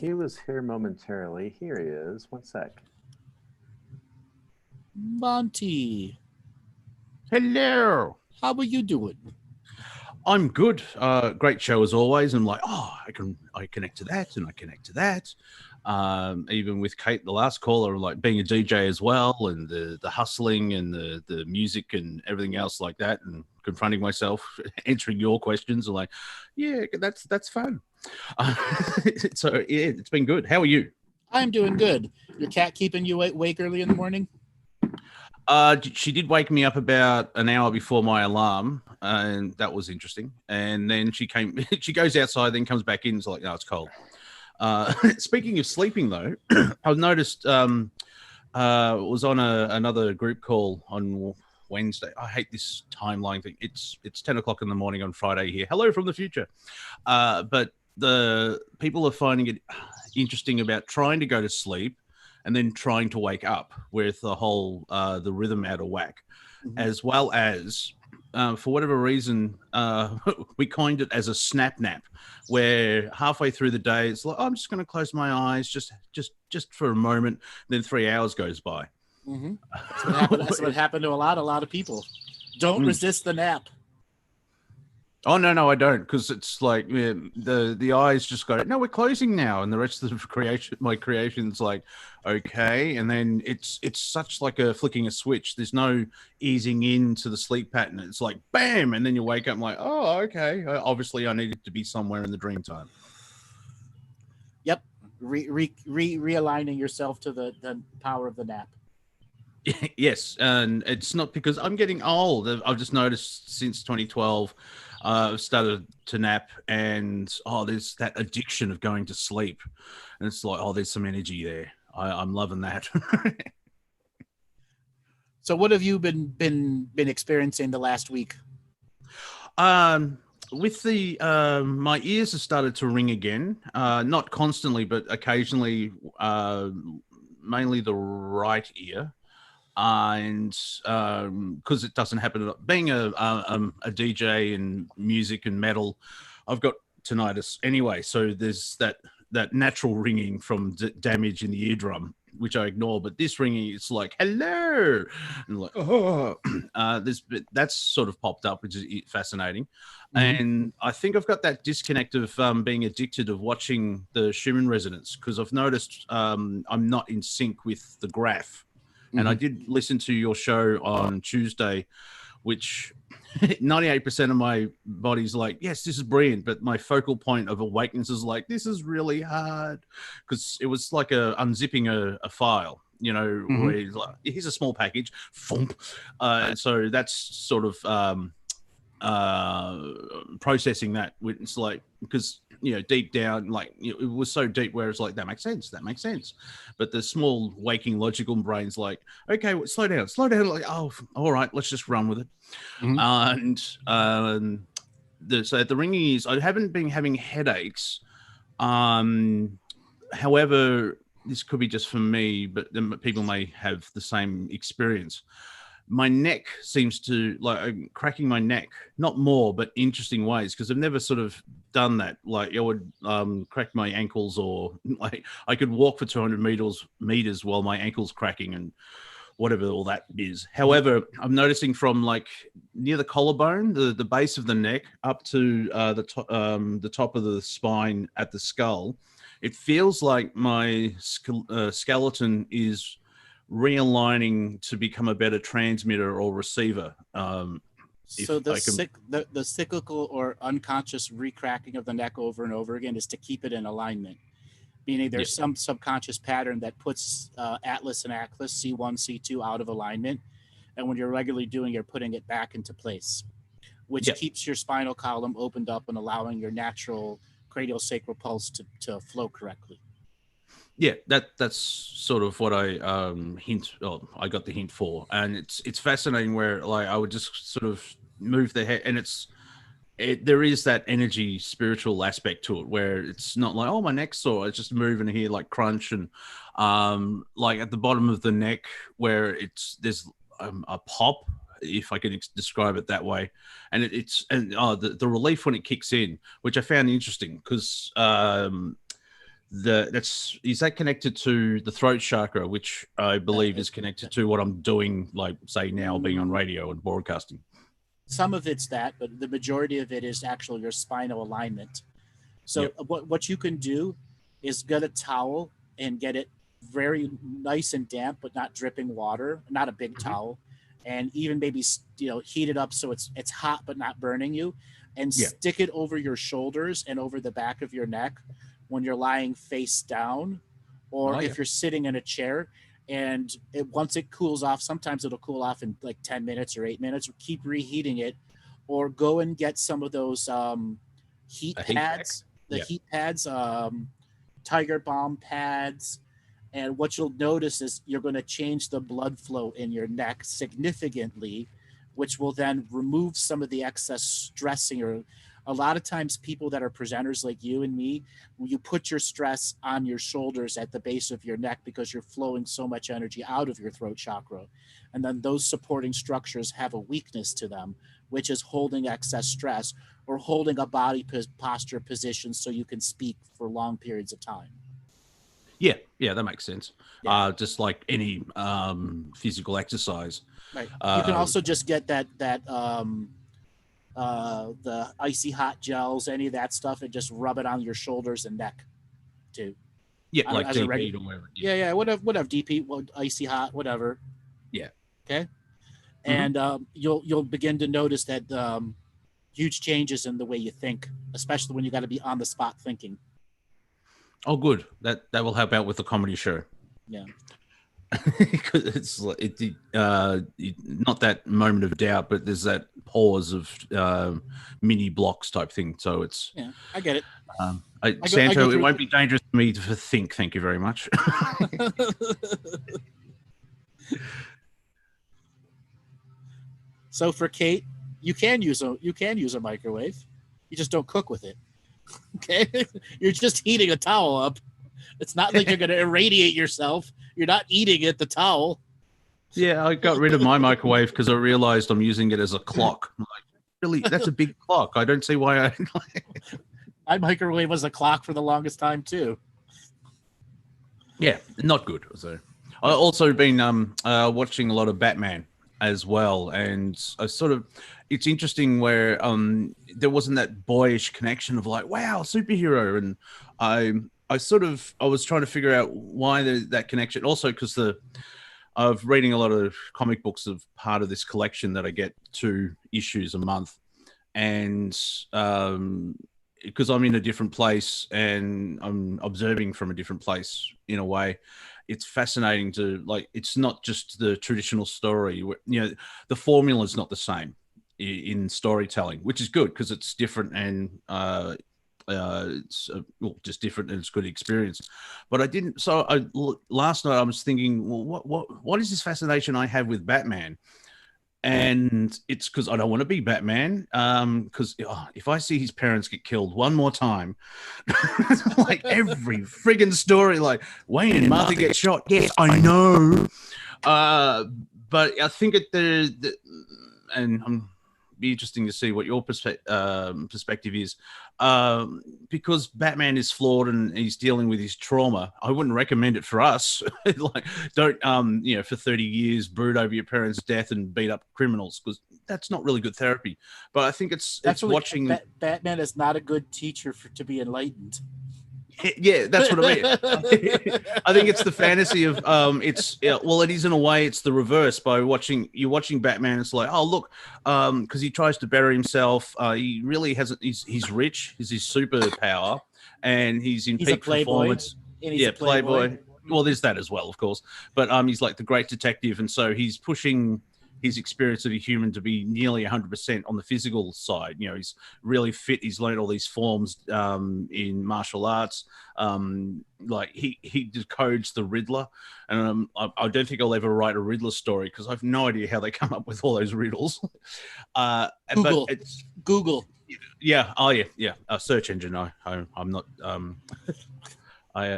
He was here momentarily. Here he is. One sec. Monty. Hello. How are you doing? I'm good. Great show as always. I'm like, I connect to that and I connect to that. Even with Kate, the last caller, like being a DJ as well, and the hustling and the music and everything else like that, and confronting myself, answering your questions, and like, yeah, that's fun. So yeah, it's been good. How are you? I'm doing good. Your cat keeping you awake early in the morning? She did wake me up about an hour before my alarm, and that was interesting. And then she goes outside, then comes back in. It's like, no, it's cold. Speaking of sleeping, though, I've noticed was on another group call on Wednesday. I hate this timeline thing. It's 10 o'clock in the morning on Friday here. Hello from the future. But the people are finding it interesting about trying to go to sleep and then trying to wake up with the whole the rhythm out of whack, as well as for whatever reason we coined it as a snap nap, where halfway through the day it's like, oh, I'm just going to close my eyes just for a moment, then 3 hours goes by. That's what happened to a lot of people. Don't resist the nap. Oh no, I don't, because it's like the eyes just got it. No, we're closing now, and the rest of my creation's like, okay, and then it's such like a flicking a switch. There's no easing into the sleep pattern. It's like bam, and then you wake up and like, oh, okay. Obviously, I needed to be somewhere in the dream time. Yep, realigning yourself to the power of the nap. Yes, and it's not because I'm getting old. I've just noticed since 2012. I've started to nap, and there's that addiction of going to sleep, and it's like, there's some energy there. I'm loving that. So, what have you been experiencing the last week? With the my ears have started to ring again, not constantly, but occasionally, mainly the right ear. And because it doesn't happen, being a DJ in music and metal, I've got tinnitus anyway. So there's that natural ringing from damage in the eardrum, which I ignore. But this ringing, it's like, hello, and like, that's sort of popped up, which is fascinating. And I think I've got that disconnect of being addicted of watching the Schumann resonance, because I've noticed I'm not in sync with the graph. And I did listen to your show on Tuesday, which 98% of my body's like, yes, this is brilliant. But my focal point of awakeness is like, this is really hard. Because it was like unzipping a file, where he's like, here's a small package. So that's sort of processing that. It's like, because deep down, like it was so deep where it's like, that makes sense. But the small waking logical brain's like, okay, well, slow down. Like, oh, all right, let's just run with it. And so the ringing is, I haven't been having headaches. However, this could be just for me, but then people may have the same experience. My neck seems to, like, I'm cracking my neck, not more, but interesting ways, because I've never sort of done that. Like, I would crack my ankles, or like I could walk for 200 meters while my ankle's cracking and whatever all that is. However, I'm noticing from like near the collarbone, the base of the neck, up to the top of the spine at the skull, it feels like my skeleton is realigning to become a better transmitter or receiver. So the cyclical or unconscious recracking of the neck over and over again is to keep it in alignment, meaning there's some subconscious pattern that puts Atlas and Atlas, C1, C2 out of alignment. And when you're regularly doing, you're putting it back into place, which keeps your spinal column opened up and allowing your natural craniosacral pulse to flow correctly. Yeah, that's sort of what I I got the hint for. And it's fascinating where, like, I would just sort of move the head, and there is that energy spiritual aspect to it, where it's not like, oh, my neck's sore. It's just moving here, like crunch, and like at the bottom of the neck where there's a pop, if I can describe it that way. And the relief when it kicks in, which I found interesting, because is that connected to the throat chakra, which I believe is connected to what I'm doing, like, say now, being on radio and broadcasting. Some of it's that, but the majority of it is actually your spinal alignment. So what you can do is get a towel and get it very nice and damp, but not dripping water, not a big towel, and even maybe heat it up so it's hot but not burning you, and stick it over your shoulders and over the back of your neck when you're lying face down, or if you're sitting in a chair. And once it cools off, sometimes it'll cool off in like 10 minutes or 8 minutes. Keep reheating it, or go and get some of those heat pads, heat pads, Tiger Balm pads. And what you'll notice is you're going to change the blood flow in your neck significantly, which will then remove some of the excess stressing. Or a lot of times people that are presenters like you and me, you put your stress on your shoulders at the base of your neck because you're flowing so much energy out of your throat chakra. And then those supporting structures have a weakness to them, which is holding excess stress or holding a body posture position so you can speak for long periods of time. Yeah, that makes sense. Just like any physical exercise. Right. You can also just get that the icy hot gels, any of that stuff, and just rub it on your shoulders and neck too. Yeah, like DP or whatever. Yeah, whatever DP, icy hot, whatever. Yeah. Okay. And you'll begin to notice that huge changes in the way you think, especially when you got to be on the spot thinking. Oh, good. That will help out with the comedy show. Yeah. Because it's not that moment of doubt, but there's that pause of mini blocks type thing. So it's I get it. Santo, it won't be dangerous for me to think. Thank you very much. So for Kate, you can use a microwave. You just don't cook with it. Okay, you're just heating a towel up. It's not like you're going to irradiate yourself. You're not eating it, the towel. Yeah, I got rid of my microwave because I realized I'm using it as a clock. I'm like, really? That's a big clock. I don't see why My microwave was a clock for the longest time too. Yeah, not good. So I also been watching a lot of Batman as well, and I it's interesting where there wasn't that boyish connection of like, wow, superhero, and I was trying to figure out why that connection. Also, because I've reading a lot of comic books of part of this collection that I get 2 issues a month, and because I'm in a different place and I'm observing from a different place in a way, it's fascinating to, like, it's not just the traditional story. The formula is not the same in storytelling, which is good because it's different, and it's well, just different and it's a good experience. But I didn't. So last night I was thinking, well, what is this fascination I have with Batman? And it's because I don't want to be Batman. Because if I see his parents get killed one more time, like every friggin' story, like Wayne and Martha get shot. Yes, I know. But I think and be interesting to see what your perspective is, because Batman is flawed and he's dealing with his trauma. I wouldn't recommend it for us. Like, don't for 30 years brood over your parents' death and beat up criminals, because that's not really good therapy. But I think it's watching. Batman is not a good teacher to be enlightened. Yeah, that's what I mean. I think it's the fantasy of it is in a way. It's the reverse. By watching Batman, it's like, oh look, because he tries to bury himself. He really hasn't. He's rich. Is his superpower, and he's in peak performance. Yeah, playboy. Well, there's that as well, of course. But he's like the great detective, and so he's pushing his experience of a human to be nearly 100% on the physical side. He's really fit. He's learned all these forms in martial arts. Like he decodes the Riddler, and I don't think I'll ever write a Riddler story because I have no idea how they come up with all those riddles. Google. Yeah. Oh yeah. A search engine. I'm not.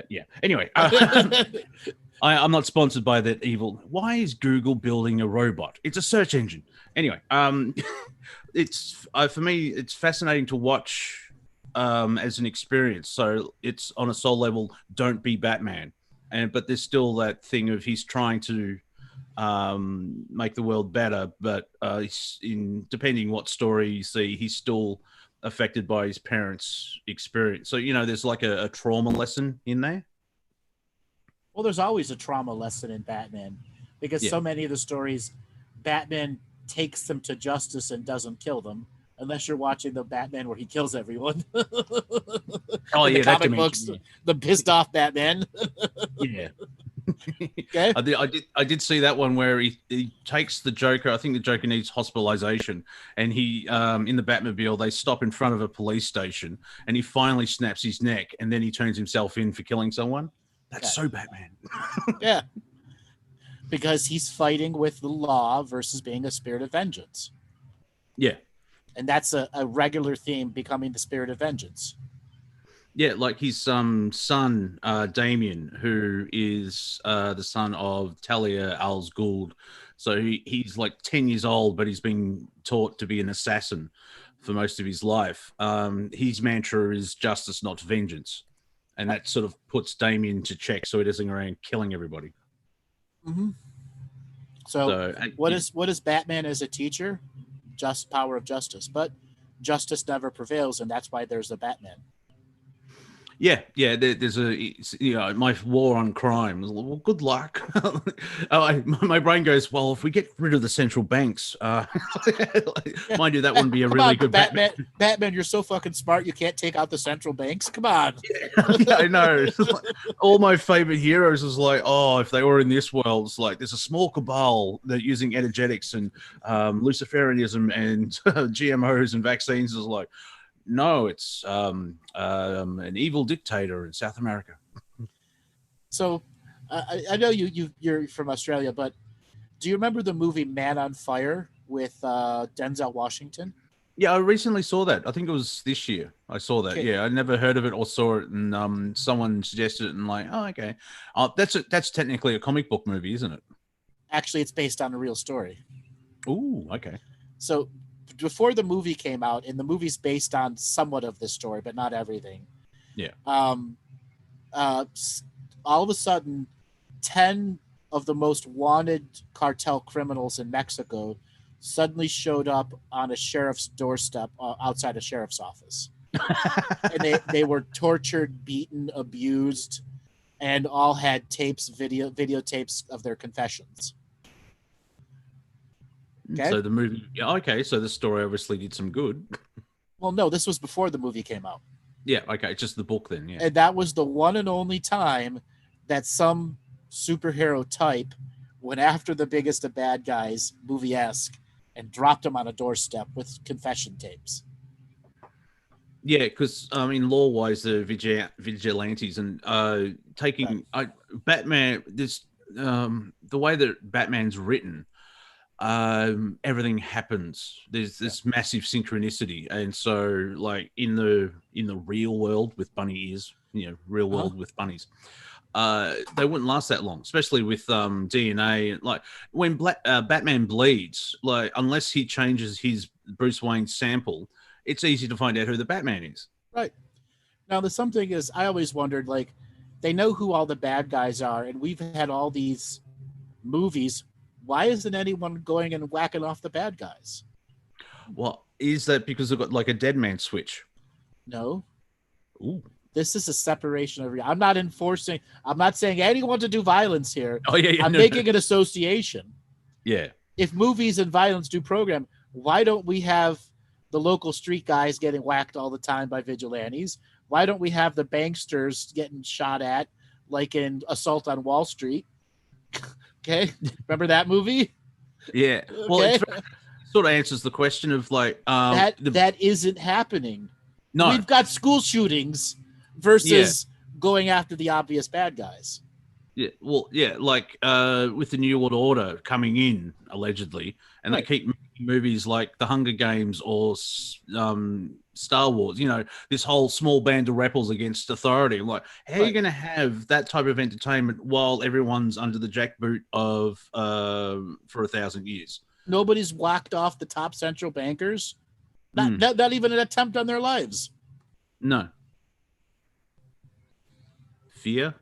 Yeah. Anyway. I'm not sponsored by that evil. Why is Google building a robot? It's a search engine. Anyway, it's for me, it's fascinating to watch as an experience. So it's on a soul level. Don't be Batman, but there's still that thing of he's trying to make the world better. But depending what story you see, he's still affected by his parents' experience. So there's like a trauma lesson in there. Well, there's always a trauma lesson in Batman, because so many of the stories, Batman takes them to justice and doesn't kill them, unless you're watching the Batman where he kills everyone. Oh yeah, the comic books, the pissed off Batman. Yeah. Okay. I did see that one where he takes the Joker. I think the Joker needs hospitalization, and he in the Batmobile they stop in front of a police station, and he finally snaps his neck, and then he turns himself in for killing someone. That's so Batman. Yeah. Because he's fighting with the law versus being a spirit of vengeance. Yeah. And that's a regular theme, becoming the spirit of vengeance. Yeah, like his son, Damien, who is the son of Talia al Ghul. So he's like 10 years old, but he's been taught to be an assassin for most of his life. His mantra is justice, not vengeance. And that sort of puts Damien to check so he doesn't go around killing everybody. Mm-hmm. So what is Batman as a teacher? Just power of justice. But justice never prevails, and that's why there's a Batman. Yeah. There's my war on crime. Well, good luck. My brain goes, well, if we get rid of the central banks, mind you, that wouldn't be a really good Batman. Batman, you're so fucking smart. You can't take out the central banks. Come on. Yeah, I know. All my favorite heroes is like, oh, if they were in this world, it's like there's a small cabal that using energetics and Luciferianism and GMOs and vaccines. Is like, no, it's an evil dictator in South America. So I know you're from Australia, but do you remember the movie Man on Fire with Denzel Washington? Yeah, I recently saw that. I think it was this year. I saw that. Okay. Yeah, I never heard of it or saw it, and someone suggested it, and like, oh, okay. That's technically a comic book movie, isn't it? Actually, it's based on a real story. Ooh, okay. So before the movie came out, and the movie's based on somewhat of this story, but not everything. Yeah. All of a sudden, 10 of the most wanted cartel criminals in Mexico suddenly showed up on a sheriff's doorstep outside a sheriff's office. And they were tortured, beaten, abused, and all had videotapes of their confessions. Okay? So the movie, okay. So the story obviously did some good. Well, no, this was before the movie came out. Yeah, okay, just the book then. Yeah, and that was the one and only time that some superhero type went after the biggest of bad guys, movie-esque, and dropped him on a doorstep with confession tapes. Yeah, because law-wise, the vigilantes and taking Batman. This the way that Batman's written, everything happens. There's this massive synchronicity, and so like in the real world with bunny ears, real world with bunnies, they wouldn't last that long, especially with DNA. Like when Batman bleeds, like unless he changes his Bruce Wayne sample, it's easy to find out who the Batman is. Right. Now, the something is, I always wondered, like, they know who all the bad guys are, and we've had all these movies. Why isn't anyone going and whacking off the bad guys? Well, is that because they've got like a dead man switch? No. Ooh. This is a separation of. I'm not saying anyone to do violence here. Oh, yeah. I'm making an association. Yeah. If movies and violence do program, why don't we have the local street guys getting whacked all the time by vigilantes? Why don't we have the banksters getting shot at, like in Assault on Wall Street? Okay, remember that movie? Yeah. Well, it sort of answers the question of like that isn't happening. No, we've got school shootings versus going after the obvious bad guys. Yeah, well, yeah, like with the New World Order coming in allegedly, and they keep making movies like The Hunger Games or Star Wars. This whole small band of rebels against authority. Like, how are you going to have that type of entertainment while everyone's under the jackboot of for 1,000 years? Nobody's whacked off the top central bankers. Not even an attempt on their lives. No. Fear.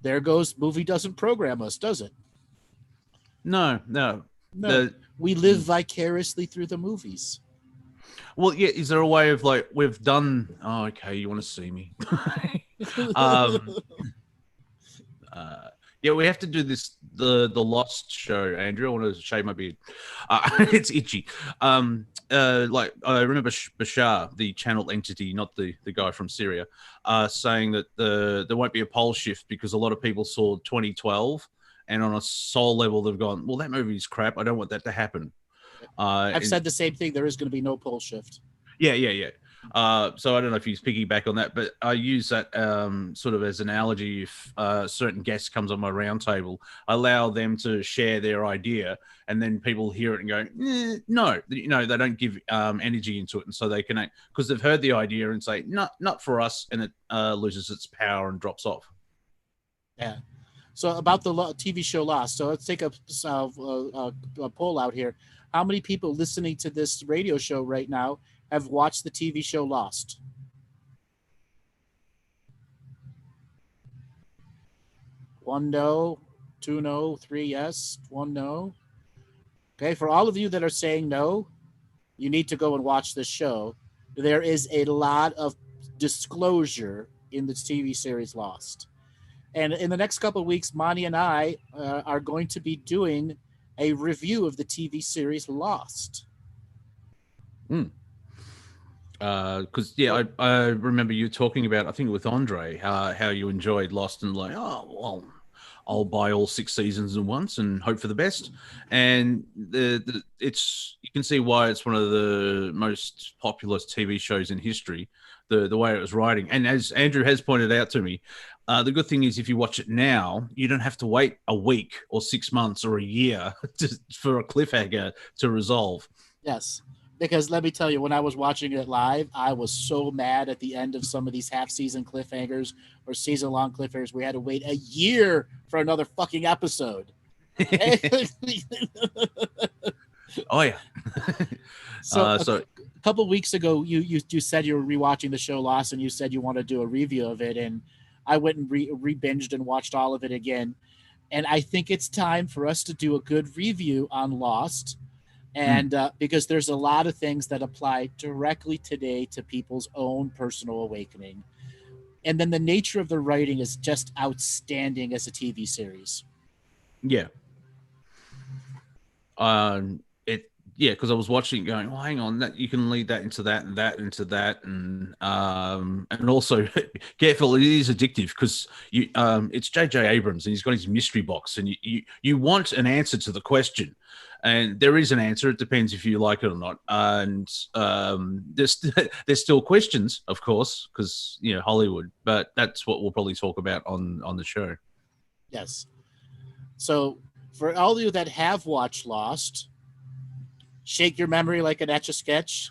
There goes movie doesn't program us, does it? No. We live vicariously through the movies. Well, yeah. Is there a way of like we've done? Oh, okay. You want to see me? Yeah, we have to do this the Lost show, Andrew. I want to shave my beard. It's itchy. Like I remember Bashar, the channel entity, not the guy from Syria, saying that there won't be a pole shift because a lot of people saw 2012, and on a soul level they've gone, well, that movie's crap. I don't want that to happen. I've said the same thing. There is going to be no pole shift. Yeah. So I don't know if he's piggyback on that, but I use that sort of as an analogy. If a certain guest comes on my roundtable, I allow them to share their idea, and then people hear it and go, no, they don't give energy into it, and so they can, because they've heard the idea and say, not for us, and it loses its power and drops off. Yeah. So about the TV show Lost. So let's take a poll out here. How many people listening to this radio show right now have watched the TV show Lost? One no, two no, three yes, one no. Okay, for all of you that are saying no, you need to go and watch this show. There is a lot of disclosure in the TV series Lost. And in the next couple of weeks, Monty and I are going to be doing a review of the TV series Lost. Because I remember you talking about, I think with Andre, how you enjoyed Lost, and like, oh well, I'll buy all 6 seasons at once and hope for the best. And it's you can see why it's one of the most popular TV shows in history. The way it was writing, and as Andrew has pointed out to me, the good thing is if you watch it now, you don't have to wait a week or 6 months or a year for a cliffhanger to resolve. Yes. Because let me tell you, when I was watching it live, I was so mad at the end of some of these half-season cliffhangers or season-long cliffhangers. We had to wait a year for another fucking episode. Oh, yeah. So a couple of weeks ago, you said you were rewatching the show Lost, and you said you want to do a review of it, and I went and re-binged and watched all of it again. And I think it's time for us to do a good review on Lost. And because there's a lot of things that apply directly today to people's own personal awakening. And then the nature of the writing is just outstanding as a TV series. Yeah. yeah, because I was watching, going, "Oh, hang on, that you can lead that into that and that into that," and also careful, it is addictive because it's J.J. Abrams and he's got his mystery box, and you want an answer to the question, and there is an answer. It depends if you like it or not, and there's still questions, of course, because Hollywood, but that's what we'll probably talk about on the show. Yes. So for all of you that have watched Lost, shake your memory like an Etch-a-Sketch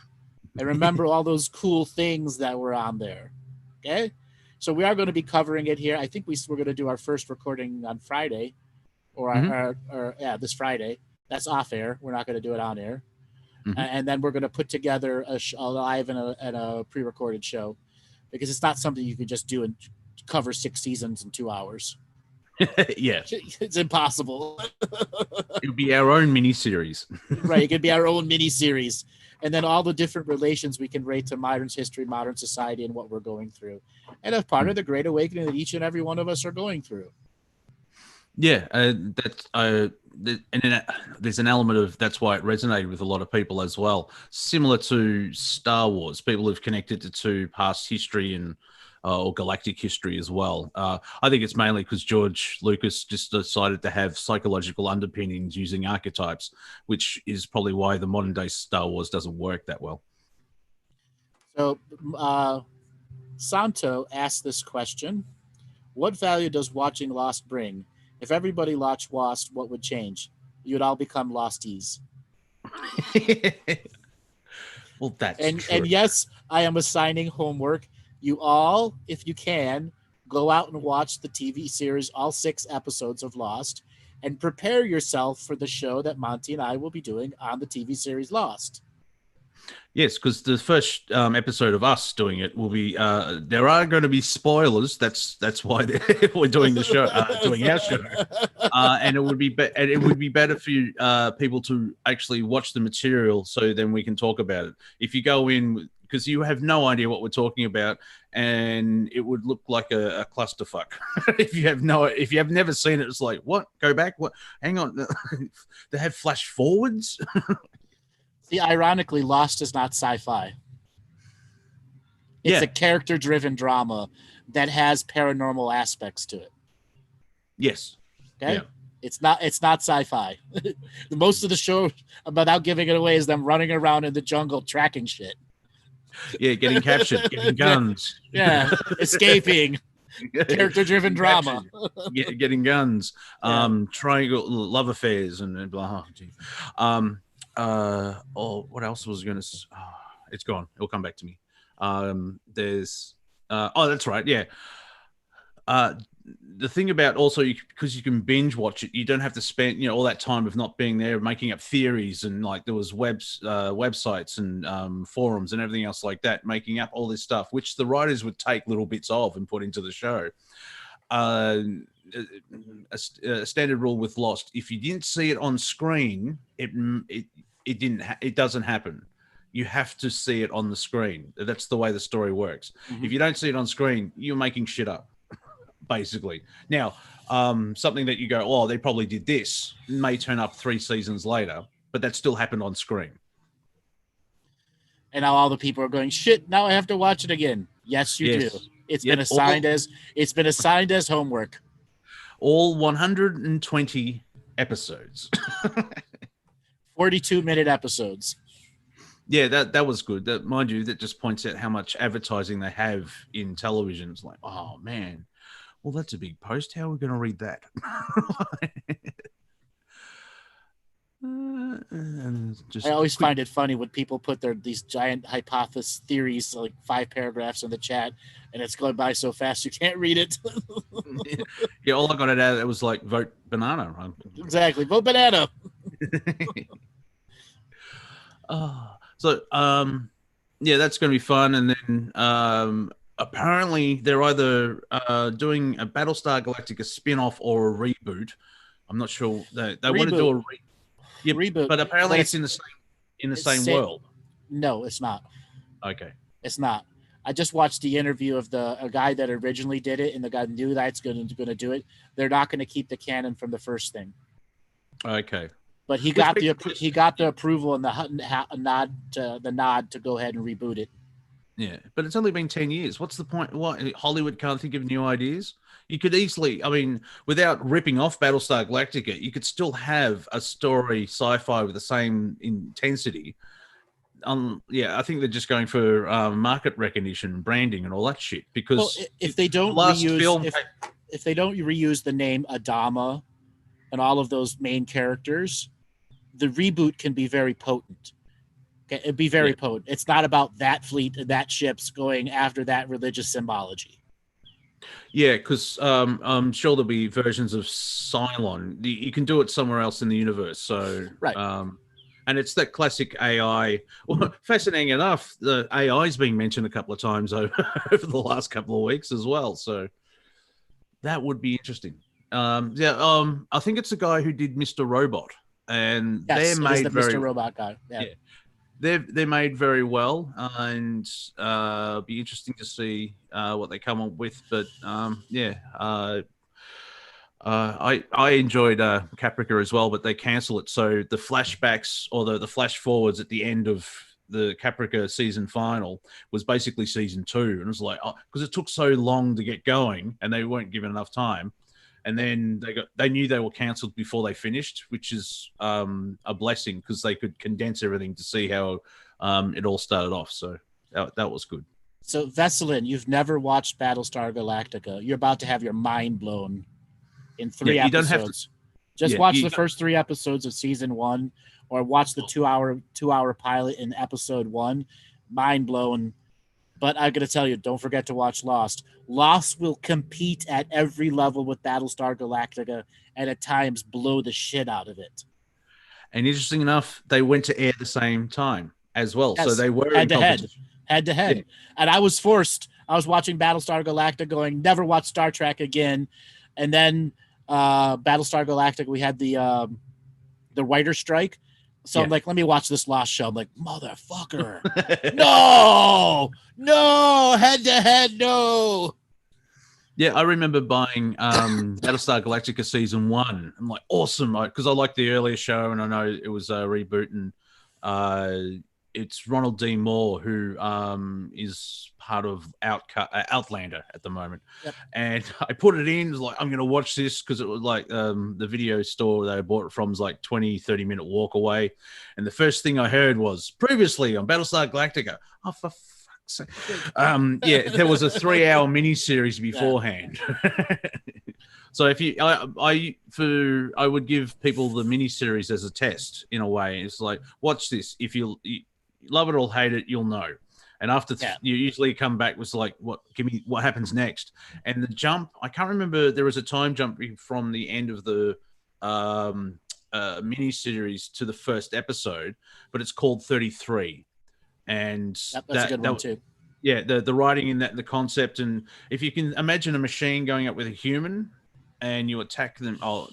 and remember all those cool things that were on there. Okay? So we are going to be covering it here. I think we're going to do our first recording on Friday or this Friday. That's off air. We're not going to do it on air. Mm-hmm. And then we're going to put together a live and a pre-recorded show because it's not something you can just do and cover 6 seasons in 2 hours. Yeah, it's impossible. It'll be our own mini series. Right, it could be our own mini series, and then all the different relations we can rate to modern history, modern society, and what we're going through, and a part of the Great Awakening that each and every one of us are going through. Yeah, that's and then there's an element of that's why it resonated with a lot of people as well. Similar to Star Wars, people have connected it to past history and or galactic history as well. I think it's mainly because George Lucas just decided to have psychological underpinnings using archetypes, which is probably why the modern day Star Wars doesn't work that well. So Santo asked this question: what value does watching Lost bring? If everybody watched Lost, what would change? You would all become Losties. Well, that's true. And yes, I am assigning homework. You all, if you can, go out and watch the TV series, all 6 episodes of Lost, and prepare yourself for the show that Monty and I will be doing on the TV series Lost. Yes, because the first episode of us doing it will be. There are going to be spoilers. That's why we're doing the show, doing our show, and it would be better for you people to actually watch the material, so then we can talk about it. If you go in because you have no idea what we're talking about, and it would look like a clusterfuck if you have never seen it. It's like, what? Go back? What? Hang on, they have flash forwards. See, ironically, Lost is not sci-fi. It's a character-driven drama that has paranormal aspects to it. Yes. Okay. Yeah. It's not sci-fi. Most of the show, without giving it away, is them running around in the jungle tracking shit. Yeah, getting captured, getting guns. Yeah, escaping. Character-driven drama. Getting guns. Triangle love affairs and blah. What else was going to? It's gone. It'll come back to me. There's. That's right. Yeah. The thing about also because you can binge watch it, you don't have to spend all that time of not being there, making up theories and like there was websites and forums and everything else like that, making up all this stuff, which the writers would take little bits of and put into the show. A standard rule with Lost: if you didn't see it on screen, it doesn't happen. You have to see it on the screen. That's the way the story works. Mm-hmm. If you don't see it on screen, you're making shit up, basically. Now, something that you go, oh, they probably did this, may turn up 3 seasons later, but that still happened on screen. And now all the people are going, shit, now I have to watch it again. Yes, you do. It's been assigned as homework. All 120 episodes. 42-minute episodes. Yeah, that was good. That, mind you, that just points out how much advertising they have in television. It's like, oh man, well, that's a big post. How are we going to read that? I always find it funny when people put these giant hypothesis theories, like 5 paragraphs in the chat, and it's going by so fast you can't read it. Yeah, all I got out of it was like, vote banana. Exactly, vote banana. Yeah, that's going to be fun. And then apparently they're either doing a Battlestar Galactica spin-off or a reboot. I'm not sure. They want to do a reboot, but apparently it's in the same world. No, it's not. Okay, it's not. I just watched the interview of a guy that originally did it, and the guy knew that's going to do it. They're not going to keep the canon from the first thing. Okay. But he got the approval and the nod to go ahead and reboot it. Yeah, but it's only been 10 years. What's the point? What, Hollywood can't think of new ideas? You could easily, I mean, without ripping off Battlestar Galactica, you could still have a story sci-fi with the same intensity. Yeah, I think they're just going for market recognition, branding, and all that shit. Because if they don't if they don't reuse the name Adama and all of those main characters, the reboot can be very potent. Okay, it'd be very potent. It's not about that fleet and that ship's going after that religious symbology. Yeah, because I'm sure there'll be versions of Cylon. You can do it somewhere else in the universe. So right. And it's that classic AI. Well, fascinating enough, the AI is being mentioned a couple of times over the last couple of weeks as well. So that would be interesting. I think it's the guy who did Mr. Robot, and yes, they're made Mr. Robot guy. Yeah. They're made very well, and be interesting to see what they come up with. But I enjoyed Caprica as well, but they cancel it. So the flashbacks or the flash forwards at the end of the Caprica season final was basically season 2, and it was like, because it took so long to get going, and they weren't given enough time. And then they knew they were cancelled before they finished, which is a blessing because they could condense everything to see how it all started off. So that was good. So Vesselin, you've never watched Battlestar Galactica. You're about to have your mind blown in 3 episodes. Don't have to, just watch the first 3 episodes of season 1, or watch the 2-hour pilot in episode 1. Mind blown. But I got to tell you, don't forget to watch Lost. Lost will compete at every level with Battlestar Galactica and at times blow the shit out of it. And interesting enough, they went to air the same time as well. Yes, so they were head to head. Yeah. And I was watching Battlestar Galactica going, never watch Star Trek again. And then Battlestar Galactica, we had the writer strike. So I'm like, let me watch this Lost show. I'm like, motherfucker. No, head to head, no. Yeah, I remember buying Battlestar Galactica season 1. I'm like, awesome, because I liked the earlier show, and I know it was a reboot, and it's Ronald D. Moore, who is part of Outlander at the moment. Yep. And I put it in, like, I'm going to watch this because it was like the video store that I bought it from is like 20, 30-minute walk away. And the first thing I heard was, previously on Battlestar Galactica. Oh, for fuck's sake. There was a 3-hour miniseries beforehand. Yeah. So if you, I would give people the miniseries as a test in a way. It's like, watch this. If you love it or hate it, you'll know. And after you usually come back with like, give me what happens next. And the jump, I can't remember. There was a time jump from the end of the miniseries to the first episode, but it's called 33. And that's a good one too. Yeah, the writing in that, the concept, and if you can imagine a machine going up with a human, and you attack them. Oh,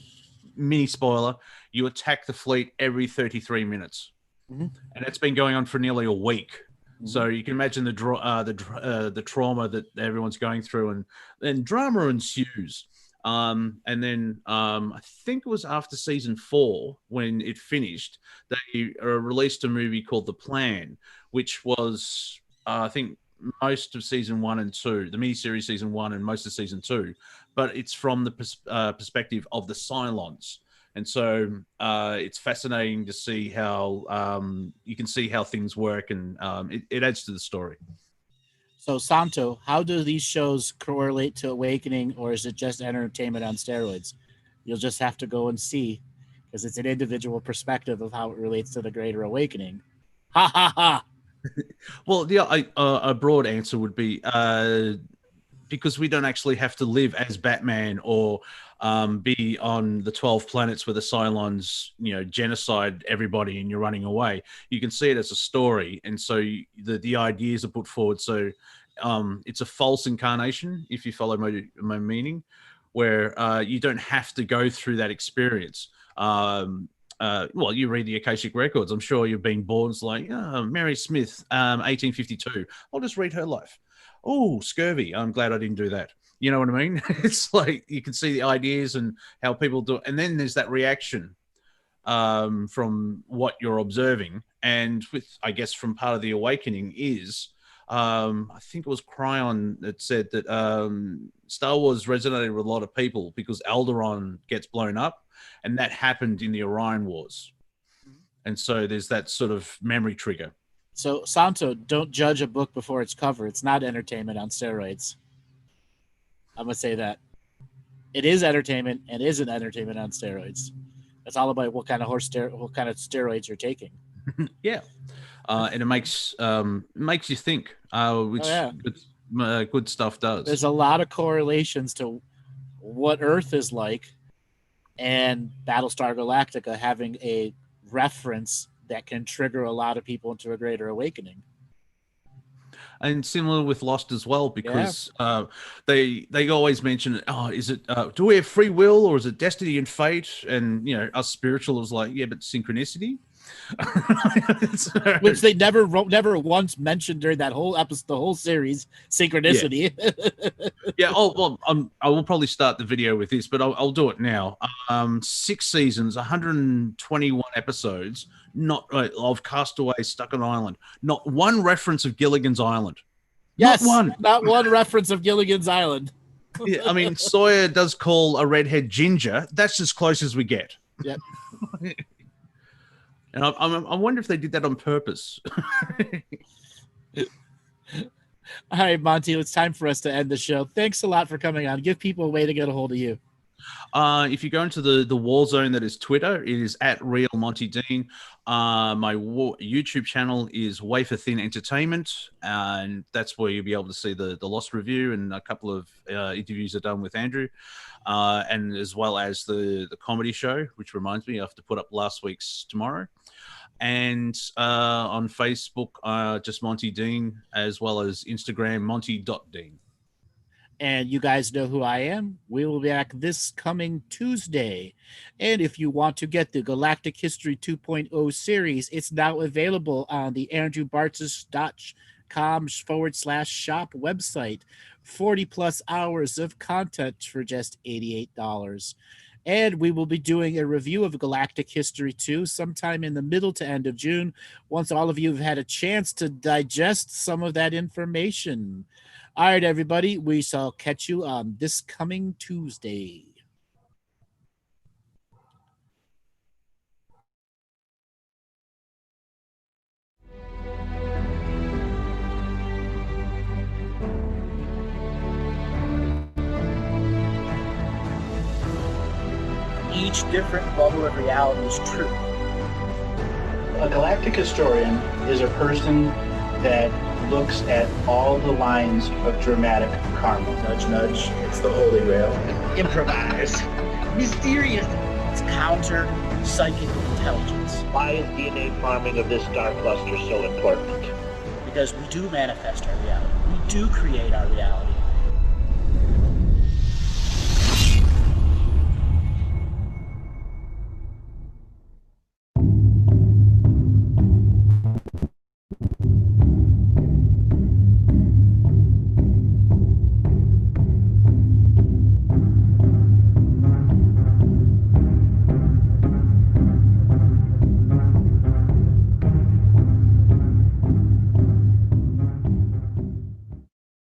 mini spoiler! You attack the fleet every 33 minutes, and it's been going on for nearly a week. Mm-hmm. So you can imagine the trauma that everyone's going through, and then drama ensues. And then I think it was after season 4 when it finished, they released a movie called The Plan, which was I think most of season 1 and 2, the miniseries season 1 and most of season 2, but it's from the perspective of the Cylons. And so it's fascinating to see how you can see how things work, and it adds to the story. So Santo, how do these shows correlate to Awakening, or is it just entertainment on steroids? You'll just have to go and see, because it's an individual perspective of how it relates to the Greater Awakening. Ha ha ha! Well, a broad answer would be because we don't actually have to live as Batman or be on the 12 planets where the Cylons, genocide everybody and you're running away. You can see it as a story, and so the ideas are put forward. So it's a false incarnation, if you follow my meaning, where you don't have to go through that experience. Well, you read the Akashic Records. I'm sure you've been born. It's like, Mary Smith, 1852. I'll just read her life. Oh, scurvy. I'm glad I didn't do that. You know what I mean? It's like you can see the ideas and how people do it. And then there's that reaction from what you're observing. And with, I guess, from part of the awakening is, I think it was Cryon that said that Star Wars resonated with a lot of people because Alderaan gets blown up, and that happened in the Orion Wars. And so there's that sort of memory trigger. So, Santo, don't judge a book before its cover. It's not entertainment on steroids. I'm going to say that. It is entertainment and isn't entertainment on steroids. It's all about what kind of steroids you're taking. Yeah. And it makes you think, which good stuff does. There's a lot of correlations to what Earth is like and Battlestar Galactica having a reference that can trigger a lot of people into a greater awakening. And similar with Lost as well, because they always mention, is it do we have free will or is it destiny and fate? And us spiritual is like, yeah, but synchronicity. Which they never once mentioned during that whole episode, the whole series, synchronicity. Yeah. I will probably start the video with this, but I'll do it now. 6 seasons, 121 episodes, not of castaways stuck on an island. Not one reference of Gilligan's Island. Yes, not one reference of Gilligan's Island. Yeah, I mean, Sawyer does call a redhead Ginger. That's as close as we get. Yep. And I wonder if they did that on purpose. All right, Monty, it's time for us to end the show. Thanks a lot for coming on. Give people a way to get a hold of you. If you go into the war zone that is Twitter, it is at Real Monty Dean. My YouTube channel is Wafer Thin Entertainment, and that's where you'll be able to see the Lost review and a couple of interviews I've done with Andrew, and as well as the comedy show, which reminds me I have to put up last week's tomorrow. And on Facebook, just Monty Dean, as well as Instagram, Monty.Dean. And you guys know who I am. We will be back this coming Tuesday. And if you want to get the Galactic History 2.0 series, it's now available on the andrewbartzis.com/shop website. 40 plus hours of content for just $88. And we will be doing a review of Galactic History 2 sometime in the middle to end of June, once all of you have had a chance to digest some of that information. All right, everybody, we shall catch you on this coming Tuesday. Each different bubble of reality is true. A galactic historian is a person that looks at all the lines of dramatic karma. Nudge, nudge, it's the Holy Grail. Improvise. Mysterious. It's counter psychic intelligence. Why is DNA farming of this star cluster so important? Because we do manifest our reality. We do create our reality.